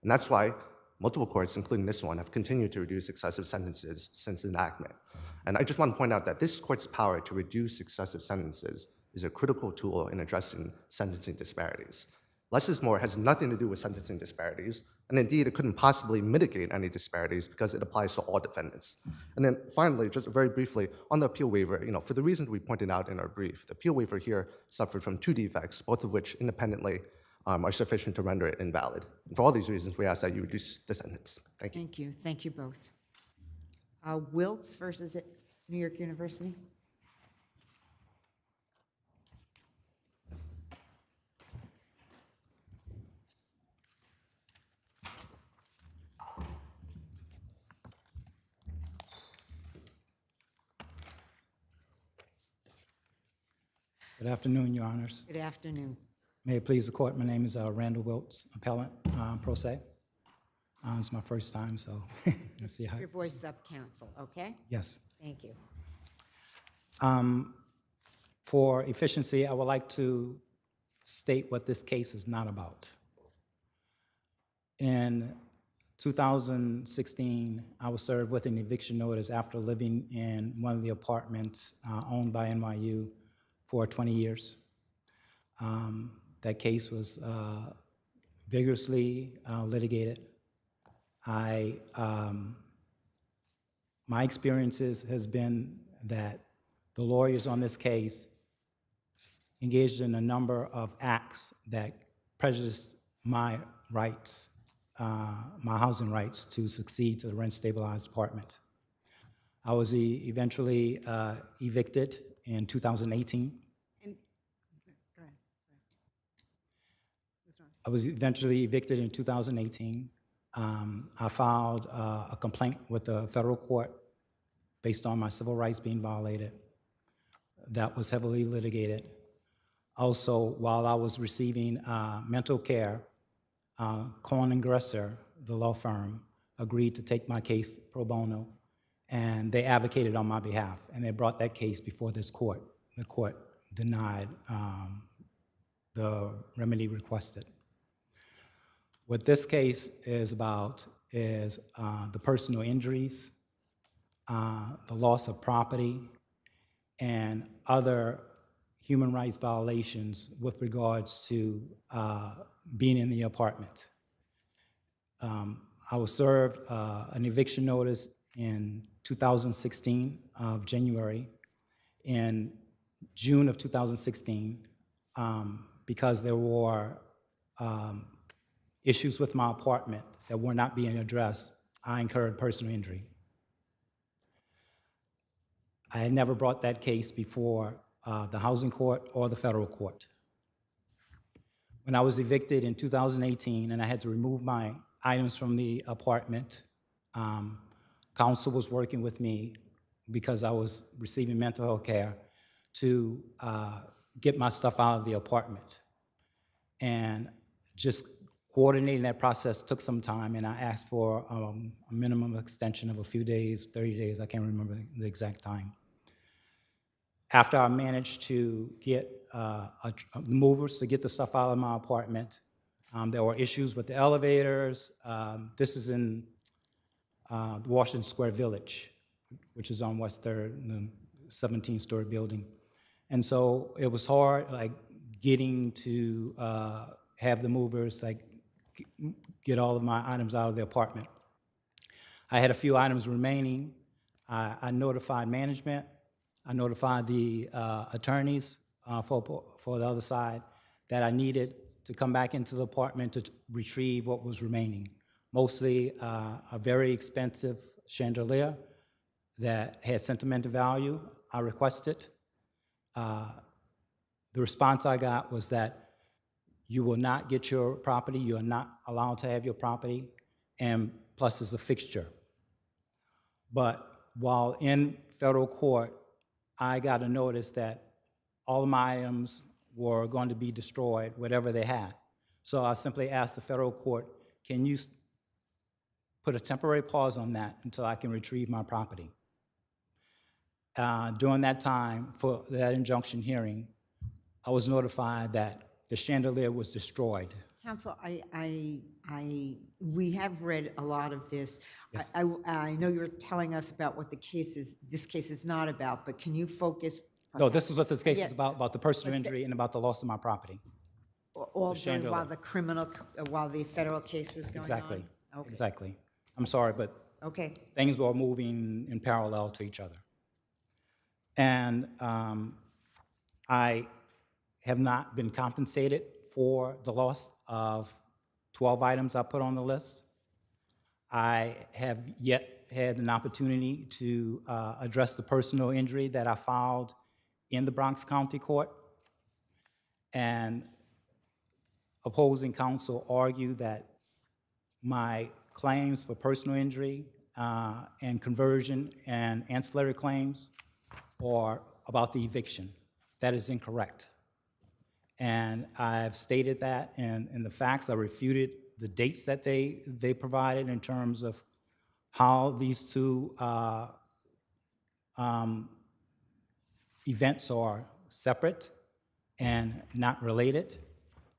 [SPEAKER 20] And that's why multiple courts, including this one, have continued to reduce excessive sentences since enactment. And I just want to point out that this court's power to reduce excessive sentences is a critical tool in addressing sentencing disparities. Less is More has nothing to do with sentencing disparities, and indeed it couldn't possibly mitigate any disparities because it applies to all defendants. And then finally, just very briefly, on the appeal waiver, for the reasons we pointed out in our brief, the appeal waiver here suffered from 2 defects, both of which independently are sufficient to render it invalid. And for all these reasons, we ask that you reduce the sentence. Thank you.
[SPEAKER 2] Thank you. Thank you both. Wiltz versus New York University.
[SPEAKER 1] Good afternoon, Your Honors.
[SPEAKER 2] Good afternoon.
[SPEAKER 1] May it please the court, my name is Randall Wiltz, appellant, pro se. It's my first time, so let's see how.
[SPEAKER 2] Your voice up, counsel, okay?
[SPEAKER 1] Yes.
[SPEAKER 2] Thank you.
[SPEAKER 1] For efficiency, I would like to state what this case is not about. In 2016, I was served with an eviction notice after living in one of the apartments owned by NYU for 20 years. That case was vigorously litigated. My experiences has been that the lawyers on this case engaged in a number of acts that prejudiced my rights, my housing rights to succeed to the rent-stabilized apartment. I was eventually evicted in 2018. I was eventually evicted in 2018. I filed a complaint with the federal court based on my civil rights being violated. That was heavily litigated. Also, while I was receiving mental care, Cohen and Gresser, the law firm, agreed to take my case pro bono, and they advocated on my behalf, and they brought that case before this court. The court denied the remedy requested. What this case is about is the personal injuries, the loss of property, and other human rights violations with regards to being in the apartment. I was served an eviction notice in 2016 of January. In June of 2016, because there were issues with my apartment that were not being addressed, I incurred personal injury. I had never brought that case before the housing court or the federal court. When I was evicted in 2018 and I had to remove my items from the apartment, counsel was working with me because I was receiving mental health care to get my stuff out of the apartment. And just coordinating that process took some time, and I asked for a minimum extension of a few days, 30 days, I can't remember the exact time. After I managed to get movers to get the stuff out of my apartment, there were issues with the elevators. This is in the Washington Square Village, which is on West 3rd, the 17-story building. And so it was hard, like, getting to have the movers, like, get all of my items out of the apartment. I had a few items remaining. I notified management. I notified the attorneys for the other side that I needed to come back into the apartment to retrieve what was remaining. Mostly a very expensive chandelier that had sentimental value. I requested. The response I got was that you will not get your property, you are not allowed to have your property, and plus it's a fixture. But while in federal court, I got a notice that all of my items were going to be destroyed, whatever they had. So I simply asked the federal court, can you put a temporary pause on that until I can retrieve my property? During that time, for that injunction hearing, I was notified that the chandelier was destroyed.
[SPEAKER 2] Counsel, we have read a lot of this.
[SPEAKER 1] Yes.
[SPEAKER 2] I know you're telling us about what this case is not about, but can you focus?
[SPEAKER 1] No, this is what this case
[SPEAKER 2] Yeah.
[SPEAKER 1] is about the personal injury and about the loss of my property.
[SPEAKER 2] All
[SPEAKER 1] The
[SPEAKER 2] during while
[SPEAKER 1] chandelier.
[SPEAKER 2] while the federal case was going
[SPEAKER 1] Exactly,
[SPEAKER 2] on? Okay.
[SPEAKER 1] exactly. I'm sorry, but
[SPEAKER 2] Okay.
[SPEAKER 1] things were moving in parallel to each other. And I have not been compensated for the loss of 12 items I put on the list. I have yet had an opportunity to address the personal injury that I filed in the Bronx County Court. And opposing counsel argued that my claims for personal injury and conversion and ancillary claims are about the eviction. That is incorrect. And I've stated that in the facts. I refuted the dates that they provided in terms of how these two events are separate and not related.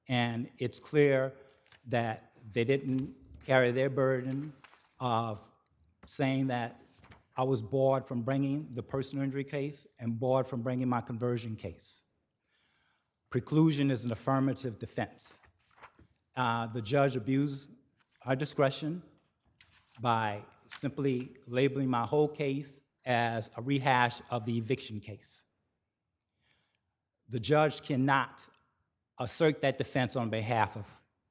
[SPEAKER 1] And it's clear that they didn't carry their burden of saying that I was barred from bringing the personal injury case and barred from bringing my conversion case. Preclusion is an affirmative defense. The judge abused her discretion by simply labeling my whole case as a rehash of the eviction case. The judge cannot assert that defense on behalf of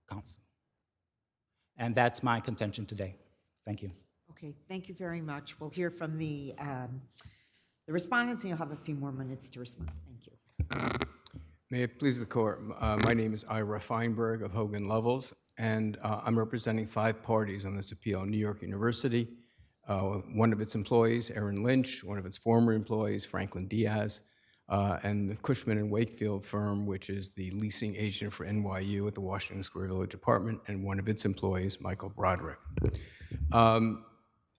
[SPEAKER 1] counsel. And that's my contention today. Thank you.
[SPEAKER 2] Okay, thank you very much. We'll hear from the respondents, and you'll have a few more minutes to respond. Thank you.
[SPEAKER 7] May it please the court. My name is Ira Feinberg of Hogan Lovells, and I'm representing 5 parties on this appeal: New York University, one of its employees, Aaron Lynch, one of its former employees, Franklin Diaz, and the Cushman and Wakefield firm, which is the leasing agent for NYU at the Washington Square Village apartment, and one of its employees, Michael Broderick.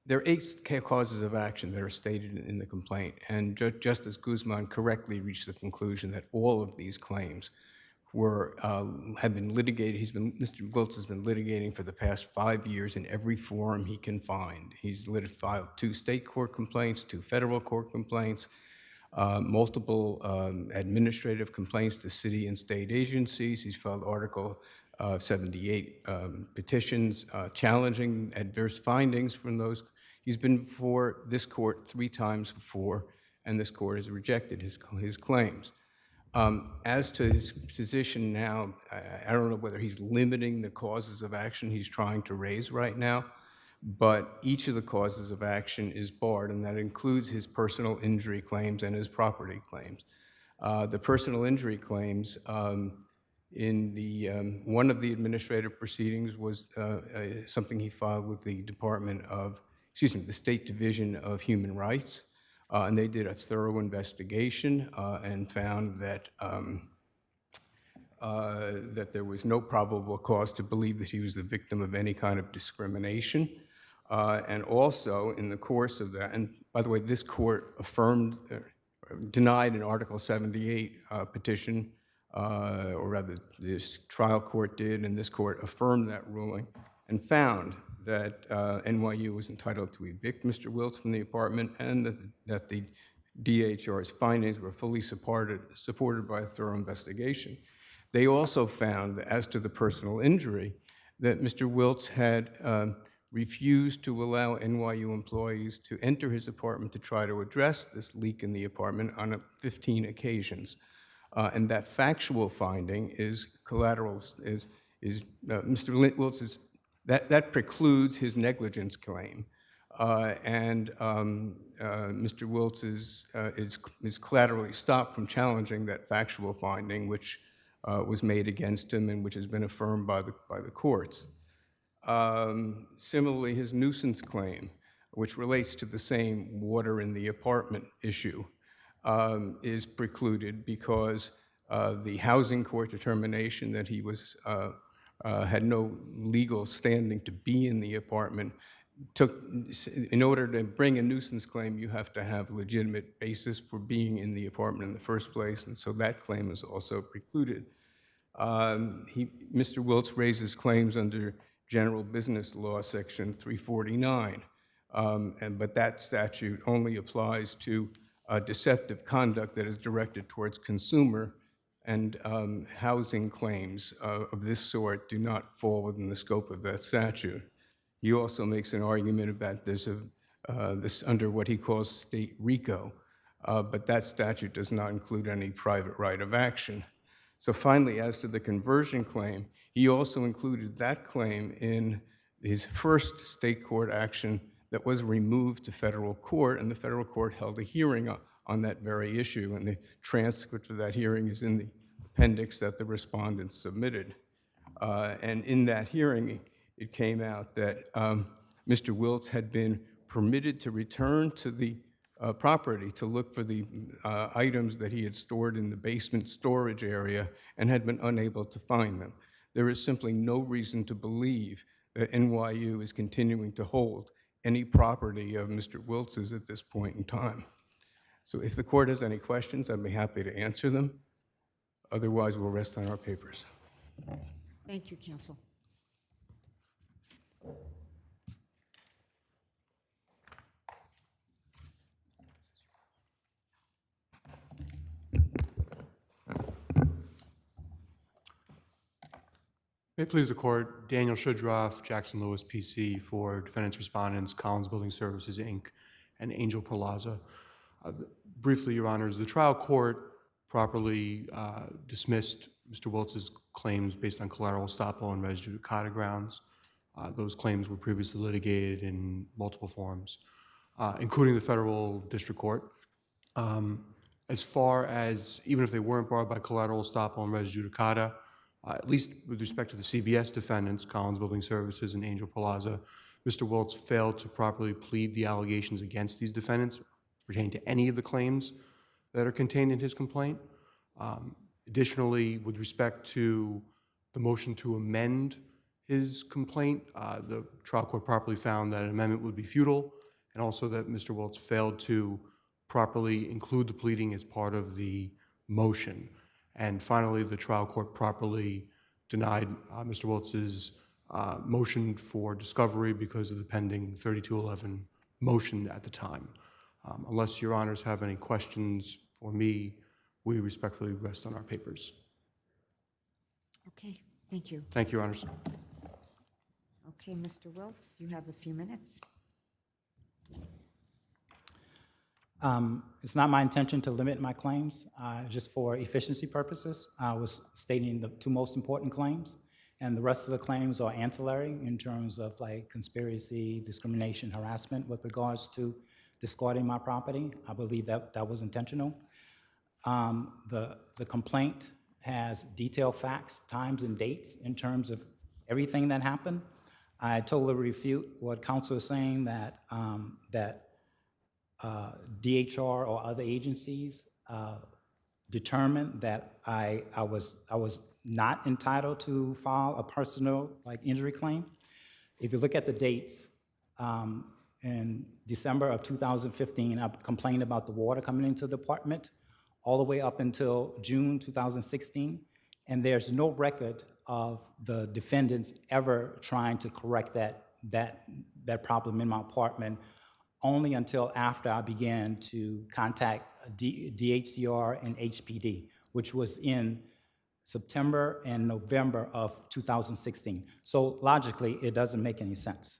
[SPEAKER 7] There are 8 causes of action that are stated in the complaint, and Justice Guzman correctly reached the conclusion that all of these claims have been litigated. Mr. Wiltz has been litigating for the past 5 years in every forum he can find. He's filed 2 state court complaints, 2 federal court complaints, multiple administrative complaints to city and state agencies. He's filed Article 78 petitions challenging adverse findings from those. He's been before this court 3 times before, and this court has rejected his claims. As to his position now, I don't know whether he's limiting the causes of action he's trying to raise right now, but each of the causes of action is barred, and that includes his personal injury claims and his property claims. The personal injury claims in the one of the administrative proceedings was something he filed with the the State Division of Human Rights, and they did a thorough investigation and found that that there was no probable cause to believe that he was the victim of any kind of discrimination. And also, in the course of that, and by the way, this court denied an Article 78 petition, or rather, this trial court did, and this court affirmed that ruling and found that NYU was entitled to evict Mr. Wiltz from the apartment, and that the DHR's findings were fully supported by a thorough investigation. They also found that, as to the personal injury, that Mr. Wiltz had refused to allow NYU employees to enter his apartment to try to address this leak in the apartment on 15 occasions. And that factual finding is collateral, Mr. Wiltz that precludes his negligence claim. And Mr. Wiltz is collaterally stopped from challenging that factual finding, which was made against him and which has been affirmed by the courts. Similarly, his nuisance claim, which relates to the same water in the apartment issue, is precluded because the housing court determination that he had no legal standing to be in the apartment in order to bring a nuisance claim, you have to have legitimate basis for being in the apartment in the first place, and so that claim is also precluded. Mr. Wiltz raises claims under General Business Law, Section 349, but that statute only applies to deceptive conduct that is directed towards consumer, and housing claims of this sort do not fall within the scope of that statute. He also makes an argument about this under what he calls state RICO, but that statute does not include any private right of action. So finally, as to the conversion claim, he also included that claim in his first state court action that was removed to federal court, and the federal court held a hearing on that very issue, and the transcript of that hearing is in the appendix that the respondents submitted. And in that hearing, it came out that Mr. Wiltz had been permitted to return to the property to look for the items that he had stored in the basement storage area and had been unable to find them. There is simply no reason to believe that NYU is continuing to hold any property of Mr. Wiltz's at this point in time. So if the court has any questions, I'd be happy to answer them. Otherwise, we'll rest on our papers.
[SPEAKER 2] Thank you, counsel.
[SPEAKER 5] May it please the court, Daniel Shudroff, Jackson Lewis, PC, for defendants respondents, Collins Building Services, Inc., and Angel Perlaza. Briefly, Your Honors, the trial court properly dismissed Mr. Wiltz's claims based on collateral estoppel and res judicata grounds. Those claims were previously litigated in multiple forms, including the federal district court. As far as, even if they weren't barred by collateral estoppel and res judicata, at least with respect to the CBS defendants, Collins Building Services and Angel Perlaza, Mr. Wiltz failed to properly plead the allegations against these defendants pertaining to any of the claims that are contained in his complaint. Additionally, with respect to the motion to amend his complaint, the trial court properly found that an amendment would be futile, and also that Mr. Wiltz failed to properly include the pleading as part of the motion. And finally, the trial court properly denied Mr. Wiltz's motion for discovery because of the pending 3211 motion at the time. Unless Your Honors have any questions for me, we respectfully rest on our papers.
[SPEAKER 2] Okay, thank you.
[SPEAKER 5] Thank you, Your Honors.
[SPEAKER 2] Okay, Mr. Wiltz, you have a few minutes.
[SPEAKER 1] It's not my intention to limit my claims, just for efficiency purposes. I was stating the two most important claims, and the rest of the claims are ancillary in terms of like conspiracy, discrimination, harassment with regards to discarding my property. I believe that that was intentional. The complaint has detailed facts, times, and dates in terms of everything that happened. I totally refute what counsel is saying that DHR or other agencies determined that I was not entitled to file a personal injury claim. If you look at the dates, in December of 2015, I complained about the water coming into the apartment all the way up until June 2016, and there's no record of the defendants ever trying to correct that problem in my apartment, only until after I began to contact DHCR and HPD, which was in September and November of 2016. So logically, it doesn't make any sense.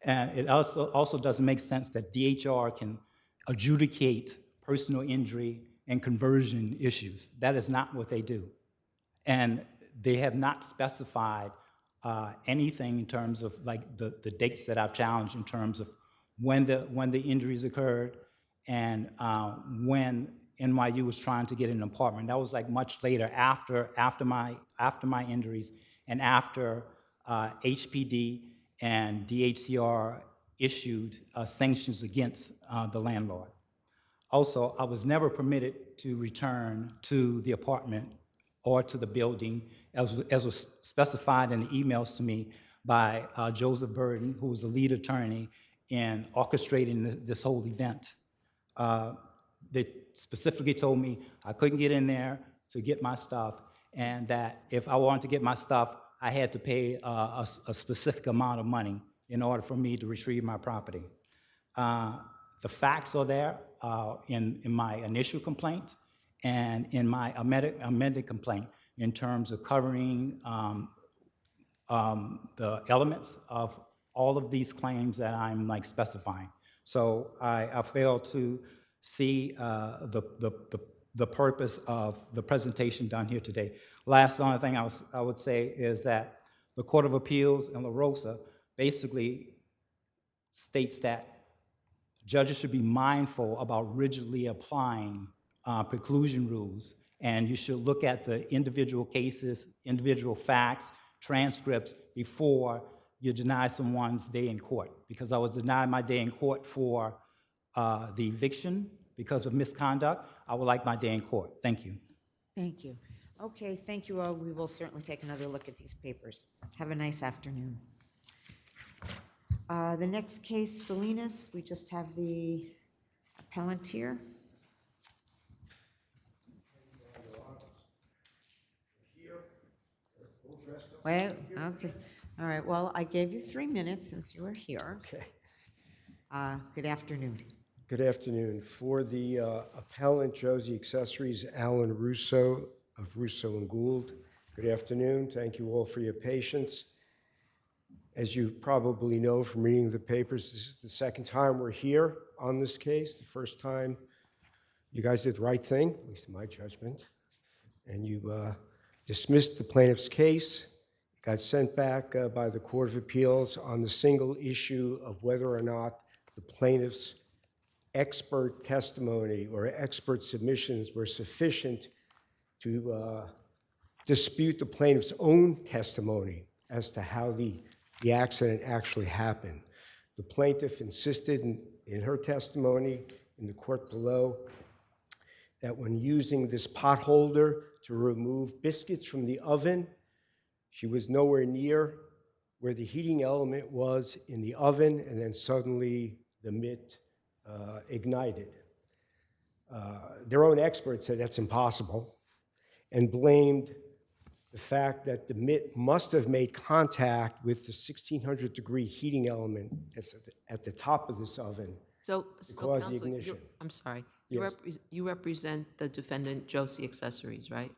[SPEAKER 1] And it also doesn't make sense that DHR can adjudicate personal injury and conversion issues. That is not what they do. And they have not specified anything in terms of like the dates that I've challenged in terms of when the injuries occurred and when NYU was trying to get an apartment. That was like much later after my injuries and after HPD and DHCR issued sanctions against the landlord. Also, I was never permitted to return to the apartment or to the building as was specified in the emails to me by Joseph Burden, who was the lead attorney in orchestrating this whole event. They specifically told me I couldn't get in there to get my stuff, and that if I wanted to get my stuff, I had to pay a specific amount of money in order for me to retrieve my property. The facts are there in my initial complaint and in my amended complaint in terms of covering the elements of all of these claims that I'm like specifying. So I fail to see the purpose of the presentation done here today. Last only thing I would say is that the Court of Appeals in La Rosa basically states that judges should be mindful about rigidly applying preclusion rules, and you should look at the individual cases, individual facts, transcripts before you deny someone's day in court. Because I was denied my day in court for the eviction because of misconduct, I would like my day in court. Thank you.
[SPEAKER 2] Thank you. Okay, thank you all. We will certainly take another look at these papers. Have a nice afternoon. The next case, Salinas, we just have the appellant here. Well, okay. All right, well, I gave you 3 minutes since you were here.
[SPEAKER 4] Okay.
[SPEAKER 2] Good afternoon.
[SPEAKER 4] Good afternoon. For the appellant, Josie Accessories, Alan Russo of Russo and Gould. Good afternoon. Thank you all for your patience. As you probably know from reading the papers, this is the second time we're here on this case. The first time you guys did the right thing, at least in my judgment, and you dismissed the plaintiff's case. It got sent back by the Court of Appeals on the single issue of whether or not the plaintiff's expert testimony or expert submissions were sufficient to dispute the plaintiff's own testimony as to how the accident actually happened. The plaintiff insisted in her testimony in the court below that when using this pot holder to remove biscuits from the oven, she was nowhere near where the heating element was in the oven, and then suddenly the mitt ignited. Their own expert said that's impossible and blamed the fact that the mitt must have made contact with the 1600 degree heating element that's at the top of this oven
[SPEAKER 6] So,
[SPEAKER 4] to cause the
[SPEAKER 6] counsel,
[SPEAKER 4] ignition.
[SPEAKER 6] I'm sorry.
[SPEAKER 4] Yes.
[SPEAKER 6] You represent the defendant, Josie Accessories, right?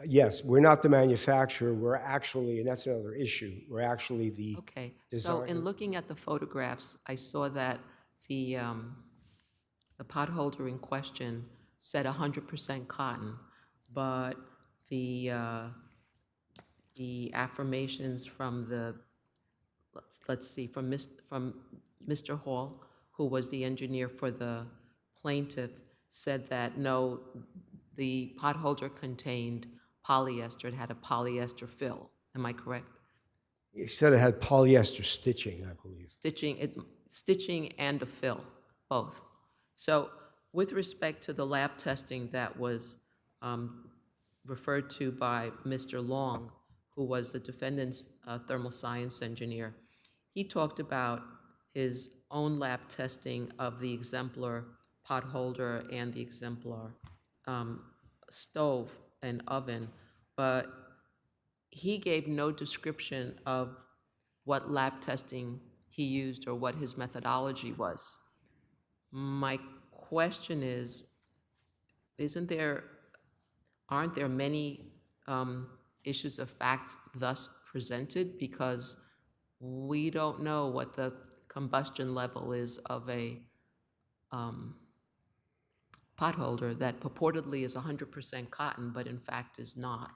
[SPEAKER 4] Yes, we're not the manufacturer. We're actually, and that's another issue, we're actually the
[SPEAKER 6] Okay,
[SPEAKER 4] designer.
[SPEAKER 6] so in looking at the photographs, I saw that the pot holder in question said 100% cotton, but the affirmations from the, let's see, from Mr. Hall, who was the engineer for the plaintiff, said that no, the pot holder contained polyester. It had a polyester fill. Am I correct?
[SPEAKER 4] He said it had polyester stitching, I believe.
[SPEAKER 6] Stitching and a fill, both. So with respect to the lab testing that was referred to by Mr. Long, who was the defendant's thermal science engineer, he talked about his own lab testing of the exemplar pot holder and the exemplar stove and oven, but he gave no description of what lab testing he used or what his methodology was. My question is, aren't there many issues of fact thus presented, because we don't know what the combustion level is of a pot holder that purportedly is 100% cotton, but in fact is not.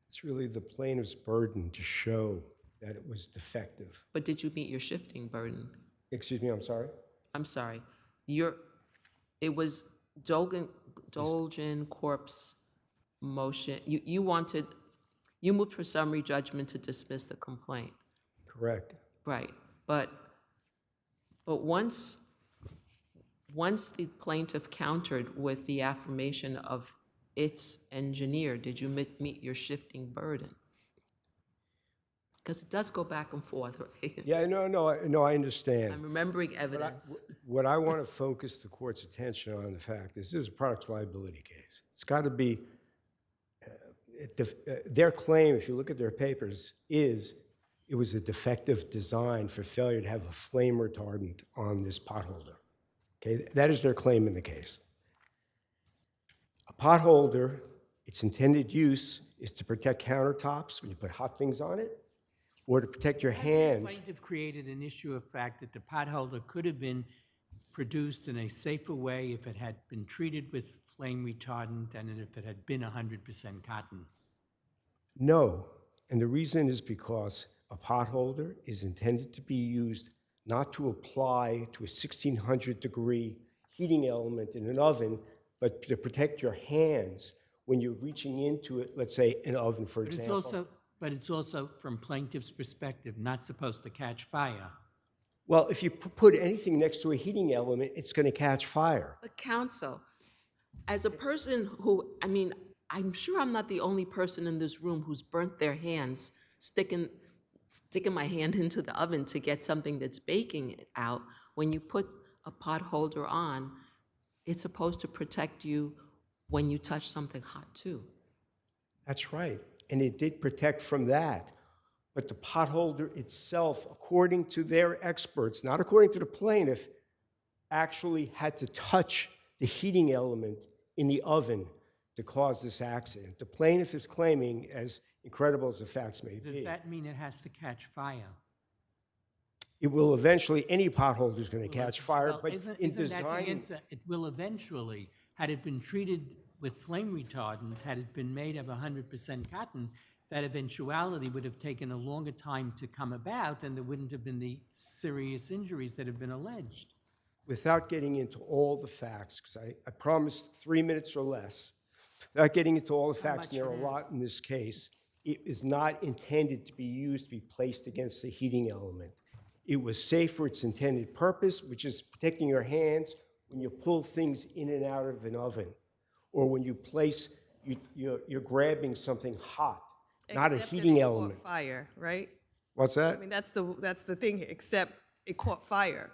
[SPEAKER 4] It's really the plaintiff's burden to show that it was defective.
[SPEAKER 6] But did you meet your shifting burden?
[SPEAKER 4] Excuse me, I'm sorry?
[SPEAKER 6] I'm sorry. It was Dolgen Corp's motion. You moved for summary judgment to dismiss the complaint.
[SPEAKER 4] Correct.
[SPEAKER 6] Right. But once the plaintiff countered with the affirmation of its engineer, did you meet your shifting burden? Because it does go back and forth, right?
[SPEAKER 4] Yeah, no, I understand.
[SPEAKER 6] I'm remembering evidence.
[SPEAKER 4] What I want to focus the court's attention on the fact is this is a product liability case. It's got to be, their claim, if you look at their papers, is it was a defective design for failure to have a flame retardant on this pot holder. Okay, that is their claim in the case. A pot holder, its intended use is to protect countertops when you put hot things on it, or to protect your hands.
[SPEAKER 11] The plaintiff created an issue of fact that the pot holder could have been produced in a safer way if it had been treated with flame retardant and if it had been 100% cotton.
[SPEAKER 4] No, and the reason is because a pot holder is intended to be used not to apply to a 1600 degree heating element in an oven, but to protect your hands when you're reaching into it, let's say an oven, for example.
[SPEAKER 11] But it's also, from plaintiff's perspective, not supposed to catch fire.
[SPEAKER 4] Well, if you put anything next to a heating element, it's going to catch fire.
[SPEAKER 6] But counsel, as a person who, I'm sure I'm not the only person in this room who's burnt their hands sticking my hand into the oven to get something that's baking it out. When you put a pot holder on, it's supposed to protect you when you touch something hot too.
[SPEAKER 4] That's right. and it did protect from that. But the potholder itself, according to their experts, not according to the plaintiff, actually had to touch the heating element in the oven to cause this accident. The plaintiff is claiming, as incredible as the facts may
[SPEAKER 11] Does
[SPEAKER 4] be,
[SPEAKER 11] that mean it has to catch fire?
[SPEAKER 4] it will eventually, any potholder is going to catch fire,
[SPEAKER 11] Well,
[SPEAKER 4] but
[SPEAKER 11] isn't
[SPEAKER 4] in
[SPEAKER 11] that the
[SPEAKER 4] design,
[SPEAKER 11] answer? It will eventually. Had it been treated with flame retardant, had it been made of 100% cotton, that eventuality would have taken a longer time to come about, and there wouldn't have been the serious injuries that have been alleged.
[SPEAKER 4] without getting into all the facts, because I promised 3 minutes or less, without getting into all the facts, and there are a lot in this case, it is not intended to be used to be placed against the heating element. It was safe for its intended purpose, which is protecting your hands when you pull things in and out of an oven, or when you place, you're grabbing something hot, not a
[SPEAKER 8] Except that
[SPEAKER 4] heating
[SPEAKER 8] it
[SPEAKER 4] element.
[SPEAKER 8] Caught fire, right?
[SPEAKER 4] What's
[SPEAKER 8] I
[SPEAKER 4] that?
[SPEAKER 8] mean, that's the thing here, except it caught fire.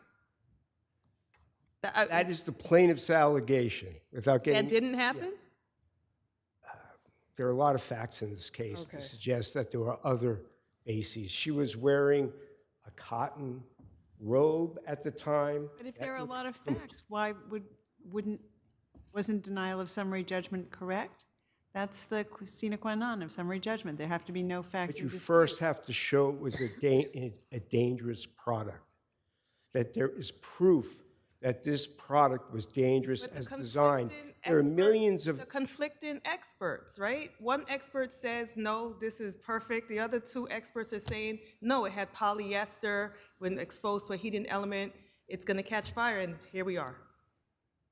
[SPEAKER 4] That is the plaintiff's allegation, without getting.
[SPEAKER 8] That didn't happen?
[SPEAKER 4] There are a lot of facts in this case
[SPEAKER 8] Okay.
[SPEAKER 4] to suggest that there were other bases. She was wearing a cotton robe at the time.
[SPEAKER 10] But if there are a lot of facts, why wasn't denial of summary judgment correct? That's the sine qua non of summary judgment. There have to be no facts
[SPEAKER 4] But
[SPEAKER 10] in
[SPEAKER 4] you
[SPEAKER 10] dispute.
[SPEAKER 4] first have to show it was a dangerous product, that there is proof that this product was dangerous
[SPEAKER 8] But the
[SPEAKER 4] as designed.
[SPEAKER 8] conflicting
[SPEAKER 4] There are
[SPEAKER 8] expert-
[SPEAKER 4] millions of
[SPEAKER 8] The conflicting experts, right? One expert says, no, this is perfect. The other two experts are saying, no, it had polyester. When exposed to a heating element, it's going to catch fire, and here we are.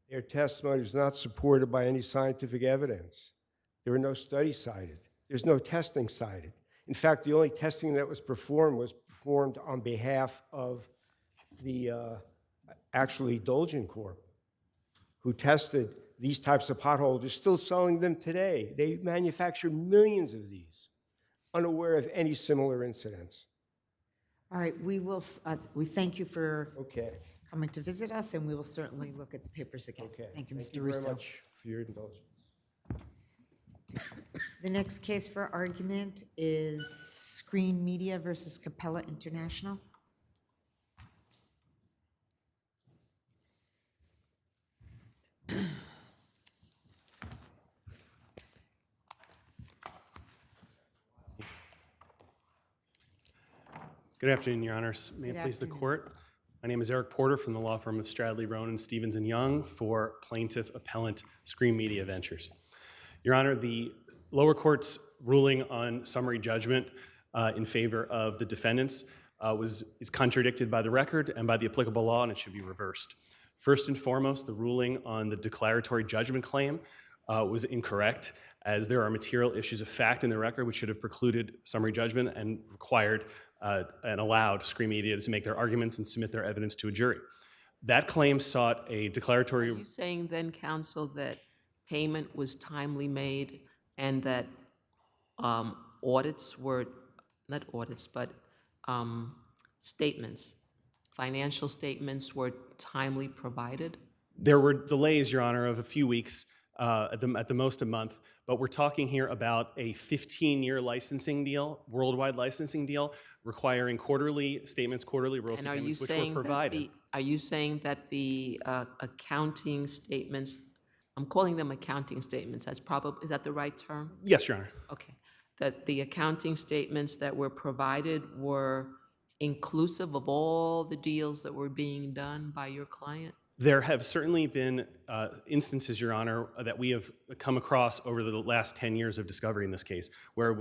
[SPEAKER 4] their testimony is not supported by any scientific evidence. There are no studies cited. There's no testing cited. In fact, the only testing that was performed on behalf of the actually Dolgen Corp, who tested these types of potholes. They're still selling them today. They manufacture millions of these, unaware of any similar incidents.
[SPEAKER 2] All right, we thank you for
[SPEAKER 4] Okay.
[SPEAKER 2] coming to visit us, and we will certainly look at the papers again.
[SPEAKER 4] Okay.
[SPEAKER 2] Thank you,
[SPEAKER 4] Thank
[SPEAKER 2] Mr.
[SPEAKER 4] you very
[SPEAKER 2] Russo.
[SPEAKER 4] much for your indulgence.
[SPEAKER 2] The next case for argument is Screen Media versus Capella International.
[SPEAKER 12] Good afternoon, Your Honors. May it
[SPEAKER 2] Good
[SPEAKER 12] please the
[SPEAKER 2] afternoon.
[SPEAKER 12] court. My name is Eric Porter from the law firm of Stradley, Ronan, Stevens & Young for Plaintiff Appellant Screen Media Ventures. Your Honor, the lower court's ruling on summary judgment in favor of the defendants is contradicted by the record and by the applicable law, and it should be reversed. First and foremost, the ruling on the declaratory judgment claim was incorrect, as there are material issues of fact in the record which should have precluded summary judgment and required and allowed Screen Media to make their arguments and submit their evidence to a jury. That claim sought a declaratory.
[SPEAKER 6] Are you saying then, counsel, that payment was timely made and that audits were, not audits, but statements, financial statements were timely provided?
[SPEAKER 12] There were delays, Your Honor, of a few weeks, at the most a month, but we're talking here about a 15-year licensing deal, worldwide licensing deal, requiring quarterly statements, quarterly royalty
[SPEAKER 6] And are you
[SPEAKER 12] payments, which were
[SPEAKER 6] saying that
[SPEAKER 12] provided.
[SPEAKER 6] are you saying that the accounting statements, I'm calling them accounting statements, is that the right term?
[SPEAKER 12] Yes, Your Honor.
[SPEAKER 6] Okay. That the accounting statements that were provided were inclusive of all the deals that were being done by your client?
[SPEAKER 12] There have certainly been instances, Your Honor, that we have come across over the last 10 years of discovery in this case, where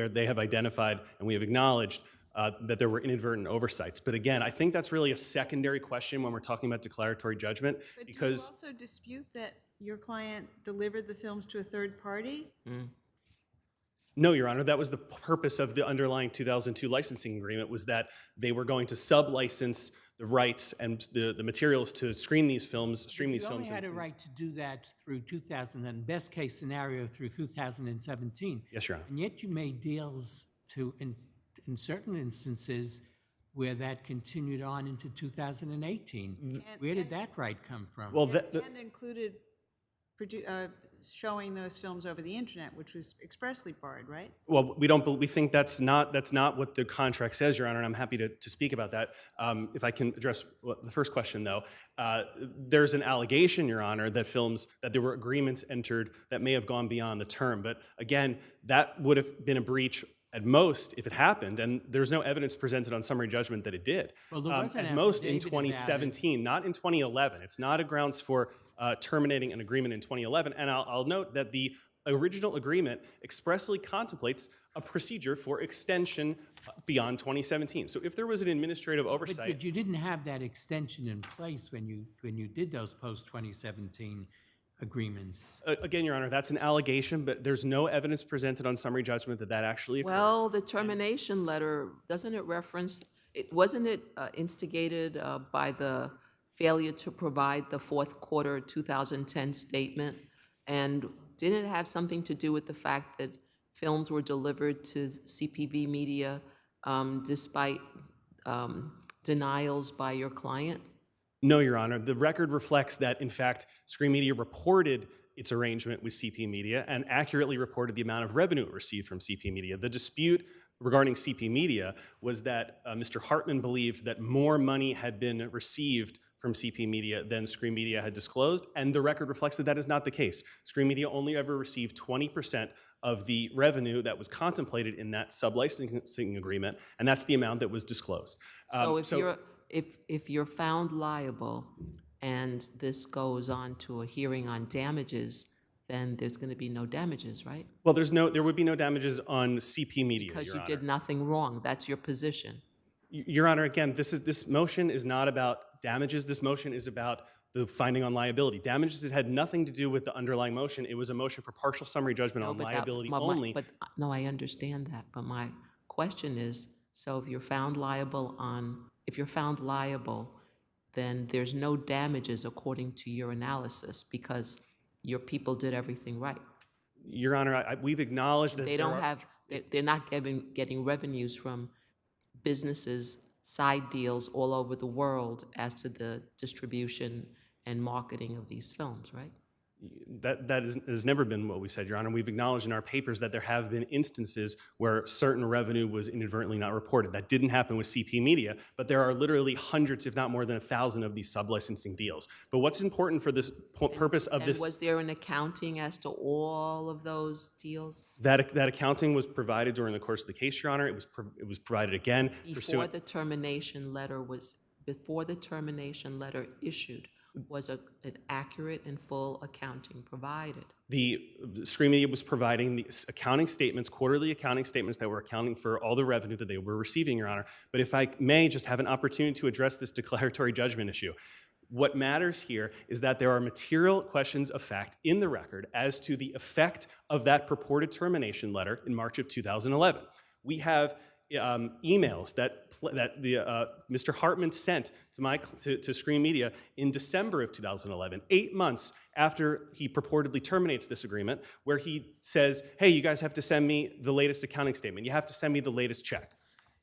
[SPEAKER 12] they have identified and we have acknowledged that there were inadvertent oversights. But again, I think that's really a secondary question when we're talking about declaratory judgment,
[SPEAKER 10] But
[SPEAKER 12] because
[SPEAKER 10] do you also dispute that your client delivered the films to a third party?
[SPEAKER 12] no, Your Honor, that was the purpose of the underlying 2002 licensing agreement, was that they were going to sub-license the rights and the materials to screen these films, stream these
[SPEAKER 11] You
[SPEAKER 12] films.
[SPEAKER 11] only had a right to do that through 2000, and best case scenario through 2017.
[SPEAKER 12] Yes, Your Honor.
[SPEAKER 11] And yet you made deals in certain instances where that continued on into 2018. Where did that right come from?
[SPEAKER 12] Well,
[SPEAKER 10] And included showing those films over the internet, which was expressly barred, right?
[SPEAKER 12] Well, we think that's not what the contract says, Your Honor, and I'm happy to speak about that. If I can address the first question, though, there's an allegation, Your Honor, that there were agreements entered that may have gone beyond the term. But again, that would have been a breach at most if it happened, and there's no evidence presented on summary judgment that it did.
[SPEAKER 11] Well, there was an
[SPEAKER 12] at most in
[SPEAKER 11] affidavit about it.
[SPEAKER 12] 2017, not in 2011. It's not a grounds for terminating an agreement in 2011. And I'll note that the original agreement expressly contemplates a procedure for extension beyond 2017. So if there was an administrative oversight,
[SPEAKER 11] But you didn't have that extension in place when you did those post-2017 agreements.
[SPEAKER 12] Again, Your Honor, that's an allegation, but there's no evidence presented on summary judgment that actually occurred.
[SPEAKER 6] Well, the termination letter, wasn't it instigated by the failure to provide the fourth quarter 2010 statement? And didn't it have something to do with the fact that films were delivered to CPV Media despite denials by your client?
[SPEAKER 12] No, Your Honor. The record reflects that, in fact, Screen Media reported its arrangement with CP Media and accurately reported the amount of revenue it received from CP Media. The dispute regarding CP Media was that Mr. Hartman believed that more money had been received from CP Media than Screen Media had disclosed, and the record reflects that that is not the case. Screen Media only ever received 20% of the revenue that was contemplated in that sub-licensing agreement, and that's the amount that was disclosed.
[SPEAKER 6] So if you're found liable and this goes on to a hearing on damages, then there's going to be no damages, right?
[SPEAKER 12] Well, there would be no damages on CP Media,
[SPEAKER 6] Because
[SPEAKER 12] Your
[SPEAKER 6] you
[SPEAKER 12] Honor.
[SPEAKER 6] did nothing wrong. That's your position.
[SPEAKER 12] Your Honor, again, this motion is not about damages. This motion is about the finding on liability. Damages had nothing to do with the underlying motion. It was a motion for partial summary judgment on liability only.
[SPEAKER 6] No, I understand that. But my question is, so if you're found liable, then there's no damages according to your analysis because your people did everything right.
[SPEAKER 12] Your Honor, we've acknowledged that
[SPEAKER 6] they're not getting revenues from businesses, side deals all over the world as to the distribution and marketing of these films, right?
[SPEAKER 12] That has never been what we said, Your Honor. We've acknowledged in our papers that there have been instances where certain revenue was inadvertently not reported. That didn't happen with CP Media, but there are literally hundreds, if not more than 1,000 of these sub-licensing deals. But what's important for this purpose of this...
[SPEAKER 6] And was there an accounting as to all of those deals?
[SPEAKER 12] That accounting was provided during the course of the case, Your Honor. It was provided again.
[SPEAKER 6] Before the termination letter issued, was an accurate and full accounting provided?
[SPEAKER 12] The Screen Media was providing the accounting statements, quarterly accounting statements that were accounting for all the revenue that they were receiving, Your Honor. But if I may just have an opportunity to address this declaratory judgment issue. What matters here is that there are material questions of fact in the record as to the effect of that purported termination letter in March of 2011. We have emails that Mr. Hartman sent to Screen Media in December of 2011, 8 months after he purportedly terminates this agreement, where he says, hey, you guys have to send me the latest accounting statement. You have to send me the latest check.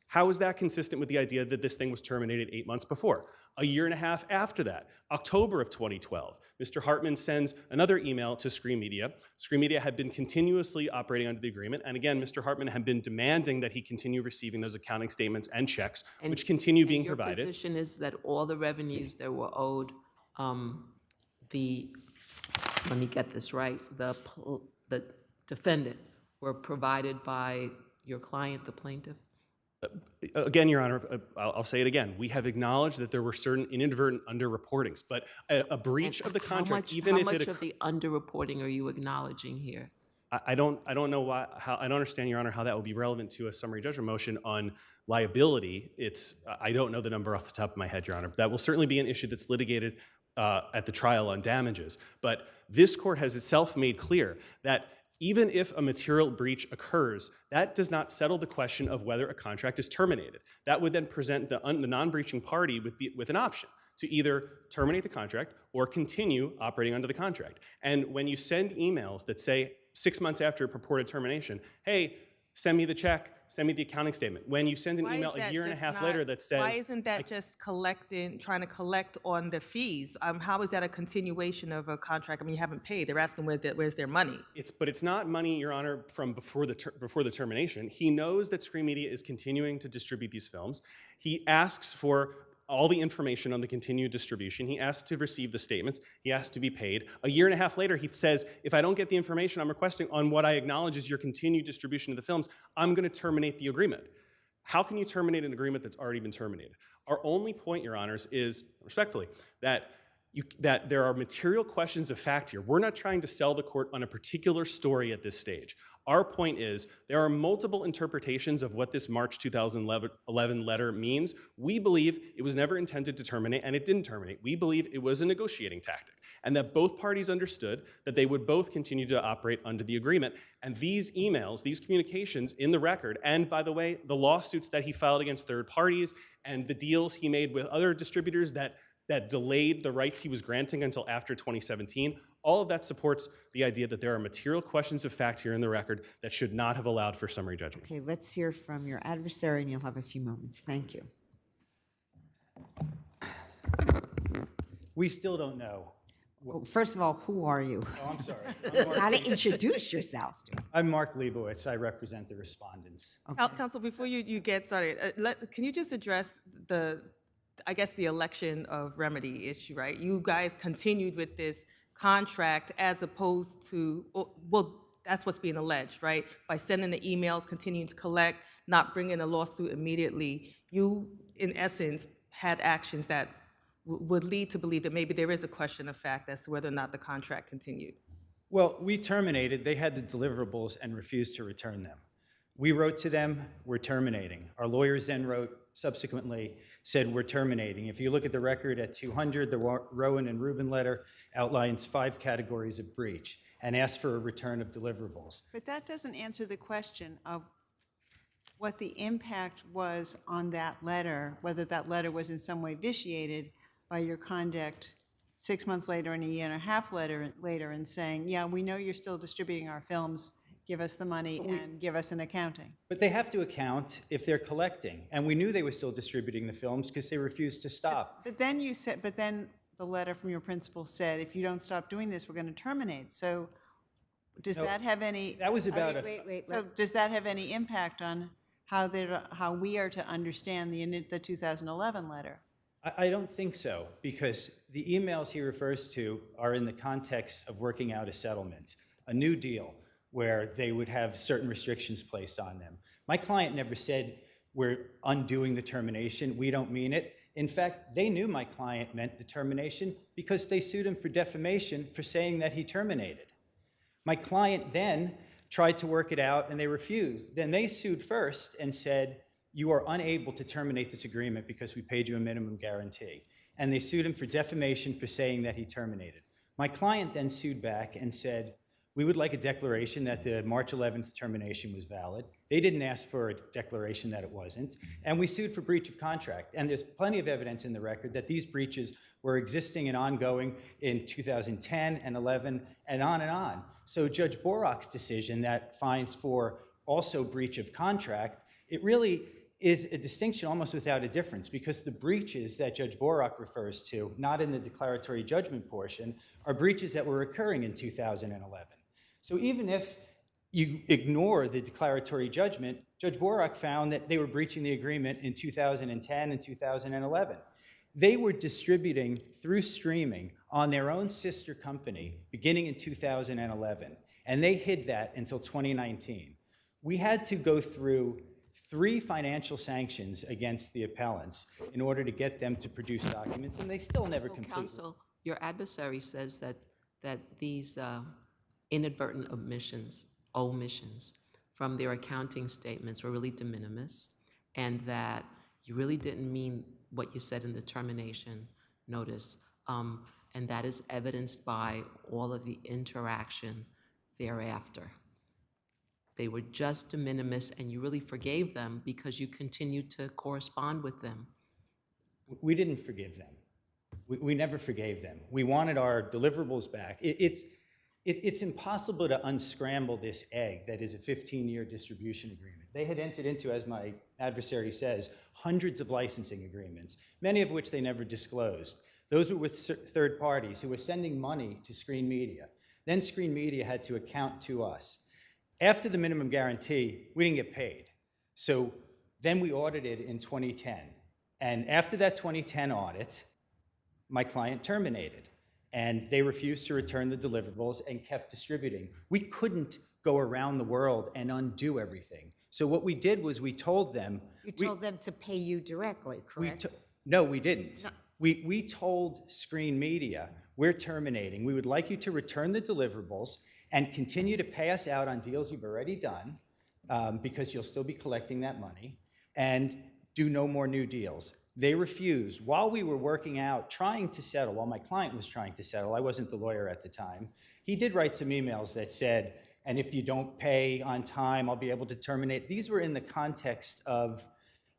[SPEAKER 12] How is that consistent with the idea that this thing was terminated 8 months before? A year and a half after that, October of 2012, Mr. Hartman sends another email to Screen Media. Screen Media had been continuously operating under the agreement, and again, Mr. Hartman had been demanding that he continue receiving those accounting statements and checks, which continue being provided.
[SPEAKER 6] Your position is that all the revenues that were owed let me get this right, the defendant were provided by your client, the plaintiff?
[SPEAKER 12] Again, Your Honor, I'll say it again. We have acknowledged that there were certain inadvertent underreportings, but a breach of the contract, even if it...
[SPEAKER 6] How much of the underreporting are you acknowledging here?
[SPEAKER 12] I don't know I don't understand, Your Honor, how that would be relevant to a summary judgment motion on liability. I don't know the number off the top of my head, Your Honor. That will certainly be an issue that's litigated at the trial on damages. But this court has itself made clear that even if a material breach occurs, that does not settle the question of whether a contract is terminated. That would then present the non-breaching party with an option to either terminate the contract or continue operating under the contract. And when you send emails that say 6 months after a purported termination, hey, send me the check, send me the accounting statement. When you send an
[SPEAKER 8] Why
[SPEAKER 12] email
[SPEAKER 8] is
[SPEAKER 12] a
[SPEAKER 8] that
[SPEAKER 12] year and a
[SPEAKER 8] just
[SPEAKER 12] half
[SPEAKER 8] not-
[SPEAKER 12] later that says,
[SPEAKER 8] Why isn't that just trying to collect on the fees? How is that a continuation of a contract? I mean, you haven't paid. They're asking where's their money?
[SPEAKER 12] But it's not money, Your Honor, from before the termination. He knows that Screen Media is continuing to distribute these films. He asks for all the information on the continued distribution. He asks to receive the statements. He asks to be paid. A year and a half later, he says, if I don't get the information I'm requesting on what I acknowledge is your continued distribution of the films, I'm going to terminate the agreement. How can you terminate an agreement that's already been terminated? Our only point, Your Honors, is, respectfully, that there are material questions of fact here. We're not trying to sell the court on a particular story at this stage. Our point is there are multiple interpretations of what this March 2011 letter means. We believe it was never intended to terminate, and it didn't terminate. We believe it was a negotiating tactic, and that both parties understood that they would both continue to operate under the agreement. And these emails, these communications in the record, and by the way, the lawsuits that he filed against third parties and the deals he made with other distributors that delayed the rights he was granting until after 2017, all of that supports the idea that there are material questions of fact here in the record that should not have allowed for summary judgment.
[SPEAKER 2] Okay, let's hear from your adversary, and you'll have a few moments. Thank you.
[SPEAKER 1] We still don't know.
[SPEAKER 2] Well, first of all, who are you?
[SPEAKER 1] Oh, I'm sorry.
[SPEAKER 2] How to introduce yourselves to me.
[SPEAKER 1] I'm Mark Leibowitz. I represent the respondents.
[SPEAKER 8] Counsel, before you get started, can you just address the election of remedy issue, right? You guys continued with this contract as opposed to, well, that's what's being alleged, right? By sending the emails, continuing to collect, not bringing a lawsuit immediately, you, in essence, had actions that would lead to believe that maybe there is a question of fact as to whether or not the contract continued.
[SPEAKER 1] Well, we terminated. They had the deliverables and refused to return them. We wrote to them, we're terminating. Our lawyers then wrote subsequently, said we're terminating. If you look at the record at 200, the Rowan and Rubin letter outlines 5 categories of breach and asks for a return of deliverables.
[SPEAKER 10] But that doesn't answer the question of what the impact was on that letter, whether that letter was in some way vitiated by your conduct 6 months later and a year and a half later and saying, yeah, we know you're still distributing our films, give us the money and give us an accounting.
[SPEAKER 1] But they have to account if they're collecting. And we knew they were still distributing the films because they refused to stop.
[SPEAKER 10] But then you said, but then the letter from your principal said, if you don't stop doing this, we're going to terminate. So does that have any?
[SPEAKER 1] That was about
[SPEAKER 10] wait. So does that have any impact on how we are to understand the 2011 letter?
[SPEAKER 1] I don't think so, because the emails he refers to are in the context of working out a settlement, a new deal, where they would have certain restrictions placed on them. My client never said, we're undoing the termination, we don't mean it. In fact, they knew my client meant the termination because they sued him for defamation for saying that he terminated. My client then tried to work it out and they refused. Then they sued first and said, you are unable to terminate this agreement because we paid you a minimum guarantee. And they sued him for defamation for saying that he terminated. My client then sued back and said, we would like a declaration that the March 11th termination was valid. They didn't ask for a declaration that it wasn't. And we sued for breach of contract. And there's plenty of evidence in the record that these breaches were existing and ongoing in 2010 and 11 and on and on. So Judge Borak's decision that finds for also breach of contract, it really is a distinction almost without a difference, because the breaches that Judge Borak refers to, not in the declaratory judgment portion, are breaches that were occurring in 2011. So even if you ignore the declaratory judgment, Judge Borak found that they were breaching the agreement in 2010 and 2011. They were distributing through streaming on their own sister company beginning in 2011, and they hid that until 2019. We had to go through 3 financial sanctions against the appellants in order to get them to produce documents, and they still never completed.
[SPEAKER 6] Counsel, your adversary says that these inadvertent omissions from their accounting statements were really de minimis, and that you really didn't mean what you said in the termination notice, and that is evidenced by all of the interaction thereafter. They were just de minimis, and you really forgave them because you continued to correspond with them.
[SPEAKER 1] We didn't forgive them. We never forgave them. We wanted our deliverables back. It's impossible to unscramble this egg that is a 15-year distribution agreement. They had entered into, as my adversary says, hundreds of licensing agreements, many of which they never disclosed. Those were with third parties who were sending money to Screen Media. Then Screen Media had to account to us. After the minimum guarantee, we didn't get paid. So then we audited in 2010. And after that 2010 audit, my client terminated. And they refused to return the deliverables and kept distributing. We couldn't go around the world and undo everything. So what we did was we told them—
[SPEAKER 2] You told them to pay you directly, correct?
[SPEAKER 1] No, we didn't.
[SPEAKER 2] No.
[SPEAKER 1] We told Screen Media, we're terminating. We would like you to return the deliverables and continue to pay us out on deals you've already done, because you'll still be collecting that money, and do no more new deals. They refused. While we were working out, trying to settle, while my client was trying to settle, I wasn't the lawyer at the time, he did write some emails that said, and if you don't pay on time, I'll be able to terminate. These were in the context of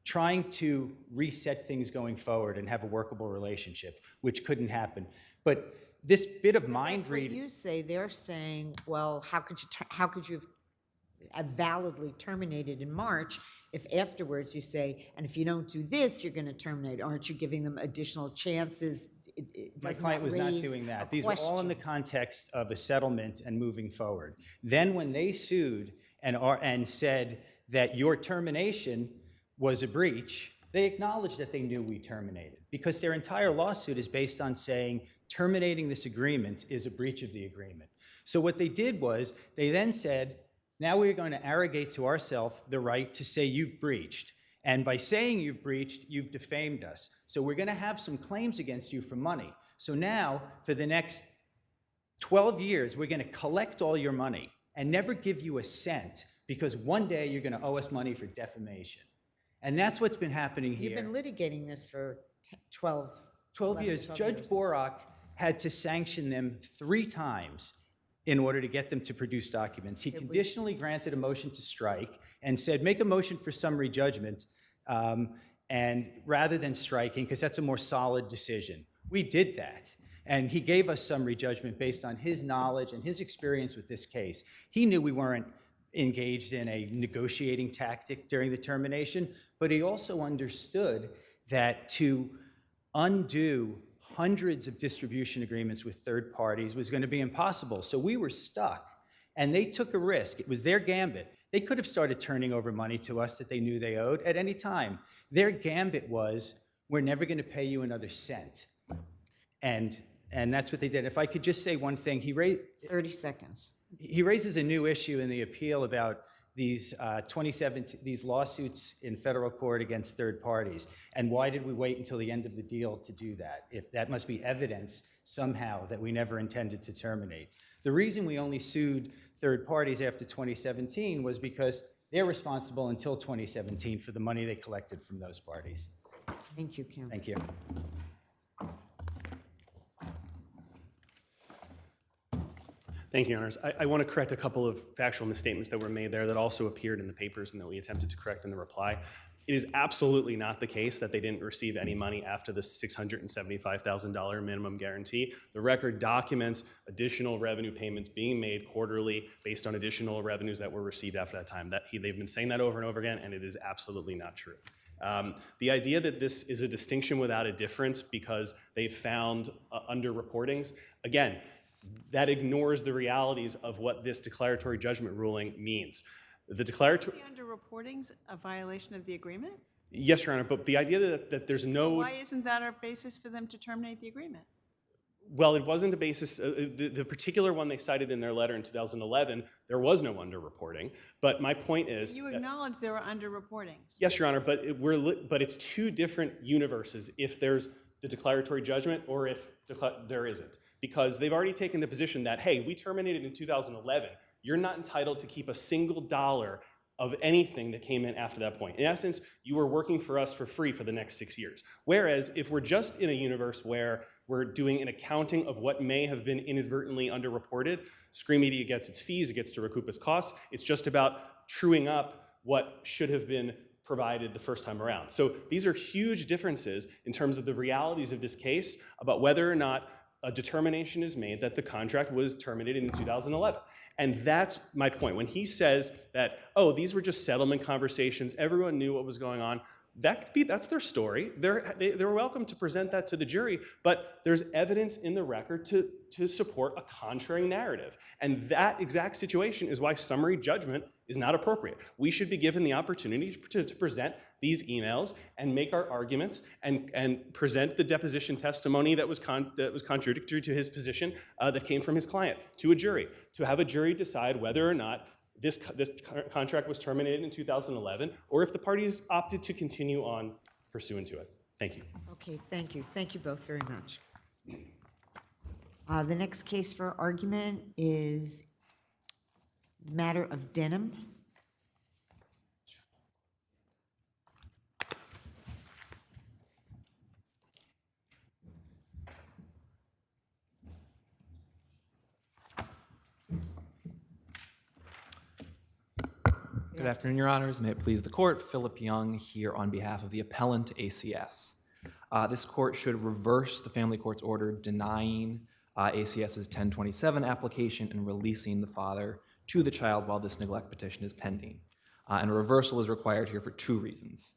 [SPEAKER 1] trying to reset things going forward and have a workable relationship, which couldn't happen. But this bit of mind reading—
[SPEAKER 2] You say they're saying, well, how could you have validly terminated in March if afterwards you say, and if you don't do this, you're going to terminate? Aren't you giving them additional chances?
[SPEAKER 1] My client was not doing that. These were all in the context of a settlement and moving forward. Then when they sued and said that your termination was a breach, they acknowledged that they knew we terminated, because their entire lawsuit is based on saying terminating this agreement is a breach of the agreement. So what they did was they then said, now we're going to arrogate to ourselves the right to say you've breached. And by saying you've breached, you've defamed us. So we're going to have some claims against you for money. So now, for the next 12 years, we're going to collect all your money and never give you a cent, because one day you're going to owe us money for defamation. And that's what's been happening here.
[SPEAKER 2] You've been litigating this for 12
[SPEAKER 1] years. Judge Borak had to sanction them 3 times in order to get them to produce documents. He conditionally granted a motion to strike and said, make a motion for summary judgment, and rather than striking, because that's a more solid decision. We did that. And he gave us summary judgment based on his knowledge and his experience with this case. He knew we weren't engaged in a negotiating tactic during the termination, but he also understood that to undo hundreds of distribution agreements with third parties was going to be impossible. So we were stuck, and they took a risk. It was their gambit. They could have started turning over money to us that they knew they owed at any time. Their gambit was, we're never going to pay you another cent. And that's what they did. If I could just say one thing,
[SPEAKER 2] 30 seconds.
[SPEAKER 1] He raises a new issue in the appeal about these these lawsuits in federal court against third parties. And why did we wait until the end of the deal to do that? If that must be evidence somehow that we never intended to terminate. The reason we only sued third parties after 2017 was because they're responsible until 2017 for the money they collected from those parties.
[SPEAKER 2] Thank you, counsel.
[SPEAKER 1] Thank you.
[SPEAKER 12] Thank you, Your Honors. I want to correct a couple of factual misstatements that were made there that also appeared in the papers and that we attempted to correct in the reply. It is absolutely not the case that they didn't receive any money after the $675,000 minimum guarantee. The record documents additional revenue payments being made quarterly based on additional revenues that were received after that time. They've been saying that over and over again, and it is absolutely not true. The idea that this is a distinction without a difference because they found underreportings, again, that ignores the realities of what this declaratory judgment ruling means. The declaratory—
[SPEAKER 10] Are the underreportings a violation of the agreement?
[SPEAKER 12] Yes, Your Honor, but the idea that there's no—
[SPEAKER 10] Why isn't that our basis for them to terminate the agreement?
[SPEAKER 12] Well, it wasn't a basis. The particular one they cited in their letter in 2011, there was no underreporting. But my point is—
[SPEAKER 10] You acknowledge there are underreportings.
[SPEAKER 12] Yes, Your Honor, but it's 2 different universes if there's the declaratory judgment or if there isn't. Because they've already taken the position that, hey, we terminated in 2011. You're not entitled to keep a single dollar of anything that came in after that point. In essence, you were working for us for free for the next 6 years. Whereas if we're just in a universe where we're doing an accounting of what may have been inadvertently underreported, Screen Media gets its fees, it gets to recoup its costs. It's just about truing up what should have been provided the first time around. So these are huge differences in terms of the realities of this case about whether or not a determination is made that the contract was terminated in 2011. And that's my point. When he says that, oh, these were just settlement conversations, everyone knew what was going on, that's their story. They're welcome to present that to the jury, but there's evidence in the record to support a contrary narrative. And that exact situation is why summary judgment is not appropriate. We should be given the opportunity to present these emails and make our arguments and present the deposition testimony that was contradictory to his position that came from his client to a jury, to have a jury decide whether or not this contract was terminated in 2011, or if the parties opted to continue on pursuant to it. Thank you.
[SPEAKER 2] Okay, thank you. Thank you both very much. The next case for argument is matter of Denham.
[SPEAKER 3] Good afternoon, Your Honors. May it please the court, Philip Young here on behalf of the appellant ACS. This court should reverse the family court's order denying ACS's 1027 application and releasing the father to the child while this neglect petition is pending. And a reversal is required here for two reasons.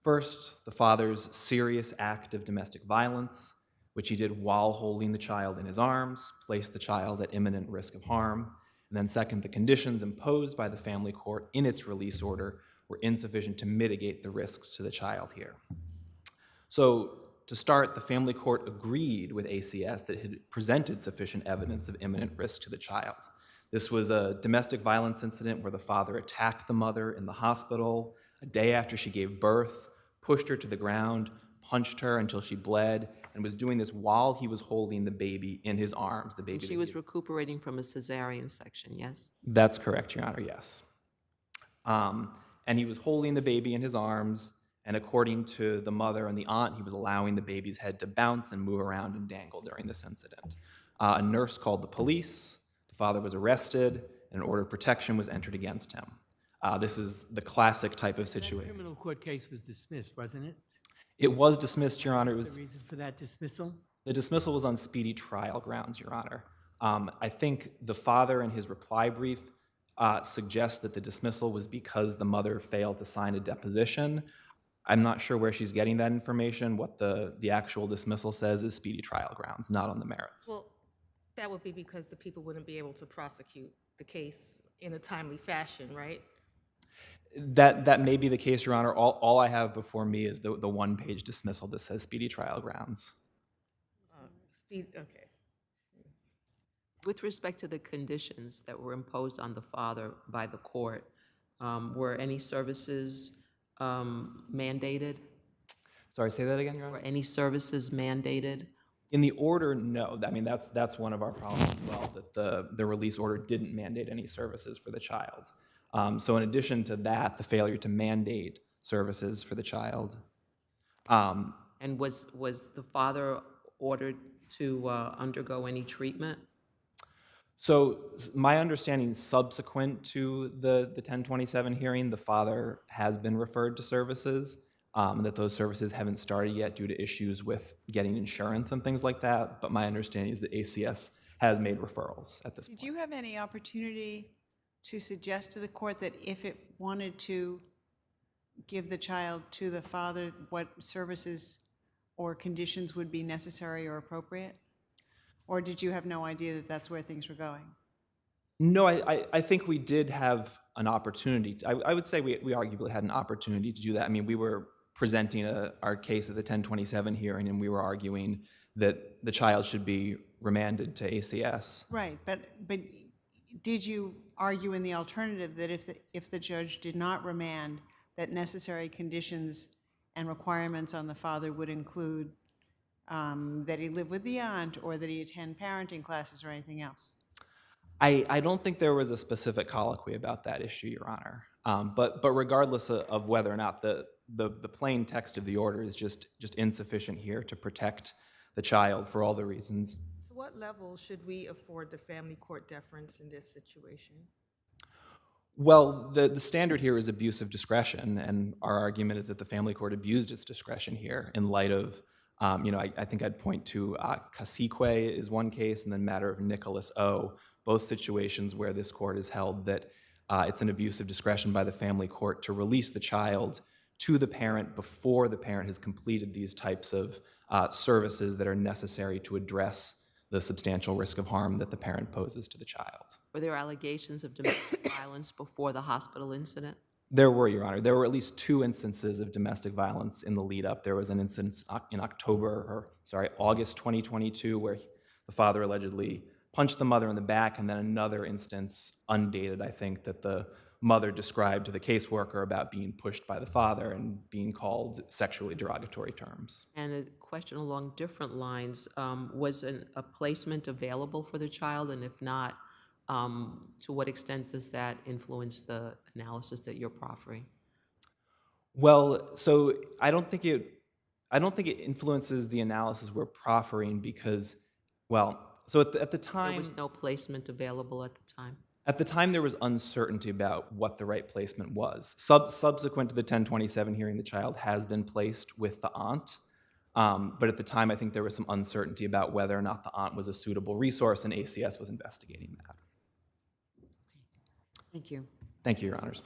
[SPEAKER 3] First, the father's serious act of domestic violence, which he did while holding the child in his arms, placed the child at imminent risk of harm. And then second, the conditions imposed by the family court in its release order were insufficient to mitigate the risks to the child here. So to start, the family court agreed with ACS that it had presented sufficient evidence of imminent risk to the child. This was a domestic violence incident where the father attacked the mother in the hospital a day after she gave birth, pushed her to the ground, punched her until she bled, and was doing this while he was holding the baby in his arms. The baby.
[SPEAKER 6] She was recuperating from a cesarean section, yes?
[SPEAKER 3] That's correct, Your Honor, yes. And he was holding the baby in his arms, and according to the mother and the aunt, he was allowing the baby's head to bounce and move around and dangle during this incident. A nurse called the police, the father was arrested, and an order of protection was entered against him. This is the classic type of situation.
[SPEAKER 11] That criminal court case was dismissed, wasn't it?
[SPEAKER 3] It was dismissed, Your Honor. It
[SPEAKER 11] What
[SPEAKER 3] was
[SPEAKER 11] was the reason for that dismissal?
[SPEAKER 3] The dismissal was on speedy trial grounds, Your Honor. I think the father in his reply brief suggests that the dismissal was because the mother failed to sign a deposition. I'm not sure where she's getting that information. What the actual dismissal says is speedy trial grounds, not on the merits.
[SPEAKER 8] Well, that would be because the people wouldn't be able to prosecute the case in a timely fashion, right?
[SPEAKER 3] That may be the case, Your Honor. All I have before me is the one-page dismissal that says speedy trial grounds.
[SPEAKER 8] Okay.
[SPEAKER 6] With respect to the conditions that were imposed on the father by the court, were any services mandated?
[SPEAKER 3] Sorry, say that again, Your Honor?
[SPEAKER 6] Were any services mandated?
[SPEAKER 3] In the order, no. I mean, that's one of our problems as well, that the release order didn't mandate any services for the child. So in addition to that, the failure to mandate services for the child.
[SPEAKER 6] And was the father ordered to undergo any treatment?
[SPEAKER 3] So my understanding, subsequent to the 1027 hearing, the father has been referred to services, that those services haven't started yet due to issues with getting insurance and things like that. But my understanding is that ACS has made referrals at this point.
[SPEAKER 10] Did you have any opportunity to suggest to the court that if it wanted to give the child to the father, what services or conditions would be necessary or appropriate? Or did you have no idea that that's where things were going?
[SPEAKER 3] No, I think we did have an opportunity. I would say we arguably had an opportunity to do that. I mean, we were presenting our case at the 1027 hearing, and we were arguing that the child should be remanded to ACS.
[SPEAKER 10] Right, but did you argue in the alternative that if the judge did not remand, that necessary conditions and requirements on the father would include that he live with the aunt or that he attend parenting classes or anything else?
[SPEAKER 3] I don't think there was a specific colloquy about that issue, Your Honor. But regardless of whether or not the plain text of the order is just insufficient here to protect the child for all the reasons.
[SPEAKER 8] So what level should we afford the family court deference in this situation?
[SPEAKER 3] Well, the standard here is abuse of discretion, and our argument is that the family court abused its discretion here in light of I think I'd point to Cacique is one case, and then matter of Nicholas O., both situations where this court has held that it's an abuse of discretion by the family court to release the child to the parent before the parent has completed these types of services that are necessary to address the substantial risk of harm that the parent poses to the child.
[SPEAKER 6] Were there allegations of domestic violence before the hospital incident?
[SPEAKER 3] There were, Your Honor. There were at least 2 instances of domestic violence in the lead up. There was an instance in August 2022, where the father allegedly punched the mother in the back, and then another instance, undated, I think, that the mother described to the caseworker about being pushed by the father and being called sexually derogatory terms.
[SPEAKER 6] And a question along different lines, was a placement available for the child? And if not, to what extent does that influence the analysis that you're proffering?
[SPEAKER 3] Well, so I don't think it influences the analysis we're proffering because, so at the time...
[SPEAKER 6] There was no placement available at the time?
[SPEAKER 3] At the time, there was uncertainty about what the right placement was. Subsequent to the 1027 hearing, the child has been placed with the aunt, but at the time, I think there was some uncertainty about whether or not the aunt was a suitable resource, and ACS was investigating that.
[SPEAKER 2] Thank you.
[SPEAKER 3] Thank you, Your Honors.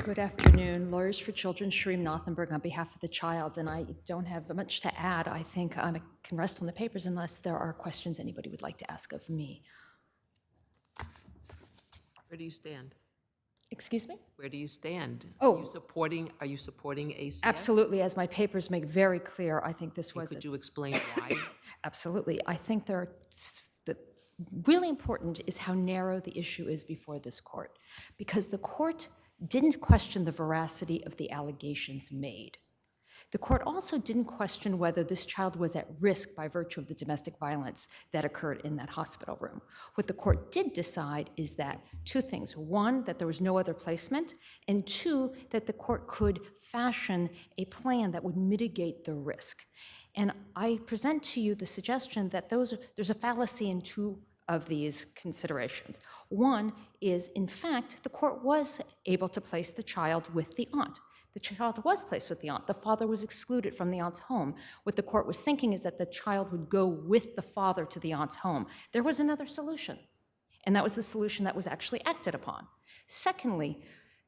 [SPEAKER 9] Good afternoon. Lawyers for Children, Shreem Nothenberg on behalf of the child, and I don't have much to add. I think I can rest on the papers unless there are questions anybody would like to ask of me.
[SPEAKER 6] Where do you stand?
[SPEAKER 9] Excuse me?
[SPEAKER 6] Where do you stand?
[SPEAKER 9] Oh.
[SPEAKER 6] Are you supporting ACS?
[SPEAKER 9] Absolutely. As my papers make very clear, I think this was...
[SPEAKER 6] Could you explain why?
[SPEAKER 9] Absolutely. I think really important is how narrow the issue is before this court, because the court didn't question the veracity of the allegations made. The court also didn't question whether this child was at risk by virtue of the domestic violence that occurred in that hospital room. What the court did decide is that 2 things. 1, that there was no other placement, and 2, that the court could fashion a plan that would mitigate the risk. And I present to you the suggestion that there's a fallacy in 2 of these considerations. 1 is, in fact, the court was able to place the child with the aunt. The child was placed with the aunt. The father was excluded from the aunt's home. What the court was thinking is that the child would go with the father to the aunt's home. There was another solution, and that was the solution that was actually acted upon. Secondly,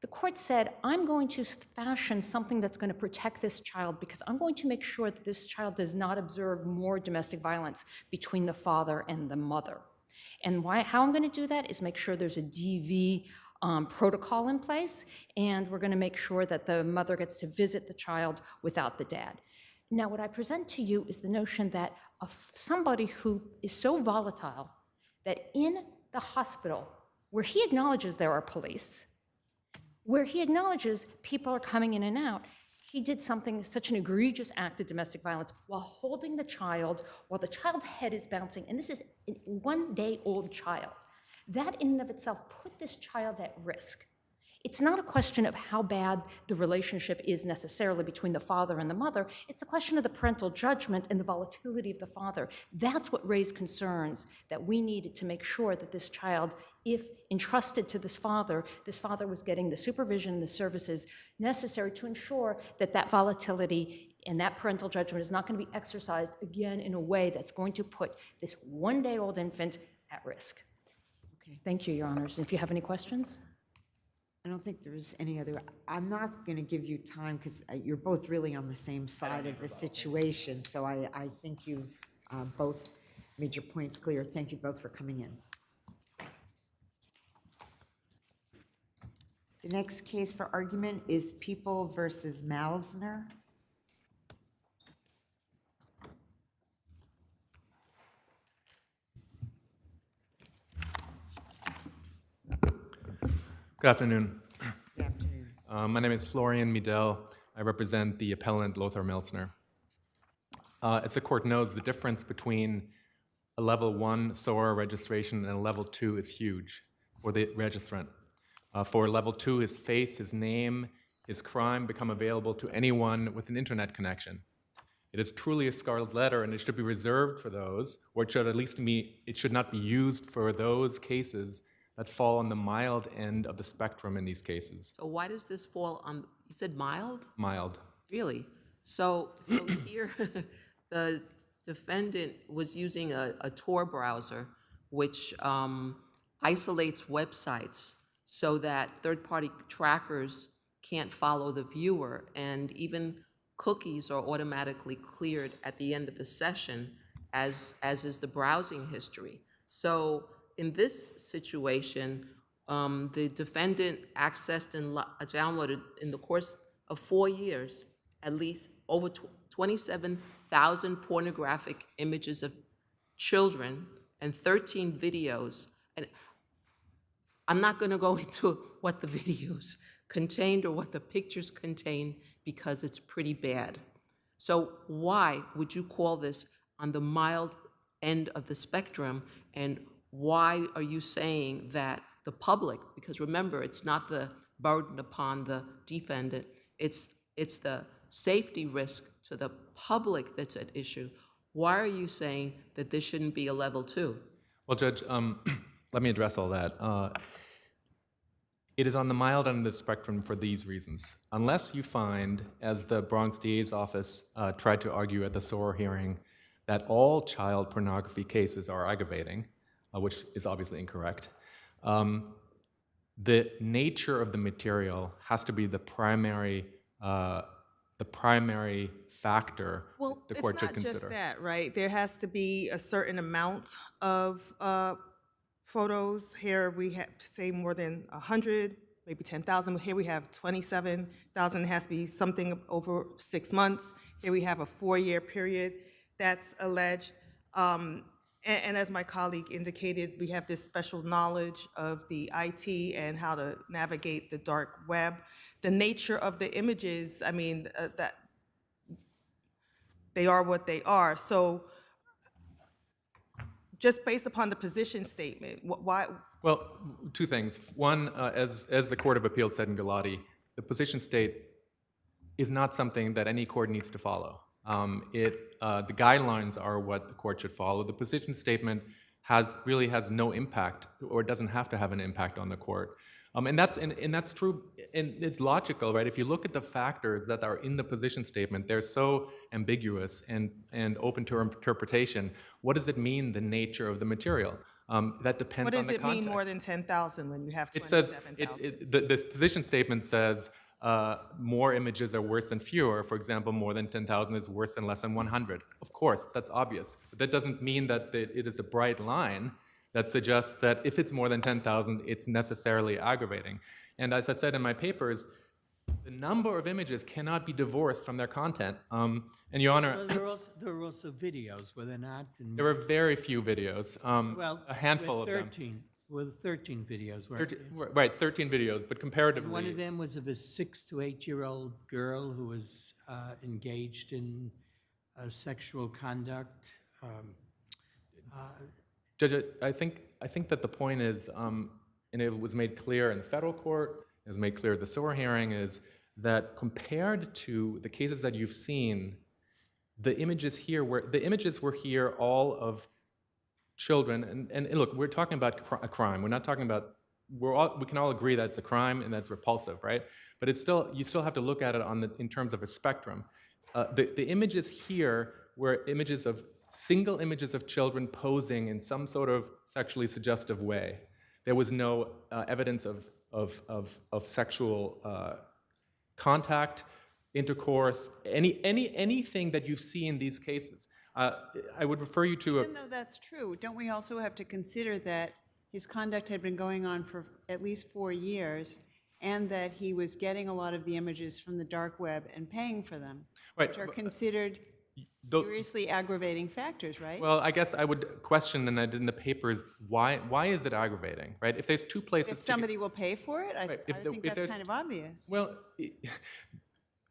[SPEAKER 9] the court said, I'm going to fashion something that's going to protect this child because I'm going to make sure that this child does not observe more domestic violence between the father and the mother. And how I'm going to do that is make sure there's a DV protocol in place, and we're going to make sure that the mother gets to visit the child without the dad. Now, what I present to you is the notion that somebody who is so volatile that in the hospital, where he acknowledges there are police, where he acknowledges people are coming in and out, he did such an egregious act of domestic violence while holding the child, while the child's head is bouncing, and this is a 1-day-old child. That in and of itself put this child at risk. It's not a question of how bad the relationship is necessarily between the father and the mother. It's a question of the parental judgment and the volatility of the father. That's what raised concerns that we needed to make sure that this child, if entrusted to this father was getting the supervision and the services necessary to ensure that that volatility and that parental judgment is not going to be exercised again in a way that's going to put this 1-day-old infant at risk.
[SPEAKER 2] Okay.
[SPEAKER 9] Thank you, Your Honors. And if you have any questions?
[SPEAKER 2] I don't think there's any other. I'm not going to give you time because you're both really on the same side of the situation. So I think you've both made your points clear. Thank you both for coming in. The next case for argument is People versus Malzner.
[SPEAKER 22] Good afternoon.
[SPEAKER 2] Good afternoon.
[SPEAKER 22] My name is Florian Midel. I represent the appellant Lothar Melzner. As the court knows, the difference between a level 1 SOAR registration and a level 2 is huge for the registrant. For level 2, his face, his name, his crime become available to anyone with an internet connection. It is truly a scarlet letter, and it should be reserved for those, or it should at least it should not be used for those cases that fall on the mild end of the spectrum in these cases.
[SPEAKER 6] So why does this fall on, you said mild?
[SPEAKER 22] Mild.
[SPEAKER 6] Really? So here, the defendant was using a Tor browser, which isolates websites so that third-party trackers can't follow the viewer, and even cookies are automatically cleared at the end of the session, as is the browsing history. So in this situation, the defendant accessed and downloaded in the course of 4 years at least over 27,000 pornographic images of children and 13 videos. And I'm not going to go into what the videos contained or what the pictures contain because it's pretty bad. So why would you call this on the mild end of the spectrum, and why are you saying that the public, because remember, it's not the burden upon the defendant, it's the safety risk to the public that's at issue. Why are you saying that this shouldn't be a level 2?
[SPEAKER 22] Well, Judge, let me address all that. It is on the mild end of the spectrum for these reasons. Unless you find, as the Bronx DA's office tried to argue at the SOAR hearing, that all child pornography cases are aggravating, which is obviously incorrect, the nature of the material has to be the primary factor the court should consider.
[SPEAKER 8] Well, it's not just that, right? There has to be a certain amount of photos. Here we have, say, more than 100, maybe 10,000. Here we have 27,000. It has to be something over 6 months. Here we have a 4-year period that's alleged. And as my colleague indicated, we have this special knowledge of the IT and how to navigate the dark web. The nature of the images, I mean, that they are what they are. So just based upon the position statement, why?
[SPEAKER 22] Well, two things. One, as the Court of Appeals said in Galati, the position state is not something that any court needs to follow. The guidelines are what the court should follow. The position statement really has no impact, or doesn't have to have an impact on the court. And that's true, and it's logical, right? If you look at the factors that are in the position statement, they're so ambiguous and open to interpretation. What does it mean, the nature of the material? That depends on the context.
[SPEAKER 8] What does it mean more than 10,000 when you have
[SPEAKER 22] It says,
[SPEAKER 8] 27,000?
[SPEAKER 22] the position statement says more images are worse than fewer. For example, more than 10,000 is worse than less than 100. Of course, that's obvious. But that doesn't mean that it is a bright line that suggests that if it's more than 10,000, it's necessarily aggravating. And as I said in my papers, the number of images cannot be divorced from their content. And Your Honor,
[SPEAKER 11] Well, there were also videos, were there not? And
[SPEAKER 22] there were very few videos, a handful of them.
[SPEAKER 11] Well, 13 videos, weren't there?
[SPEAKER 22] Right, 13 videos, but comparatively.
[SPEAKER 11] And one of them was of a 6 to 8-year-old girl who was engaged in sexual conduct.
[SPEAKER 22] Judge, I think that the point is, and it was made clear in the federal court, it was made clear at the SOAR hearing, is that compared to the cases that you've seen, the images were here all of children, and look, we're talking about a crime. We're not talking about, we can all agree that it's a crime and that's repulsive, right? But it's still, you still have to look at it in terms of a spectrum. The images here were images of single images of children posing in some sort of sexually suggestive way. There was no evidence of sexual contact, intercourse, anything that you see in these cases. I would refer you to
[SPEAKER 10] Even though that's true, don't we also have to consider that his conduct had been going on for at least 4 years, and that he was getting a lot of the images from the dark web and paying for them, which are considered seriously aggravating factors, right?
[SPEAKER 22] Well, I guess I would question, and I did in the papers, why is it aggravating, right? If there's two places
[SPEAKER 10] If somebody will pay for it, I think that's kind of obvious.
[SPEAKER 22] Well,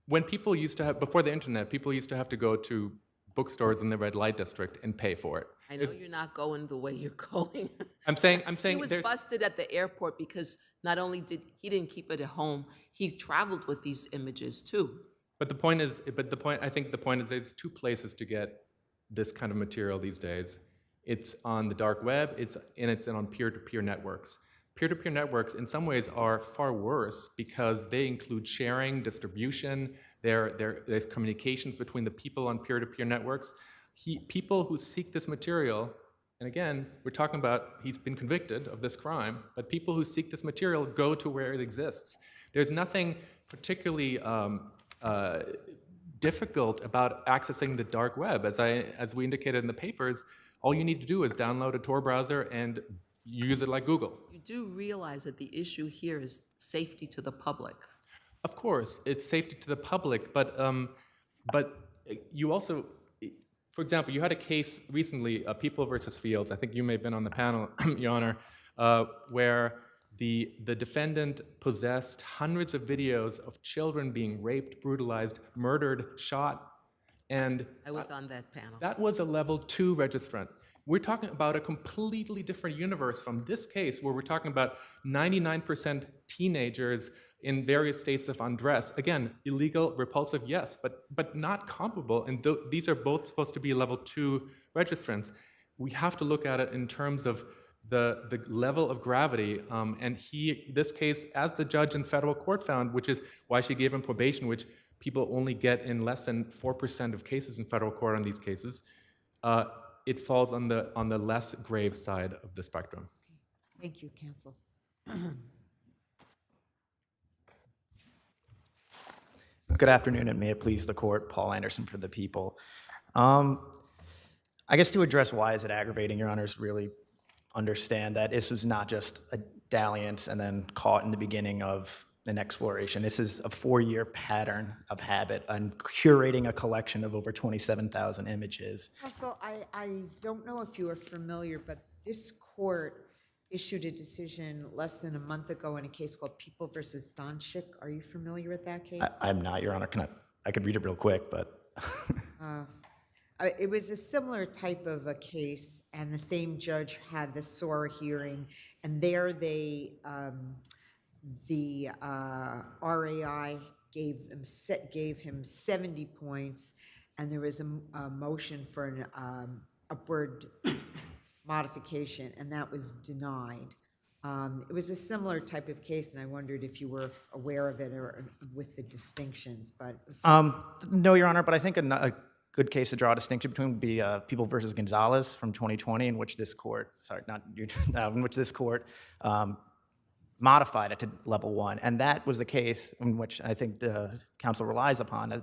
[SPEAKER 22] when people used to have, before the internet, people used to have to go to bookstores in the red light district and pay for it.
[SPEAKER 6] I know you're not going the way you're going.
[SPEAKER 22] I'm saying
[SPEAKER 6] he was busted at the airport because not only didn't keep it at home, he traveled with these images too.
[SPEAKER 22] I think the point is there's two places to get this kind of material these days. It's on the dark web, it's on peer-to-peer networks. Peer-to-peer networks in some ways are far worse because they include sharing, distribution, there's communications between the people on peer-to-peer networks. People who seek this material, and again, we're talking about he's been convicted of this crime, but people who seek this material go to where it exists. There's nothing particularly difficult about accessing the dark web. As we indicated in the papers, all you need to do is download a Tor browser and use it like Google.
[SPEAKER 6] You do realize that the issue here is safety to the public.
[SPEAKER 22] Of course, it's safety to the public, but you also, for example, you had a case recently, People versus Fields. I think you may have been on the panel, Your Honor, where the defendant possessed hundreds of videos of children being raped, brutalized, murdered, shot, and
[SPEAKER 6] I was on that panel.
[SPEAKER 22] that was a level 2 registrant. We're talking about a completely different universe from this case where we're talking about 99% teenagers in various states of undress. Again, illegal, repulsive, yes, but not comparable. And these are both supposed to be level 2 registrants. We have to look at it in terms of the level of gravity. And this case, as the judge in federal court found, which is why she gave him probation, which people only get in less than 4% of cases in federal court on these cases, it falls on the less grave side of the spectrum.
[SPEAKER 2] Thank you, counsel.
[SPEAKER 13] Good afternoon, and may it please the court. Paul Anderson for the people. I guess to address why is it aggravating, Your Honors really understand that this was not just a dalliance and then caught in the beginning of an exploration. This is a 4-year pattern of habit and curating a collection of over 27,000 images.
[SPEAKER 2] Counsel, I don't know if you are familiar, but this court issued a decision less than a month ago in a case called People versus Donchik. Are you familiar with that case?
[SPEAKER 13] I'm not, Your Honor. I could read it real quick, but.
[SPEAKER 2] It was a similar type of a case, and the same judge had the SOAR hearing, and there the RAI gave him 70 points, and there was a motion for an upward modification, and that was denied. It was a similar type of case, and I wondered if you were aware of it or with the distinctions. But
[SPEAKER 13] no, Your Honor, but I think a good case to draw a distinction between would be People versus Gonzalez from 2020, in which this court, in which this court modified it to level 1, and that was the case in which I think the counsel relies upon.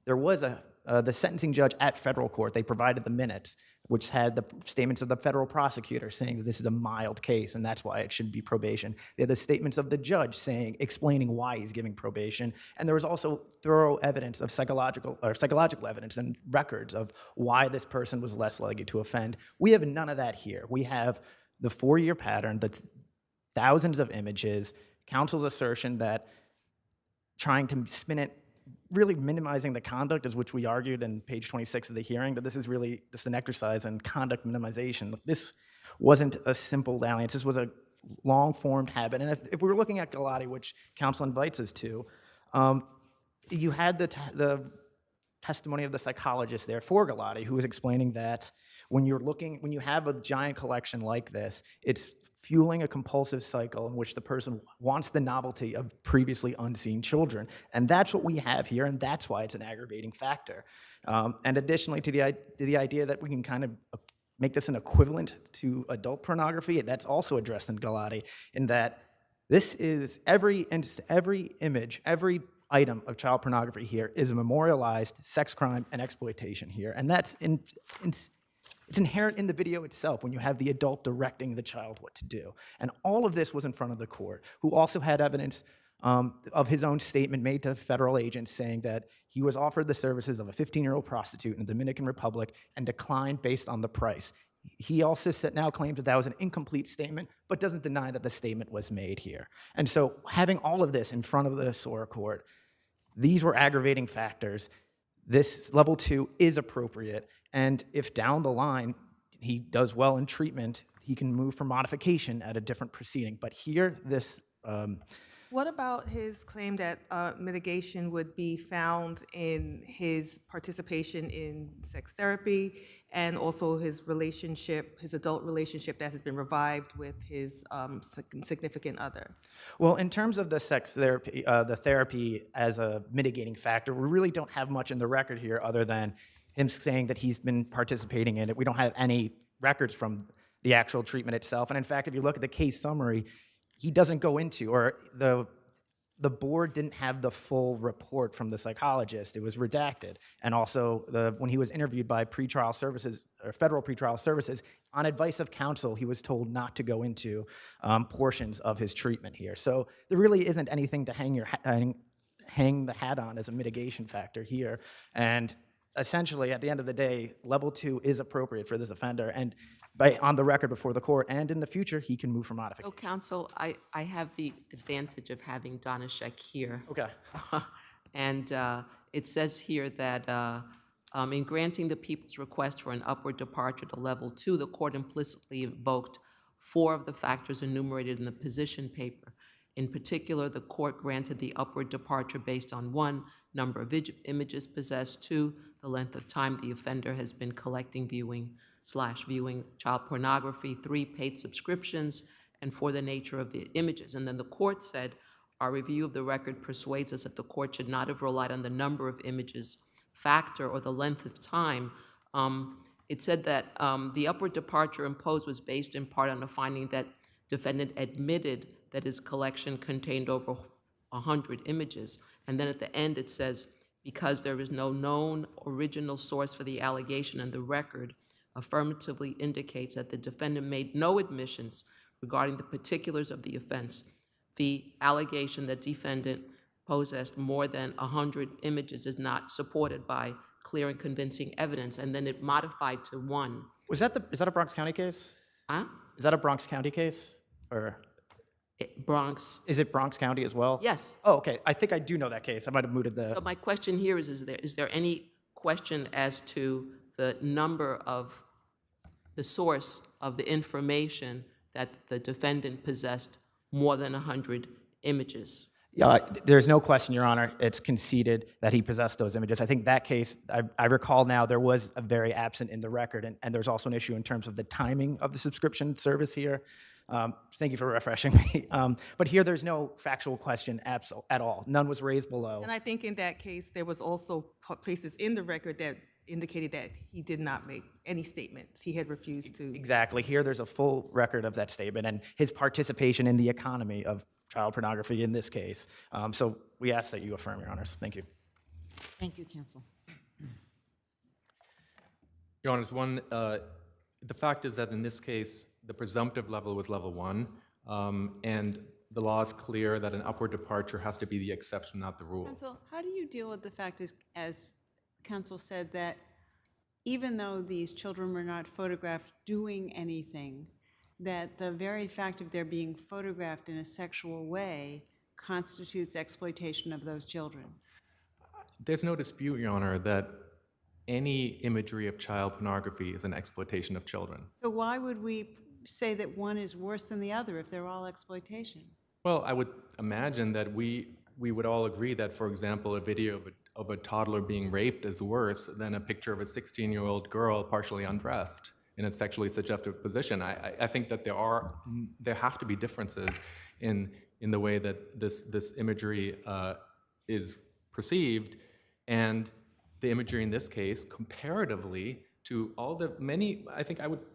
[SPEAKER 13] There was the sentencing judge at federal court. They provided the minutes, which had the statements of the federal prosecutor saying that this is a mild case and that's why it should be probation. They had the statements of the judge explaining why he's giving probation, and there was also thorough evidence of psychological evidence and records of why this person was less likely to offend. We have none of that here. We have the 4-year pattern, the thousands of images, counsel's assertion that trying to spin it, really minimizing the conduct, as which we argued in page 26 of the hearing, that this is really just an exercise in conduct minimization. This wasn't a simple dalliance. This was a long-formed habit. And if we were looking at Galati, which counsel invites us to, you had the testimony of the psychologist there for Galati, who was explaining that when you have a giant collection like this, it's fueling a compulsive cycle in which the person wants the novelty of previously unseen children. And that's what we have here, and that's why it's an aggravating factor. And additionally to the idea that we can kind of make this an equivalent to adult pornography, that's also addressed in Galati, in that this is every image, every item of child pornography here is a memorialized sex crime and exploitation here. And that's it's inherent in the video itself when you have the adult directing the child what to do. And all of this was in front of the court, who also had evidence of his own statement made to federal agents saying that he was offered the services of a 15-year-old prostitute in the Dominican Republic and declined based on the price. He also now claims that was an incomplete statement, but doesn't deny that the statement was made here. And so having all of this in front of the SOAR court, these were aggravating factors. This level 2 is appropriate. And if down the line he does well in treatment, he can move for modification at a different proceeding. But here, this
[SPEAKER 8] What about his claim that mitigation would be found in his participation in sex therapy and also his relationship, his adult relationship that has been revived with his significant other?
[SPEAKER 13] Well, in terms of the sex therapy, the therapy as a mitigating factor, we really don't have much in the record here other than him saying that he's been participating in it. We don't have any records from the actual treatment itself. And in fact, if you look at the case summary, he doesn't go into, or the board didn't have the full report from the psychologist. It was redacted. And also, when he was interviewed by pretrial services, or federal pretrial services, on advice of counsel, he was told not to go into portions of his treatment here. So there really isn't anything to hang the hat on as a mitigation factor here. And essentially, at the end of the day, level 2 is appropriate for this offender. And on the record before the court and in the future, he can move for modification.
[SPEAKER 6] So, counsel, I have the advantage of having Donna Sheck here.
[SPEAKER 13] Okay.
[SPEAKER 6] And it says here that in granting the people's request for an upward departure to level 2, the court implicitly invoked 4 of the factors enumerated in the position paper. In particular, the court granted the upward departure based on 1, number of images possessed, 2, the length of time the offender has been collecting, viewing child pornography, 3, paid subscriptions, and 4, the nature of the images. And then the court said, our review of the record persuades us that the court should not have relied on the number of images factor or the length of time. It said that the upward departure imposed was based in part on the finding that defendant admitted that his collection contained over 100 images. And then at the end it says, because there is no known original source for the allegation and the record affirmatively indicates that the defendant made no admissions regarding the particulars of the offense. The allegation that defendant possessed more than 100 images is not supported by clear and convincing evidence. And then it modified to 1.
[SPEAKER 13] Is that a Bronx County case?
[SPEAKER 6] Huh?
[SPEAKER 13] Is that a Bronx County case? Or
[SPEAKER 6] Bronx.
[SPEAKER 13] Is it Bronx County as well?
[SPEAKER 6] Yes.
[SPEAKER 13] Oh, okay. I think I do know that case. I might have mooted the...
[SPEAKER 6] So my question here is there any question as to the number of the source of the information that the defendant possessed more than 100 images?
[SPEAKER 13] Yeah, there's no question, Your Honor. It's conceded that he possessed those images. I think that case, I recall now, there was a very absent in the record, and there's also an issue in terms of the timing of the subscription service here. Thank you for refreshing me. But here, there's no factual question at all. None was raised below.
[SPEAKER 8] And I think in that case, there was also places in the record that indicated that he did not make any statements. He had refused to.
[SPEAKER 13] Exactly. Here, there's a full record of that statement and his participation in the economy of child pornography in this case. So we ask that you affirm, Your Honors. Thank you.
[SPEAKER 2] Thank you, counsel.
[SPEAKER 22] Your Honors, the fact is that in this case, the presumptive level was level 1, and the law is clear that an upward departure has to be the exception, not the rule.
[SPEAKER 10] Counsel, how do you deal with the fact, as counsel said, that even though these children were not photographed doing anything, that the very fact of their being photographed in a sexual way constitutes exploitation of those children?
[SPEAKER 22] There's no dispute, Your Honor, that any imagery of child pornography is an exploitation of children.
[SPEAKER 10] So why would we say that one is worse than the other if they're all exploitation?
[SPEAKER 22] Well, I would imagine that we would all agree that, for example, a video of a toddler being raped is worse than a picture of a 16-year-old girl partially undressed in a sexually suggestive position. I think that there have to be differences in the way that this imagery is perceived, and the imagery in this case, comparatively to all the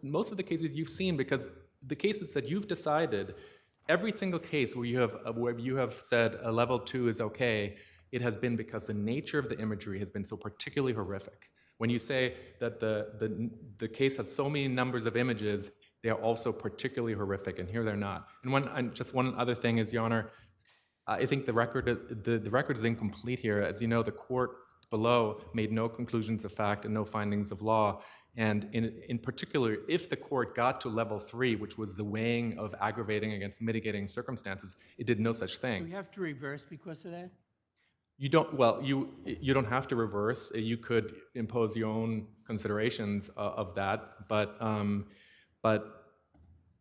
[SPEAKER 22] most of the cases you've seen, because the cases that you've decided, every single case where you have said a level 2 is okay, it has been because the nature of the imagery has been so particularly horrific. When you say that the case has so many numbers of images, they are also particularly horrific, and here they're not. And just one other thing is, Your Honor, I think the record is incomplete here. As you know, the court below made no conclusions of fact and no findings of law. And in particular, if the court got to level 3, which was the weighing of aggravating against mitigating circumstances, it did no such thing.
[SPEAKER 11] Do we have to reverse because of that?
[SPEAKER 22] You don't. Well, you don't have to reverse. You could impose your own considerations of that, but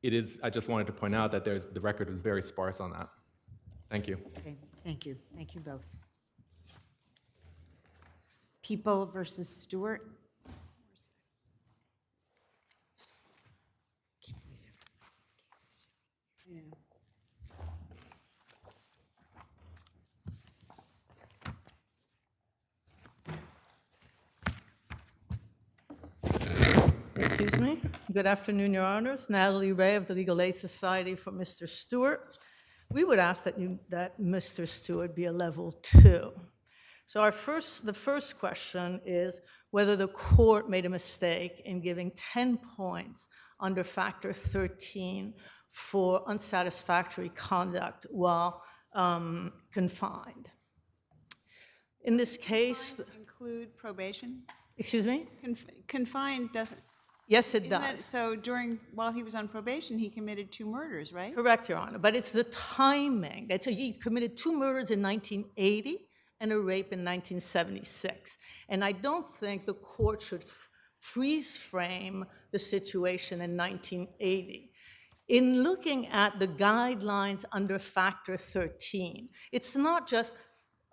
[SPEAKER 22] it is. I just wanted to point out that the record is very sparse on that. Thank you.
[SPEAKER 2] Okay, thank you. Thank you both. People versus Stewart.
[SPEAKER 14] Excuse me. Good afternoon, Your Honors. Natalie Ray of the Legal Aid Society for Mr. Stewart. We would ask that Mr. Stewart be a level 2. So the first question is whether the court made a mistake in giving 10 points under factor 13 for unsatisfactory conduct while confined. In this case,
[SPEAKER 10] Include probation?
[SPEAKER 14] excuse me?
[SPEAKER 10] Confined doesn't.
[SPEAKER 14] Yes, it
[SPEAKER 10] Isn't that-
[SPEAKER 14] does.
[SPEAKER 10] So while he was on probation, he committed 2 murders, right?
[SPEAKER 14] Correct, Your Honor, but it's the timing. He committed 2 murders in 1980 and a rape in 1976. And I don't think the court should freeze frame the situation in 1980. In looking at the guidelines under factor 13, it's not just,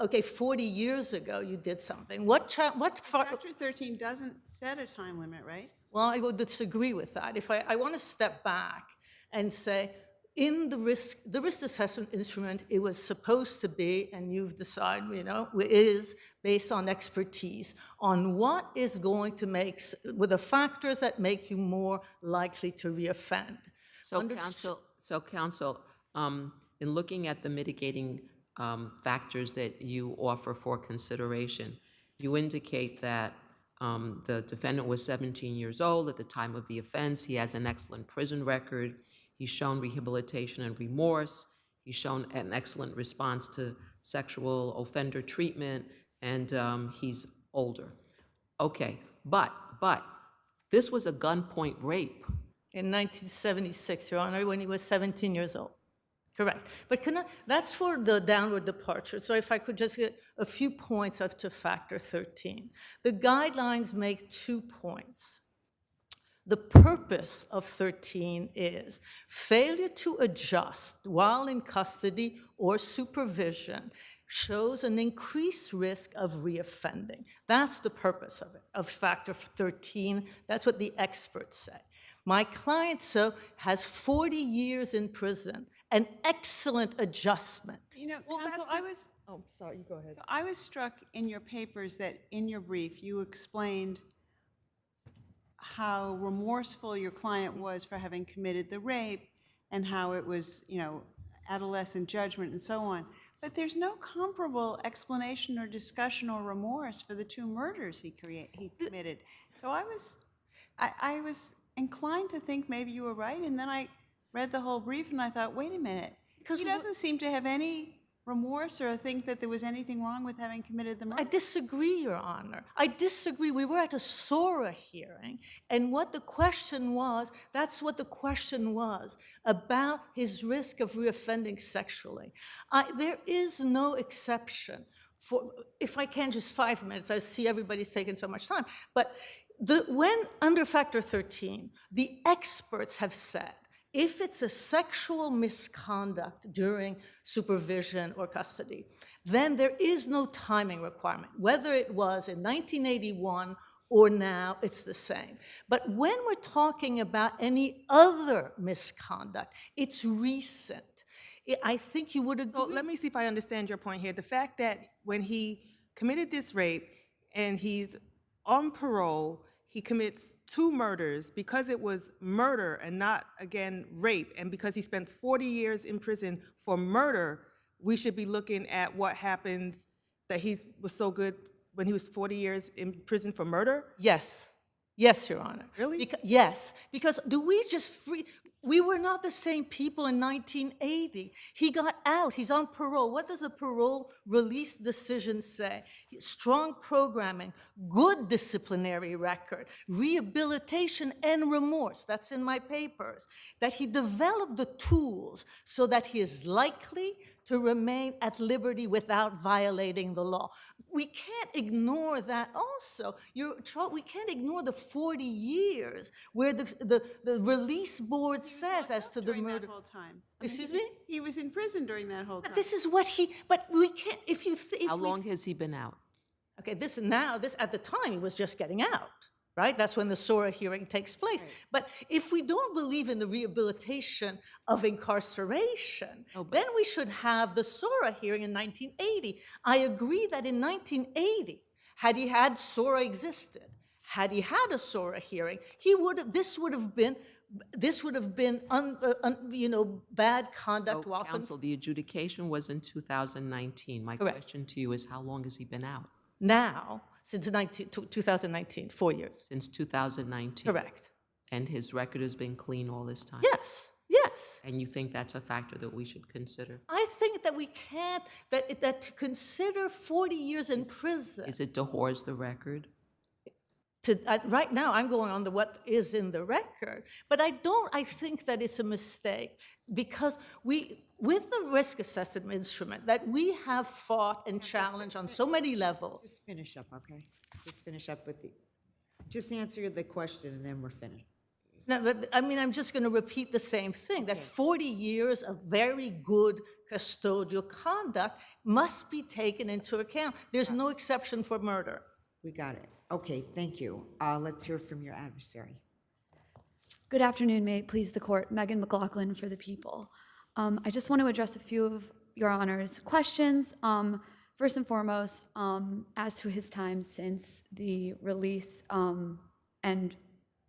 [SPEAKER 14] okay, 40 years ago you did something.
[SPEAKER 10] Factor 13 doesn't set a time limit, right?
[SPEAKER 14] Well, I would disagree with that. If I want to step back and say, in the risk assessment instrument, it was supposed to be, and you've decided, is based on expertise, on what is going to with the factors that make you more likely to reoffend.
[SPEAKER 6] So counsel, in looking at the mitigating factors that you offer for consideration, you indicate that the defendant was 17 years old at the time of the offense. He has an excellent prison record. He's shown rehabilitation and remorse. He's shown an excellent response to sexual offender treatment, and he's older. Okay, but this was a gunpoint rape.
[SPEAKER 14] In 1976, Your Honor, when he was 17 years old. Correct. But that's for the downward departure. So if I could just get a few points up to factor 13. The guidelines make 2 points. The purpose of 13 is failure to adjust while in custody or supervision shows an increased risk of reoffending. That's the purpose of it, of factor 13. That's what the experts say. My client has 40 years in prison, an excellent adjustment.
[SPEAKER 10] Counsel,
[SPEAKER 8] Oh, sorry, you go ahead.
[SPEAKER 10] So I was struck in your papers that in your brief, you explained how remorseful your client was for having committed the rape and how it was, adolescent judgment and so on. But there's no comparable explanation or discussion or remorse for the 2 murders he committed. So I was inclined to think maybe you were right, and then I read the whole brief and I thought, wait a minute, he doesn't seem to have any remorse or think that there was anything wrong with having committed the murder.
[SPEAKER 14] I disagree, Your Honor. I disagree. We were at a SORA hearing, and that's what the question was, about his risk of reoffending sexually. There is no exception for, if I can, just 5 minutes. I see everybody's taking so much time. But when under factor 13, the experts have said, if it's a sexual misconduct during supervision or custody, then there is no timing requirement. Whether it was in 1981 or now, it's the same. But when we're talking about any other misconduct, it's recent. I think you would agree.
[SPEAKER 8] So let me see if I understand your point here. The fact that when he committed this rape and he's on parole, he commits 2 murders because it was murder and not, again, rape, and because he spent 40 years in prison for murder, we should be looking at what happens that he was so good when he was 40 years in prison for murder?
[SPEAKER 14] Yes. Yes, Your Honor.
[SPEAKER 8] Really?
[SPEAKER 14] Yes, because we were not the same people in 1980. He got out, he's on parole. What does a parole release decision say? Strong programming, good disciplinary record, rehabilitation and remorse, that's in my papers, that he developed the tools so that he is likely to remain at liberty without violating the law. we can't ignore that also. We can't ignore the 40 years where the release board says as to the
[SPEAKER 10] During
[SPEAKER 14] murder.
[SPEAKER 10] that whole time.
[SPEAKER 14] Excuse me?
[SPEAKER 10] He was in prison during that whole time.
[SPEAKER 14] This is what but we can't, if you think.
[SPEAKER 6] How long has he been out?
[SPEAKER 14] Okay, this at the time, he was just getting out, right? That's when the SORA hearing takes place.
[SPEAKER 10] Right.
[SPEAKER 14] But if we don't believe in the rehabilitation of incarceration, then we should have the SORA hearing in 1980. I agree that in 1980, had he had SORA existed, had he had a SORA hearing, this would have been bad conduct.
[SPEAKER 6] So, counsel, the adjudication was in 2019. My
[SPEAKER 14] Correct.
[SPEAKER 6] question to you is, how long has he been out?
[SPEAKER 14] Now, since 2019, 4 years.
[SPEAKER 6] Since 2019?
[SPEAKER 14] Correct.
[SPEAKER 6] And his record has been clean all this time?
[SPEAKER 14] Yes, yes.
[SPEAKER 6] And you think that's a factor that we should consider?
[SPEAKER 14] I think that we can't, that to consider 40 years in prison.
[SPEAKER 6] Is it to horse the record?
[SPEAKER 14] Right now, I'm going on what is in the record, but I think that it's a mistake because with the risk assessment instrument that we have fought and challenged on so many levels.
[SPEAKER 2] Just finish up, okay? Just finish up just answer the question and then we're finished.
[SPEAKER 14] No, but I mean, I'm just going to repeat the same thing, that 40 years of very good custodial conduct must be taken into account. There's no exception for murder.
[SPEAKER 2] We got it. Okay, thank you. Let's hear from your adversary.
[SPEAKER 15] Good afternoon, may it please the court. Megan McLaughlin for the people. I just want to address a few of your Honor's questions. First and foremost, as to his time since the release and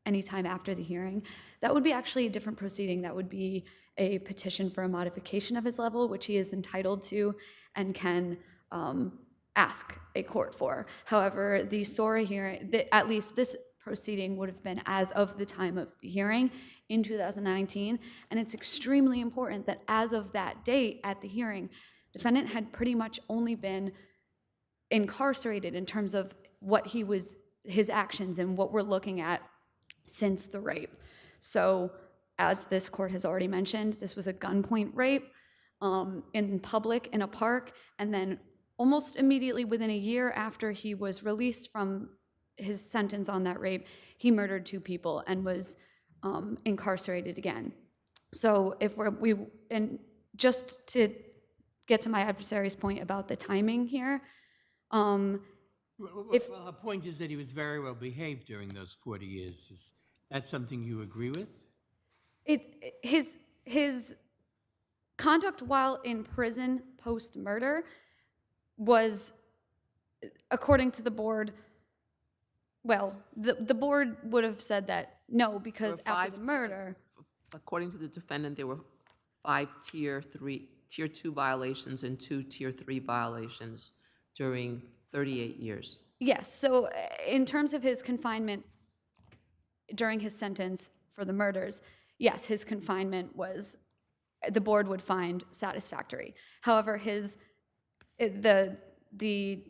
[SPEAKER 15] any time after the hearing, that would be actually a different proceeding. That would be a petition for a modification of his level, which he is entitled to and can ask a court for. However, the SORA hearing, at least this proceeding would have been as of the time of the hearing in 2019, and it's extremely important that as of that date at the hearing, defendant had pretty much only been incarcerated in terms of his actions and what we're looking at since the rape. So, as this court has already mentioned, this was a gunpoint rape in public in a park, and then almost immediately within a year after he was released from his sentence on that rape, he murdered 2 people and was incarcerated again. So and just to get to my adversary's point about the timing here.
[SPEAKER 11] Well, her point is that he was very well behaved during those 40 years. Is that something you agree with?
[SPEAKER 15] His conduct while in prison post-murder was, according to the board, well, the board would have said that no, because after the murder.
[SPEAKER 6] According to the defendant, there were 5 tier 2 violations and 2 tier 3 violations during 38 years.
[SPEAKER 15] Yes, so in terms of his confinement during his sentence for the murders, yes, his confinement was, the board would find satisfactory. However, the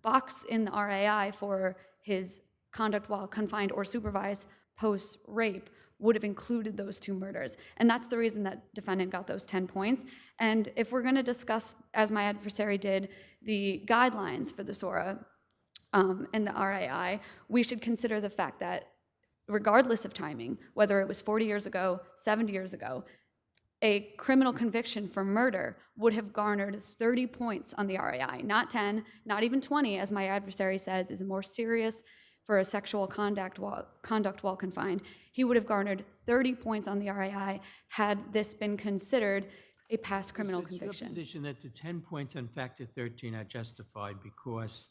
[SPEAKER 15] box in the RAI for his conduct while confined or supervised post-rape would have included those 2 murders. And that's the reason that defendant got those 10 points. And if we're going to discuss, as my adversary did, the guidelines for the SORA and the RAI, we should consider the fact that regardless of timing, whether it was 40 years ago, 70 years ago, a criminal conviction for murder would have garnered 30 points on the RAI, not 10, not even 20, as my adversary says, is more serious for a sexual conduct while confined. He would have garnered 30 points on the RAI had this been considered a past criminal conviction.
[SPEAKER 11] It's your position that the 10 points on factor 13 are justified because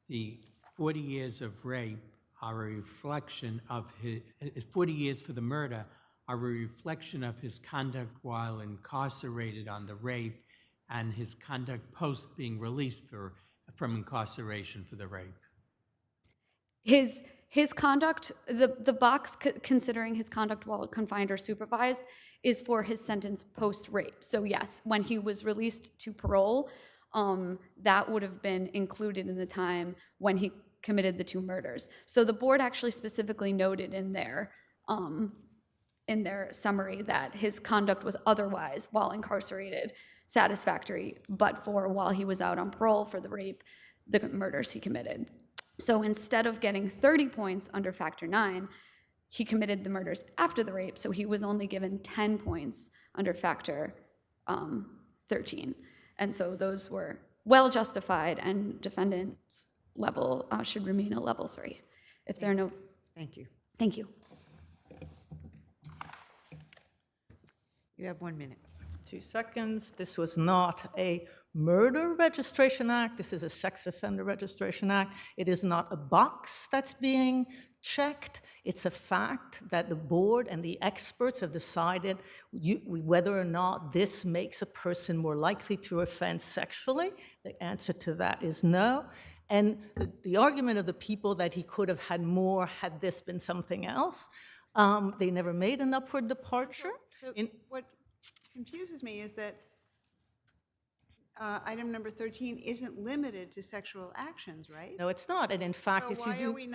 [SPEAKER 11] the 40 years of rape are a reflection of 40 years for the murder are a reflection of his conduct while incarcerated on the rape and his conduct post being released from incarceration for the rape.
[SPEAKER 15] His conduct, the box considering his conduct while confined or supervised is for his sentence post-rape. So yes, when he was released to parole, that would have been included in the time when he committed the 2 murders. So the board actually specifically noted in their summary that his conduct was otherwise, while incarcerated, satisfactory, but for while he was out on parole for the rape, the murders he committed. So instead of getting 30 points under Factor 9, he committed the murders after the rape, so he was only given 10 points under Factor 13. And so those were well justified, and defendant's level should remain a level 3. If there are no...
[SPEAKER 2] Thank you.
[SPEAKER 15] Thank you.
[SPEAKER 2] You have 1 minute.
[SPEAKER 14] 2 seconds. This was not a murder registration act. This is a sex offender registration act. It is not a box that's being checked. It's a fact that the board and the experts have decided whether or not this makes a person more likely to offend sexually. The answer to that is no. And the argument of the people that he could have had more had this been something else, they never made an upward departure.
[SPEAKER 10] What confuses me is that item number 13 isn't limited to sexual actions, right?
[SPEAKER 14] No, it's not. And in fact,
[SPEAKER 10] So
[SPEAKER 14] if you do...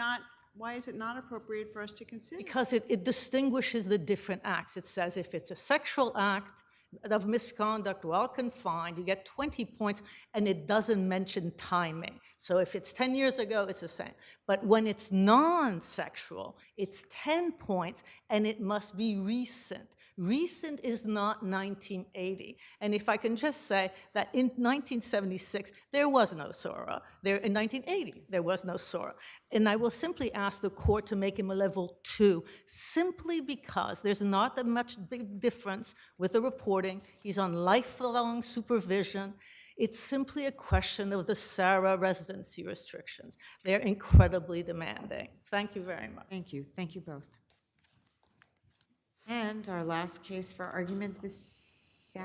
[SPEAKER 10] why is it not appropriate for us to consider?
[SPEAKER 14] Because it distinguishes the different acts. It says if it's a sexual act of misconduct well confined, you get 20 points, and it doesn't mention timing. So if it's 10 years ago, it's the same. But when it's non-sexual, it's 10 points, and it must be recent. Recent is not 1980. And if I can just say that in 1976, there was no SORA. In 1980, there was no SORA. And I will simply ask the court to make him a level 2, simply because there's not a much big difference with the reporting. He's on lifelong supervision. It's simply a question of the SARA residency restrictions. They're incredibly demanding. Thank you very much.
[SPEAKER 2] Thank you. Thank you both. And our last case for argument this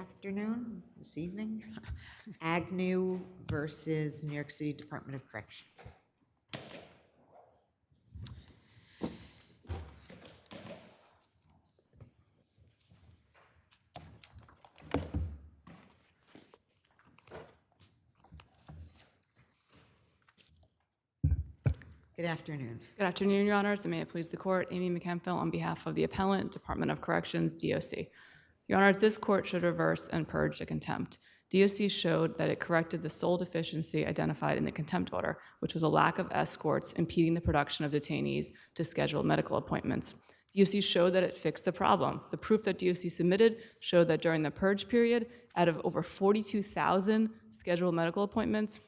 [SPEAKER 2] evening, Agnew versus New York City Department of Corrections. Good afternoon.
[SPEAKER 16] Good afternoon, Your Honors, and may it please the Court. Amy McCampbell on behalf of the Appellant, Department of Corrections, DOC. Your Honors, this Court should reverse and purge the contempt. DOC showed that it corrected the sole deficiency identified in the contempt order, which was a lack of escorts impeding the production of detainees to schedule medical appointments. DOC showed that it fixed the problem. The proof that DOC submitted showed that during the purge period, out of over 42,000 scheduled medical appointments,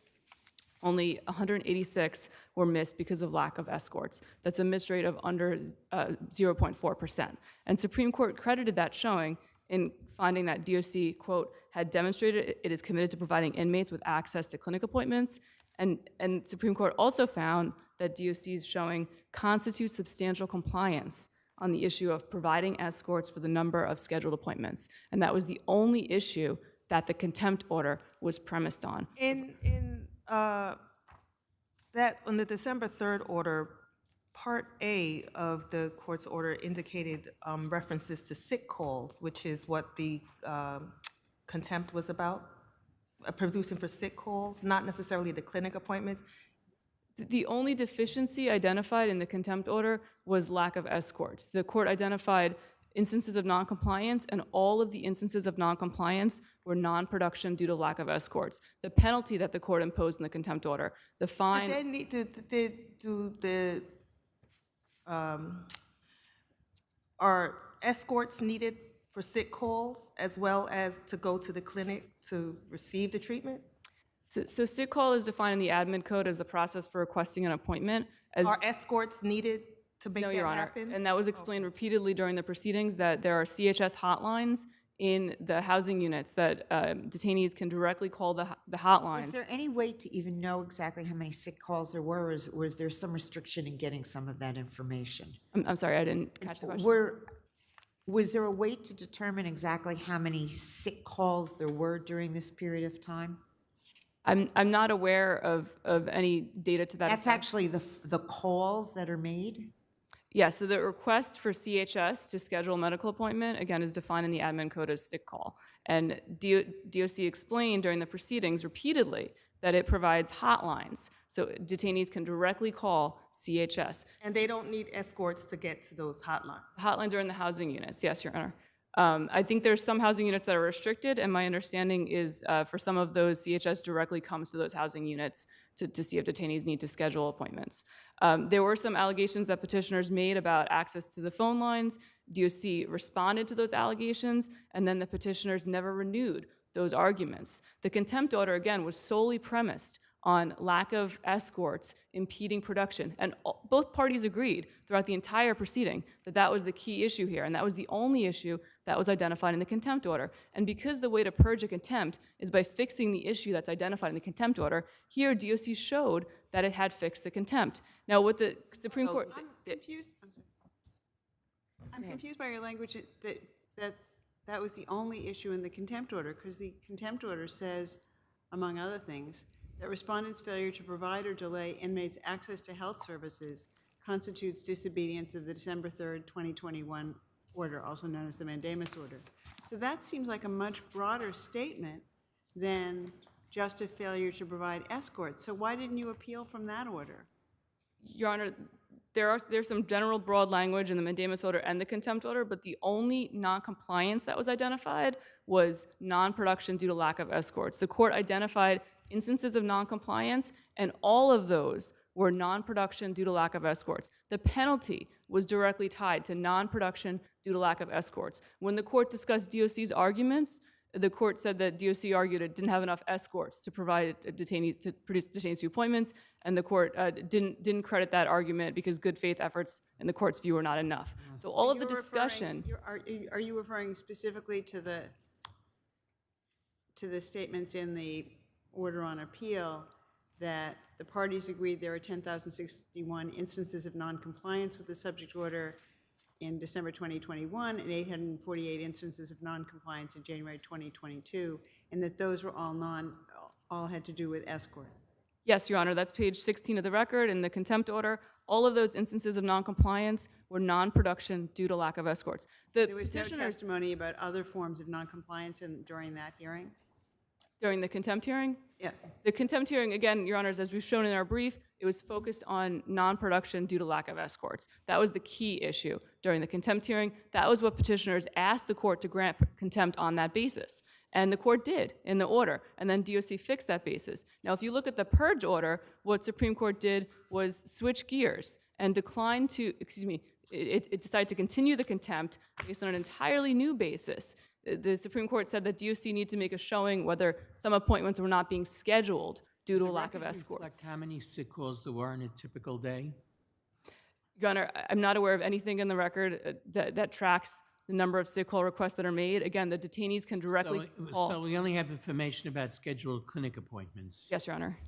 [SPEAKER 16] only 186 were missed because of lack of escorts. That's a miss rate of under 0.4%. And Supreme Court credited that showing in finding that DOC, quote, had demonstrated it is committed to providing inmates with access to clinic appointments. And Supreme Court also found that DOC's showing constitutes substantial compliance on the issue of providing escorts for the number of scheduled appointments. And that was the only issue that the contempt order was premised on.
[SPEAKER 8] That on the December 3rd order, Part A of the court's order indicated references to sick calls, which is what the contempt was about, producing for sick calls, not necessarily the clinic appointments.
[SPEAKER 16] The only deficiency identified in the contempt order was lack of escorts. The court identified instances of noncompliance, and all of the instances of noncompliance were non-production due to lack of escorts. The penalty that the court imposed in the contempt order, the fine...
[SPEAKER 8] Are escorts needed for sick calls as well as to go to the clinic to receive the treatment?
[SPEAKER 16] So sick call is defined in the admin code as the process for requesting an appointment.
[SPEAKER 8] Are escorts needed to make
[SPEAKER 16] No,
[SPEAKER 8] that
[SPEAKER 16] Your Honor.
[SPEAKER 8] happen?
[SPEAKER 16] And that was explained repeatedly during the proceedings, that there are CHS hotlines in the housing units that detainees can directly call the hotlines.
[SPEAKER 2] Was there any way to even know exactly how many sick calls there were, or was there some restriction in getting some of that information?
[SPEAKER 16] I'm sorry, I didn't catch the question.
[SPEAKER 2] Was there a way to determine exactly how many sick calls there were during this period of time?
[SPEAKER 16] I'm not aware of any data to that
[SPEAKER 2] That's
[SPEAKER 16] effect.
[SPEAKER 2] actually the calls that are made?
[SPEAKER 16] Yeah, so the request for CHS to schedule a medical appointment, again, is defined in the admin code as sick call. And DOC explained during the proceedings repeatedly that it provides hotlines, so detainees can directly call CHS.
[SPEAKER 8] And they don't need escorts to get to those hotlines?
[SPEAKER 16] Hotlines are in the housing units, yes, Your Honor. I think there's some housing units that are restricted, and my understanding is for some of those, CHS directly comes to those housing units to see if detainees need to schedule appointments. There were some allegations that petitioners made about access to the phone lines. DOC responded to those allegations, and then the petitioners never renewed those arguments. The contempt order, again, was solely premised on lack of escorts impeding production. And both parties agreed throughout the entire proceeding that that was the key issue here, and that was the only issue that was identified in the contempt order. And because the way to purge a contempt is by fixing the issue that's identified in the contempt order, here DOC showed that it had fixed the contempt. Now, what the Supreme Court...
[SPEAKER 10] I'm confused. I'm confused by your language that was the only issue in the contempt order, because the contempt order says, among other things, that respondents' failure to provide or delay inmates' access to health services constitutes disobedience of the December 3rd, 2021 order, also known as the mandamus order. So that seems like a much broader statement than just a failure to provide escorts. So why didn't you appeal from that order?
[SPEAKER 16] Your Honor, there's some general broad language in the mandamus order and the contempt order, but the only non-compliance that was identified was non-production due to lack of escorts. The court identified instances of non-compliance, and all of those were non-production due to lack of escorts. The penalty was directly tied to non-production due to lack of escorts. When the court discussed DOC's arguments, the court said that DOC argued it didn't have enough escorts to provide detainees, to produce detainees to appointments, and the court didn't credit that argument because good faith efforts in the court's view were not enough. So all of the discussion...
[SPEAKER 10] Are you referring specifically to the statements in the order on appeal that the parties agreed there are 10,061 instances of noncompliance with the subject order in December 2021 and 848 instances of noncompliance in January 2022, and that those were all had to do with escorts?
[SPEAKER 16] Yes, Your Honor, that's page 16 of the record in the contempt order. All of those instances of noncompliance were non-production due to lack of escorts.
[SPEAKER 10] There was no testimony about other forms of noncompliance during that hearing?
[SPEAKER 16] During the contempt hearing?
[SPEAKER 10] Yeah.
[SPEAKER 16] The contempt hearing, again, Your Honors, as we've shown in our brief, it was focused on non-production due to lack of escorts. That was the key issue during the contempt hearing. That was what petitioners asked the court to grant contempt on that basis. And the court did in the order, and then DOC fixed that basis. Now, if you look at the purge order, what Supreme Court did was switch gears and decline to, it decided to continue the contempt based on an entirely new basis. The Supreme Court said that DOC needed to make a showing whether some appointments were not being scheduled due to a lack of escorts.
[SPEAKER 11] Reflect how many sick calls there were in a typical day?
[SPEAKER 16] Your Honor, I'm not aware of anything in the record that tracks the number of sick call requests that are made. Again, the detainees can directly call.
[SPEAKER 11] So we only have information about scheduled clinic appointments?
[SPEAKER 16] Yes, Your Honor.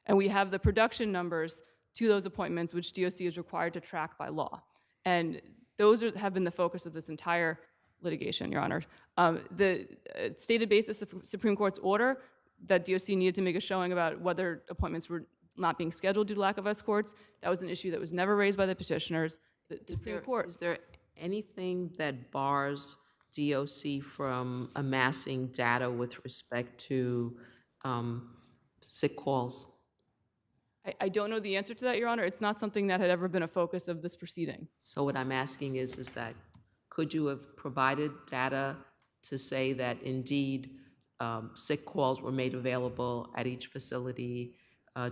[SPEAKER 16] And we have the production numbers to those appointments, which DOC is required to track by law. And those have been the focus of this entire litigation, Your Honor. The stated basis of Supreme Court's order that DOC needed to make a showing about whether appointments were not being scheduled due to lack of escorts, that was an issue that was never raised by the petitioners.
[SPEAKER 6] Is there anything that bars DOC from amassing data with respect to sick calls?
[SPEAKER 16] I don't know the answer to that, Your Honor. It's not something that had ever been a focus of this proceeding.
[SPEAKER 6] So what I'm asking is that could you have provided data to say that indeed sick calls were made available at each facility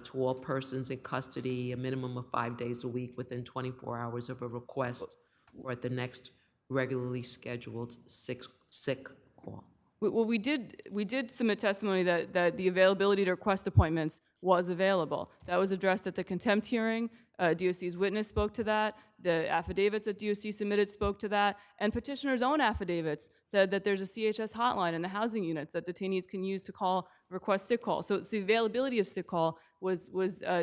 [SPEAKER 6] to all persons in custody a minimum of 5 days a week within 24 hours of a request or at the next regularly scheduled sick call?
[SPEAKER 16] Well, we did submit testimony that the availability to request appointments was available. That was addressed at the contempt hearing. DOC's witness spoke to that. The affidavits that DOC submitted spoke to that. And petitioners' own affidavits said that there's a CHS hotline in the housing units that detainees can use to request sick call. So the availability of sick call was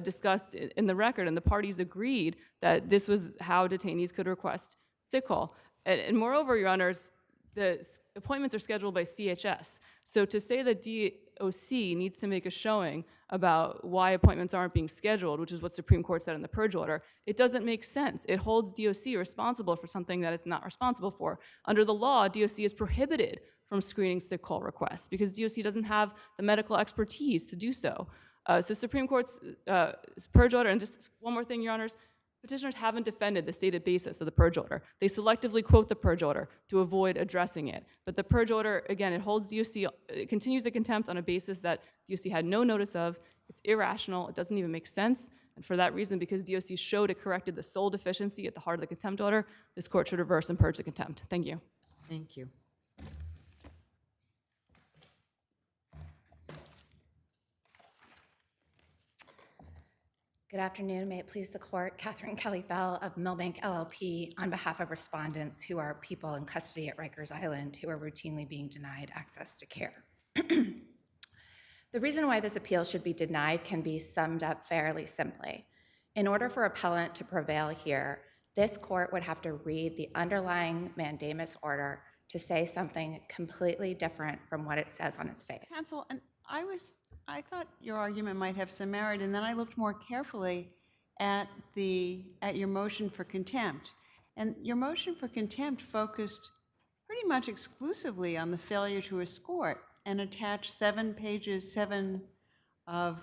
[SPEAKER 16] discussed in the record, and the parties agreed that this was how detainees could request sick call. And moreover, Your Honors, the appointments are scheduled by CHS. So to say that DOC needs to make a showing about why appointments aren't being scheduled, which is what Supreme Court said in the purge order, it doesn't make sense. It holds DOC responsible for something that it's not responsible for. Under the law, DOC is prohibited from screening sick call requests because DOC doesn't have the medical expertise to do so. So Supreme Court's purge order, and just one more thing, Your Honors, Petitioners haven't defended the stated basis of the purge order. They selectively quote the purge order to avoid addressing it. But the purge order, again, it holds DOC, it continues the contempt on a basis that DOC had no notice of. It's irrational. It doesn't even make sense. And for that reason, because DOC showed it corrected the sole deficiency at the heart of the contempt order, this court should reverse and purge the contempt. Thank you.
[SPEAKER 2] Thank you.
[SPEAKER 18] Good afternoon. May it please the court. Catherine Kelly Bell of Millbank LLP on behalf of respondents who are people in custody at Rikers Island who are routinely being denied access to care. The reason why this appeal should be denied can be summed up fairly simply. In order for appellant to prevail here, this court would have to read the underlying mandamus order to say something completely different from what it says on its face.
[SPEAKER 10] Counsel, and I thought your argument might have some merit, and then I looked more carefully at your motion for contempt. And your motion for contempt focused pretty much exclusively on the failure to escort and attached 7 pages, 7 of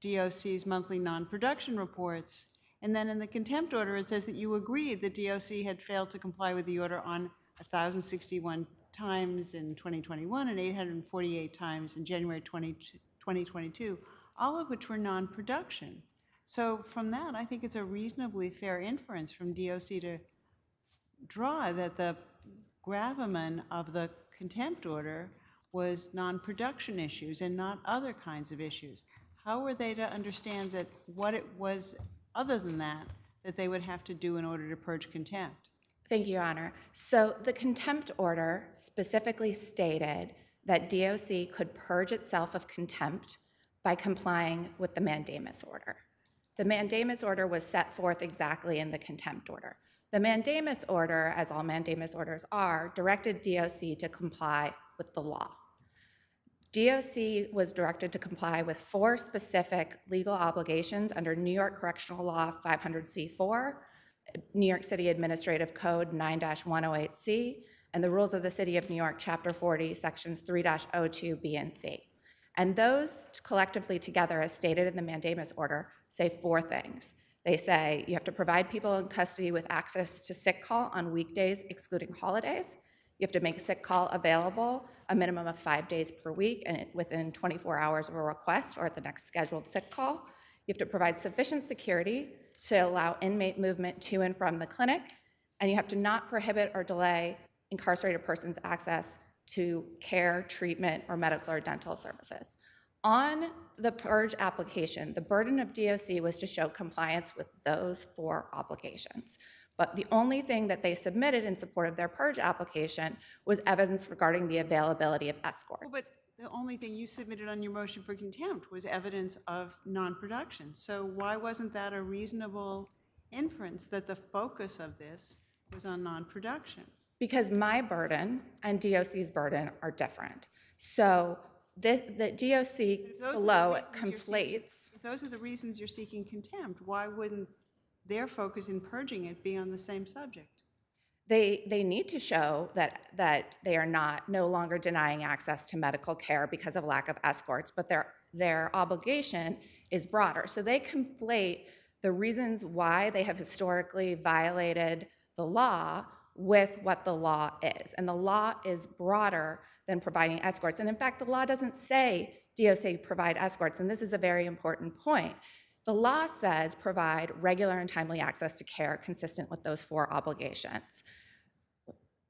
[SPEAKER 10] DOC's monthly non-production reports. And then in the contempt order, it says that you agreed that DOC had failed to comply with the order on 1,061 times in 2021 and 848 times in January 2022, all of which were non-production. So from that, I think it's a reasonably fair inference from DOC to draw that the gravamen of the contempt order was non-production issues and not other kinds of issues. How were they to understand that what it was other than that they would have to do in order to purge contempt?
[SPEAKER 18] Thank you, Your Honor. So the contempt order specifically stated that DOC could purge itself of contempt by complying with the mandamus order. The mandamus order was set forth exactly in the contempt order. The mandamus order, as all mandamus orders are, directed DOC to comply with the law. DOC was directed to comply with 4 specific legal obligations under New York Correctional Law 500C4, New York City Administrative Code 9-108C, and the Rules of the City of New York, Chapter 40, Sections 3-02 B and C. And those collectively together, as stated in the mandamus order, say 4 things. They say you have to provide people in custody with access to sick call on weekdays, excluding holidays. You have to make sick call available a minimum of 5 days per week and within 24 hours of a request or at the next scheduled sick call. You have to provide sufficient security to allow inmate movement to and from the clinic, and you have to not prohibit or delay incarcerated persons' access to care, treatment, or medical or dental services. On the purge application, the burden of DOC was to show compliance with those 4 obligations. But the only thing that they submitted in support of their purge application was evidence regarding the availability of escorts.
[SPEAKER 10] Well, but the only thing you submitted on your motion for contempt was evidence of non-production. So why wasn't that a reasonable inference that the focus of this was on non-production?
[SPEAKER 18] Because my burden and DOC's burden are different. So the DOC below conflates.
[SPEAKER 10] If those are the reasons you're seeking contempt, why wouldn't their focus in purging it be on the same subject?
[SPEAKER 18] They need to show that they are no longer denying access to medical care because of lack of escorts, but their obligation is broader. So they conflate the reasons why they have historically violated the law with what the law is. And the law is broader than providing escorts. And in fact, the law doesn't say DOC provide escorts, and this is a very important point. The law says provide regular and timely access to care consistent with those 4 obligations.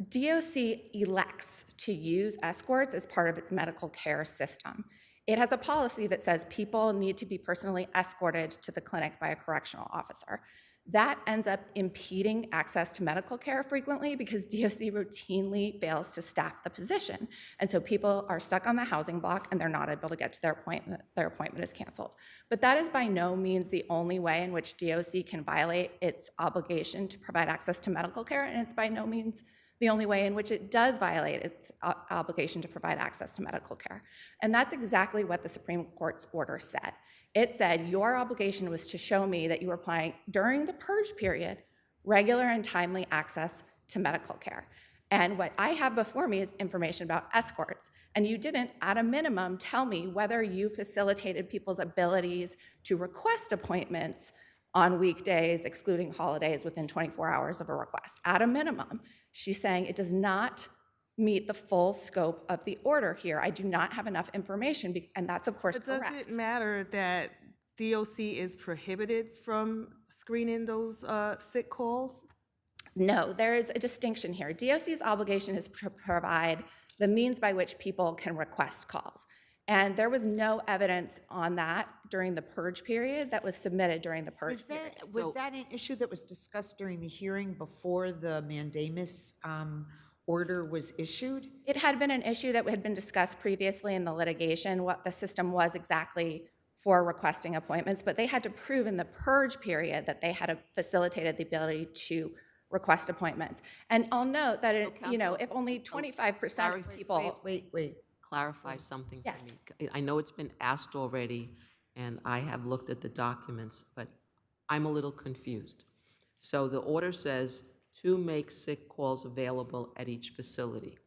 [SPEAKER 18] DOC elects to use escorts as part of its medical care system. It has a policy that says people need to be personally escorted to the clinic by a correctional officer. That ends up impeding access to medical care frequently because DOC routinely fails to staff the position. And so people are stuck on the housing block and they're not able to get to their appointment. Their appointment is canceled. But that is by no means the only way in which DOC can violate its obligation to provide access to medical care, and it's by no means the only way in which it does violate its obligation to provide access to medical care. And that's exactly what the Supreme Court's order said. It said your obligation was to show me that you were applying during the purge period regular and timely access to medical care. And what I have before me is information about escorts. And you didn't, at a minimum, tell me whether you facilitated people's abilities to request appointments on weekdays, excluding holidays, within 24 hours of a request. At a minimum, she's saying it does not meet the full scope of the order here. I do not have enough information, and that's of course
[SPEAKER 8] But does
[SPEAKER 18] correct.
[SPEAKER 8] it matter that DOC is prohibited from screening those sick calls?
[SPEAKER 18] No, there is a distinction here. DOC's obligation is to provide the means by which people can request calls. And there was no evidence on that during the purge period that was submitted during the purge period.
[SPEAKER 2] Was that an issue that was discussed during the hearing before the mandamus order was issued?
[SPEAKER 18] It had been an issue that had been discussed previously in the litigation, what the system was exactly for requesting appointments, but they had to prove in the purge period that they had facilitated the ability to request appointments. And I'll note that, if only 25% of people...
[SPEAKER 2] Wait.
[SPEAKER 6] Clarify something
[SPEAKER 18] Yes.
[SPEAKER 6] for me. I know it's been asked already, and I have looked at the documents, but I'm a little confused. So the order says to make sick calls available at each facility.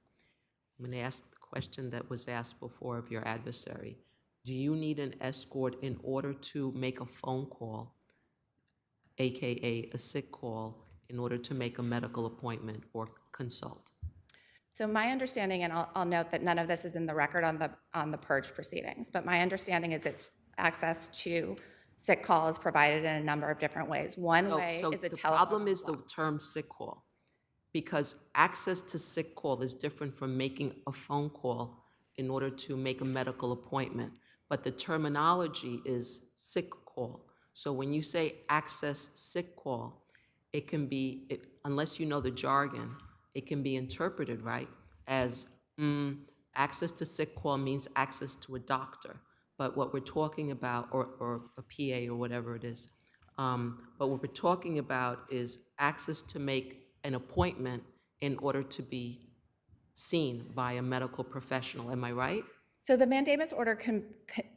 [SPEAKER 6] I'm going to ask the question that was asked before of your adversary. Do you need an escort in order to make a phone call, AKA a sick call, in order to make a medical appointment or consult?
[SPEAKER 18] So my understanding, and I'll note that none of this is in the record on the purge proceedings, but my understanding is it's access to sick call is provided in a number of different ways. One way is a
[SPEAKER 6] the
[SPEAKER 18] telephone
[SPEAKER 6] problem is
[SPEAKER 18] call.
[SPEAKER 6] the term sick call, because access to sick call is different from making a phone call in order to make a medical appointment. But the terminology is sick call. So when you say access sick call, it can be, unless you know the jargon, it can be interpreted, right, as access to sick call means access to a doctor. But what we're talking about, or a PA or whatever it is, but what we're talking about is access to make an appointment in order to be seen by a medical professional. Am I right?
[SPEAKER 18] So the mandamus order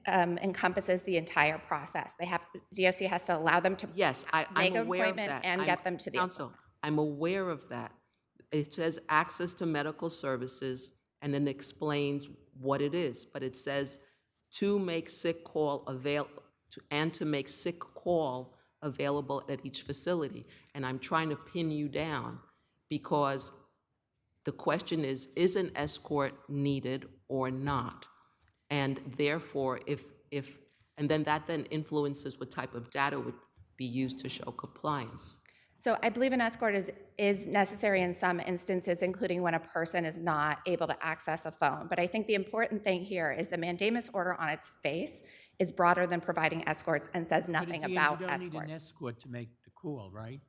[SPEAKER 18] encompasses the entire process. DOC has to allow them to make an appointment and get them to the
[SPEAKER 6] Counsel, I'm aware of that. It says access to medical services and then explains what it is, but it says to make sick call available and to make sick call available at each facility. And I'm trying to pin you down because the question is an escort needed or not? And therefore, and then that influences what type of data would be used to show compliance.
[SPEAKER 18] So I believe an escort is necessary in some instances, including when a person is not able to access a phone. But I think the important thing here is the mandamus order on its face is broader than providing escorts and says nothing about
[SPEAKER 11] You don't need an
[SPEAKER 18] escorts.
[SPEAKER 11] escort to make the call, right?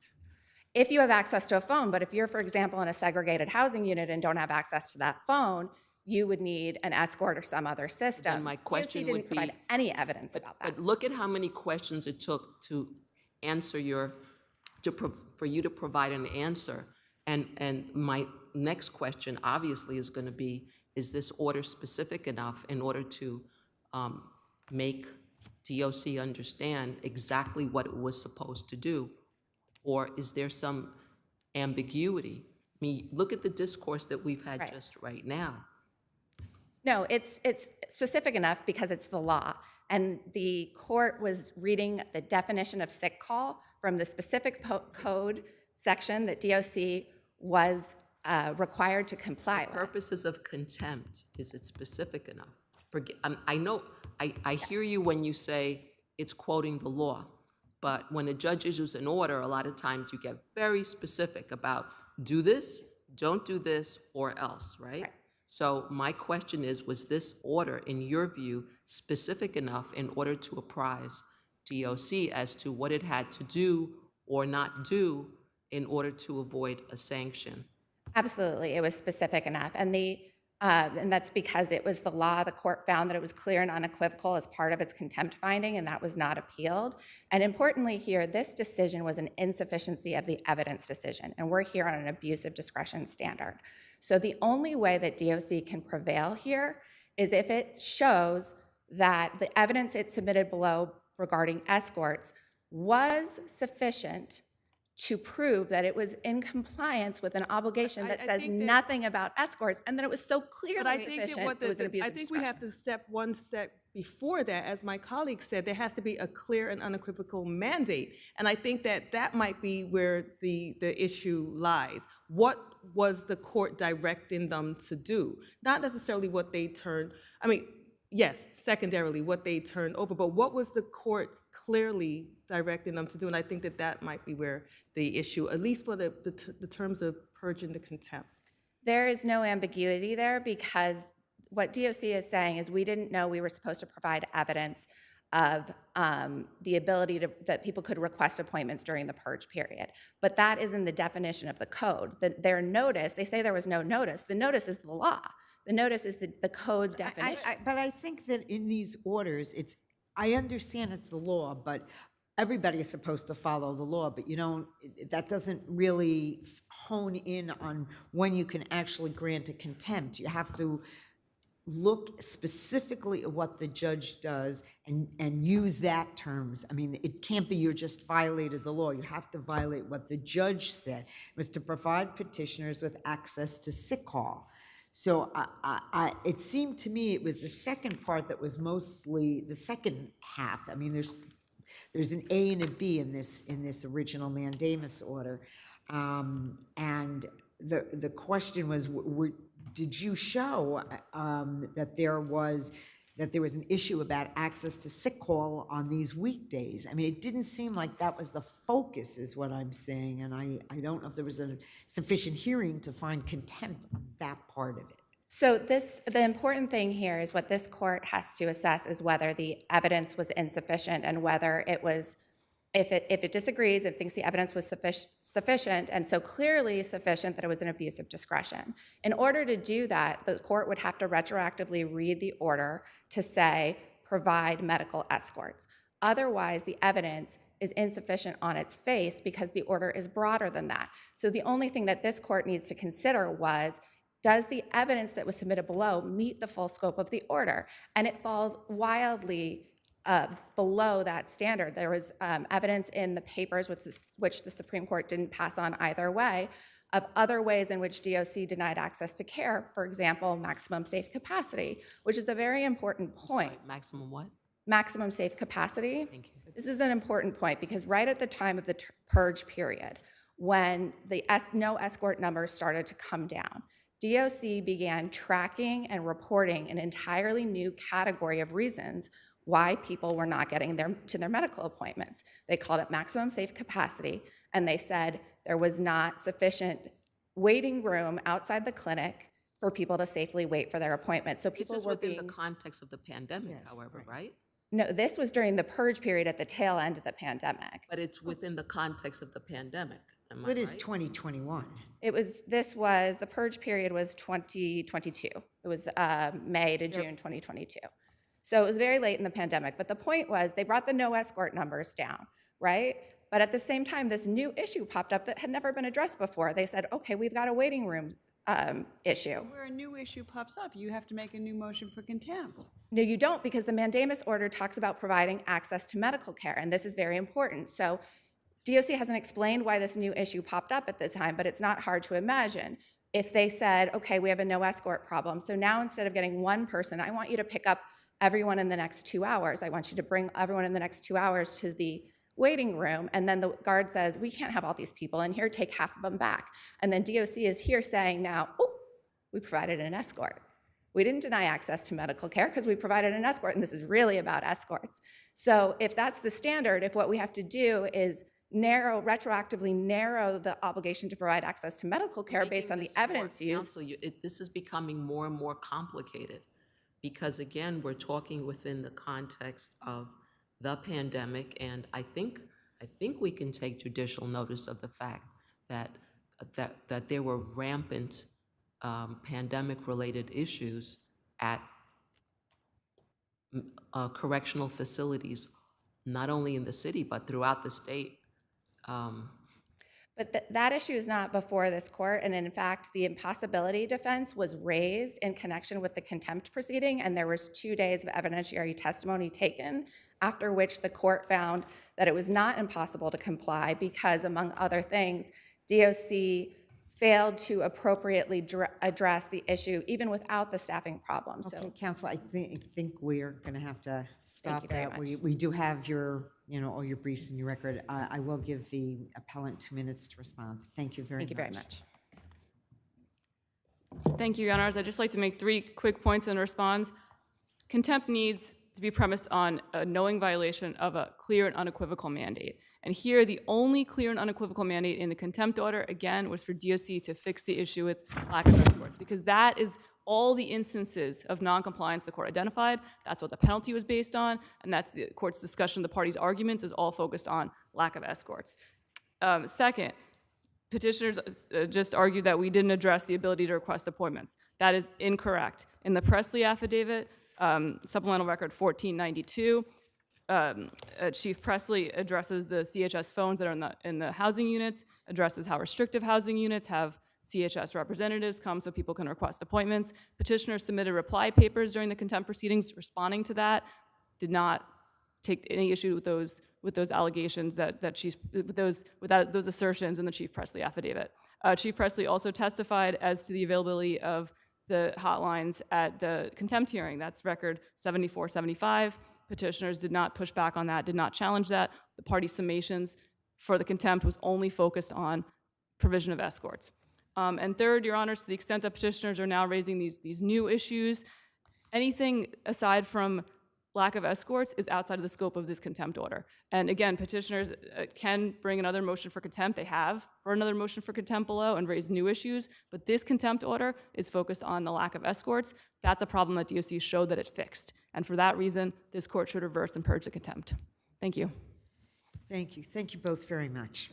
[SPEAKER 18] If you have access to a phone, but if you're, for example, in a segregated housing unit and don't have access to that phone, you would need an escort or some other system.
[SPEAKER 6] Then my question
[SPEAKER 18] DOC didn't
[SPEAKER 6] would be,
[SPEAKER 18] provide any evidence about that.
[SPEAKER 6] But look at how many questions it took to answer for you to provide an answer. And my next question obviously is going to be, is this order specific enough in order to make DOC understand exactly what it was supposed to do? Or is there some ambiguity? I mean, look at the discourse that we've had just right now.
[SPEAKER 18] No, it's specific enough because it's the law. And the court was reading the definition of sick call from the specific code section that DOC was required to comply with.
[SPEAKER 6] Purposes of contempt, is it specific enough? I know, I hear you when you say it's quoting the law, but when a judge issues an order, a lot of times you get very specific about do this, don't do this, or else, right? So my question is, was this order, in your view, specific enough in order to apprise DOC as to what it had to do or not do in order to avoid a sanction?
[SPEAKER 18] Absolutely, it was specific enough. And that's because it was the law. The court found that it was clear and unequivocal as part of its contempt finding, and that was not appealed. And importantly here, this decision was an insufficiency of the evidence decision, and we're here on an abuse of discretion standard. So the only way that DOC can prevail here is if it shows that the evidence it submitted below regarding escorts was sufficient to prove that it was in compliance with an obligation that says
[SPEAKER 8] think that-
[SPEAKER 18] nothing about escorts, and that it was so
[SPEAKER 8] But
[SPEAKER 18] clearly
[SPEAKER 8] I think that
[SPEAKER 18] inefficient,
[SPEAKER 8] what
[SPEAKER 18] it was an abuse
[SPEAKER 8] I
[SPEAKER 18] of
[SPEAKER 8] think we have
[SPEAKER 18] discretion.
[SPEAKER 8] to one step before that, as my colleague said, there has to be a clear and unequivocal mandate. And I think that that might be where the issue lies. What was the court directing them to do? Not necessarily what they turned, I mean, yes, secondarily, what they turned over, but what was the court clearly directing them to do? And I think that that might be where the issue, at least for the terms of purging the contempt.
[SPEAKER 18] There is no ambiguity there, because what DOC is saying is we didn't know we were supposed to provide evidence of the ability that people could request appointments during the purge period. But that is in the definition of the code. Their notice, they say there was no notice. The notice is the law. The notice is the code definition.
[SPEAKER 2] But I think that in these orders, I understand it's the law, but everybody is supposed to follow the law, but that doesn't really hone in on when you can actually grant a contempt. You have to look specifically at what the judge does and use that terms. I mean, it can't be you're just violated the law. You have to violate what the judge said. It was to provide petitioners with access to sick call. So it seemed to me it was the second part that was mostly the second half. I mean, there's an A and a B in this original mandamus order, and the question was, did you show that there was an issue about access to sick call on these weekdays? I mean, it didn't seem like that was the focus, is what I'm saying, and I don't know if there was a sufficient hearing to find contempt on that part of it.
[SPEAKER 18] So the important thing here is what this court has to assess is whether the evidence was insufficient, and whether it was, if it disagrees and thinks the evidence was sufficient, and so clearly sufficient that it was an abuse of discretion. In order to do that, the court would have to retroactively read the order to say, provide medical escorts. Otherwise, the evidence is insufficient on its face because the order is broader than that. So the only thing that this court needs to consider was, does the evidence that was submitted below meet the full scope of the order? And it falls wildly below that standard. There was evidence in the papers which the Supreme Court didn't pass on either way, of other ways in which DOC denied access to care. For example, maximum safe capacity, which is a very important point.
[SPEAKER 6] Sorry, maximum what?
[SPEAKER 18] Maximum safe capacity.
[SPEAKER 6] Thank you.
[SPEAKER 18] This is an important point because right at the time of the purge period, when the no escort numbers started to come down, DOC began tracking and reporting an entirely new category of reasons why people were not getting to their medical appointments. They called it maximum safe capacity, and they said there was not sufficient waiting room outside the clinic for people to safely wait for their appointments. So people
[SPEAKER 6] This is
[SPEAKER 18] were
[SPEAKER 6] within
[SPEAKER 18] being...
[SPEAKER 6] the context of the pandemic, however, right?
[SPEAKER 18] No, this was during the purge period at the tail end of the pandemic.
[SPEAKER 6] But it's within the context of the pandemic, am I
[SPEAKER 2] What is
[SPEAKER 6] right?
[SPEAKER 2] 2021?
[SPEAKER 18] The purge period was 2022. It was May to June 2022. So it was very late in the pandemic. But the point was they brought the no escort numbers down, right? But at the same time, this new issue popped up that had never been addressed before. They said, okay, we've got a waiting room issue.
[SPEAKER 10] Where a new issue pops up, you have to make a new motion for contempt.
[SPEAKER 18] No, you don't, because the mandamus order talks about providing access to medical care, and this is very important. So DOC hasn't explained why this new issue popped up at the time, but it's not hard to imagine. If they said, okay, we have a no escort problem, so now instead of getting one person, I want you to pick up everyone in the next 2 hours. I want you to bring everyone in the next 2 hours to the waiting room, and then the guard says, we can't have all these people in here, take half of them back. And then DOC is here saying now, oh, we provided an escort. We didn't deny access to medical care because we provided an escort, and this is really about escorts. So if that's the standard, if what we have to do is retroactively narrow the obligation to provide access to medical care based on the evidence used.
[SPEAKER 6] Counsel, this is becoming more and more complicated because, again, we're talking within the context of the pandemic, and I think we can take judicial notice of the fact that there were rampant pandemic-related issues at correctional facilities, not only in the city but throughout the state.
[SPEAKER 18] But that issue is not before this court, and in fact, the impossibility defense was raised in connection with the contempt proceeding, and there was 2 days of evidentiary testimony taken, after which the court found that it was not impossible to comply because, among other things, DOC failed to appropriately address the issue even without the staffing problem.
[SPEAKER 2] Okay,
[SPEAKER 18] So,
[SPEAKER 2] Counsel, I think we're going to have to stop
[SPEAKER 18] you very
[SPEAKER 2] that.
[SPEAKER 18] much.
[SPEAKER 2] We do have your, all your briefs and your record. I will give the appellant 2 minutes to respond. Thank you very much.
[SPEAKER 18] thank you very much.
[SPEAKER 16] Thank you, Your Honors. I'd just like to make 3 quick points in response. Contempt needs to be premised on a knowing violation of a clear and unequivocal mandate. And here, the only clear and unequivocal mandate in the contempt order, again, was for DOC to fix the issue with lack of escorts, because that is all the instances of noncompliance the court identified. That's what the penalty was based on, and that's the court's discussion of the parties' arguments is all focused on lack of escorts. Second, petitioners just argued that we didn't address the ability to request appointments. That is incorrect. In the Presley affidavit, supplemental record 1492, Chief Presley addresses the CHS phones that are in the housing units, addresses how restrictive housing units have CHS representatives come so people can request appointments. Petitioners submitted reply papers during the contempt proceedings responding to that, did not take any issue with those allegations with those assertions in the Chief Presley affidavit. Chief Presley also testified as to the availability of the hotlines at the contempt hearing. That's record 7475. Petitioners did not push back on that, did not challenge that. The party summations for the contempt was only focused on provision of escorts. And third, Your Honors, to the extent that petitioners are now raising these new issues, anything aside from lack of escorts is outside of the scope of this contempt order. And again, petitioners can bring another motion for contempt. They have for another motion for contempt below and raise new issues, but this contempt order is focused on the lack of escorts. That's a problem that DOC showed that it fixed. And for that reason, this court should reverse and purge the contempt. Thank you.
[SPEAKER 2] Thank you. Thank you both very much.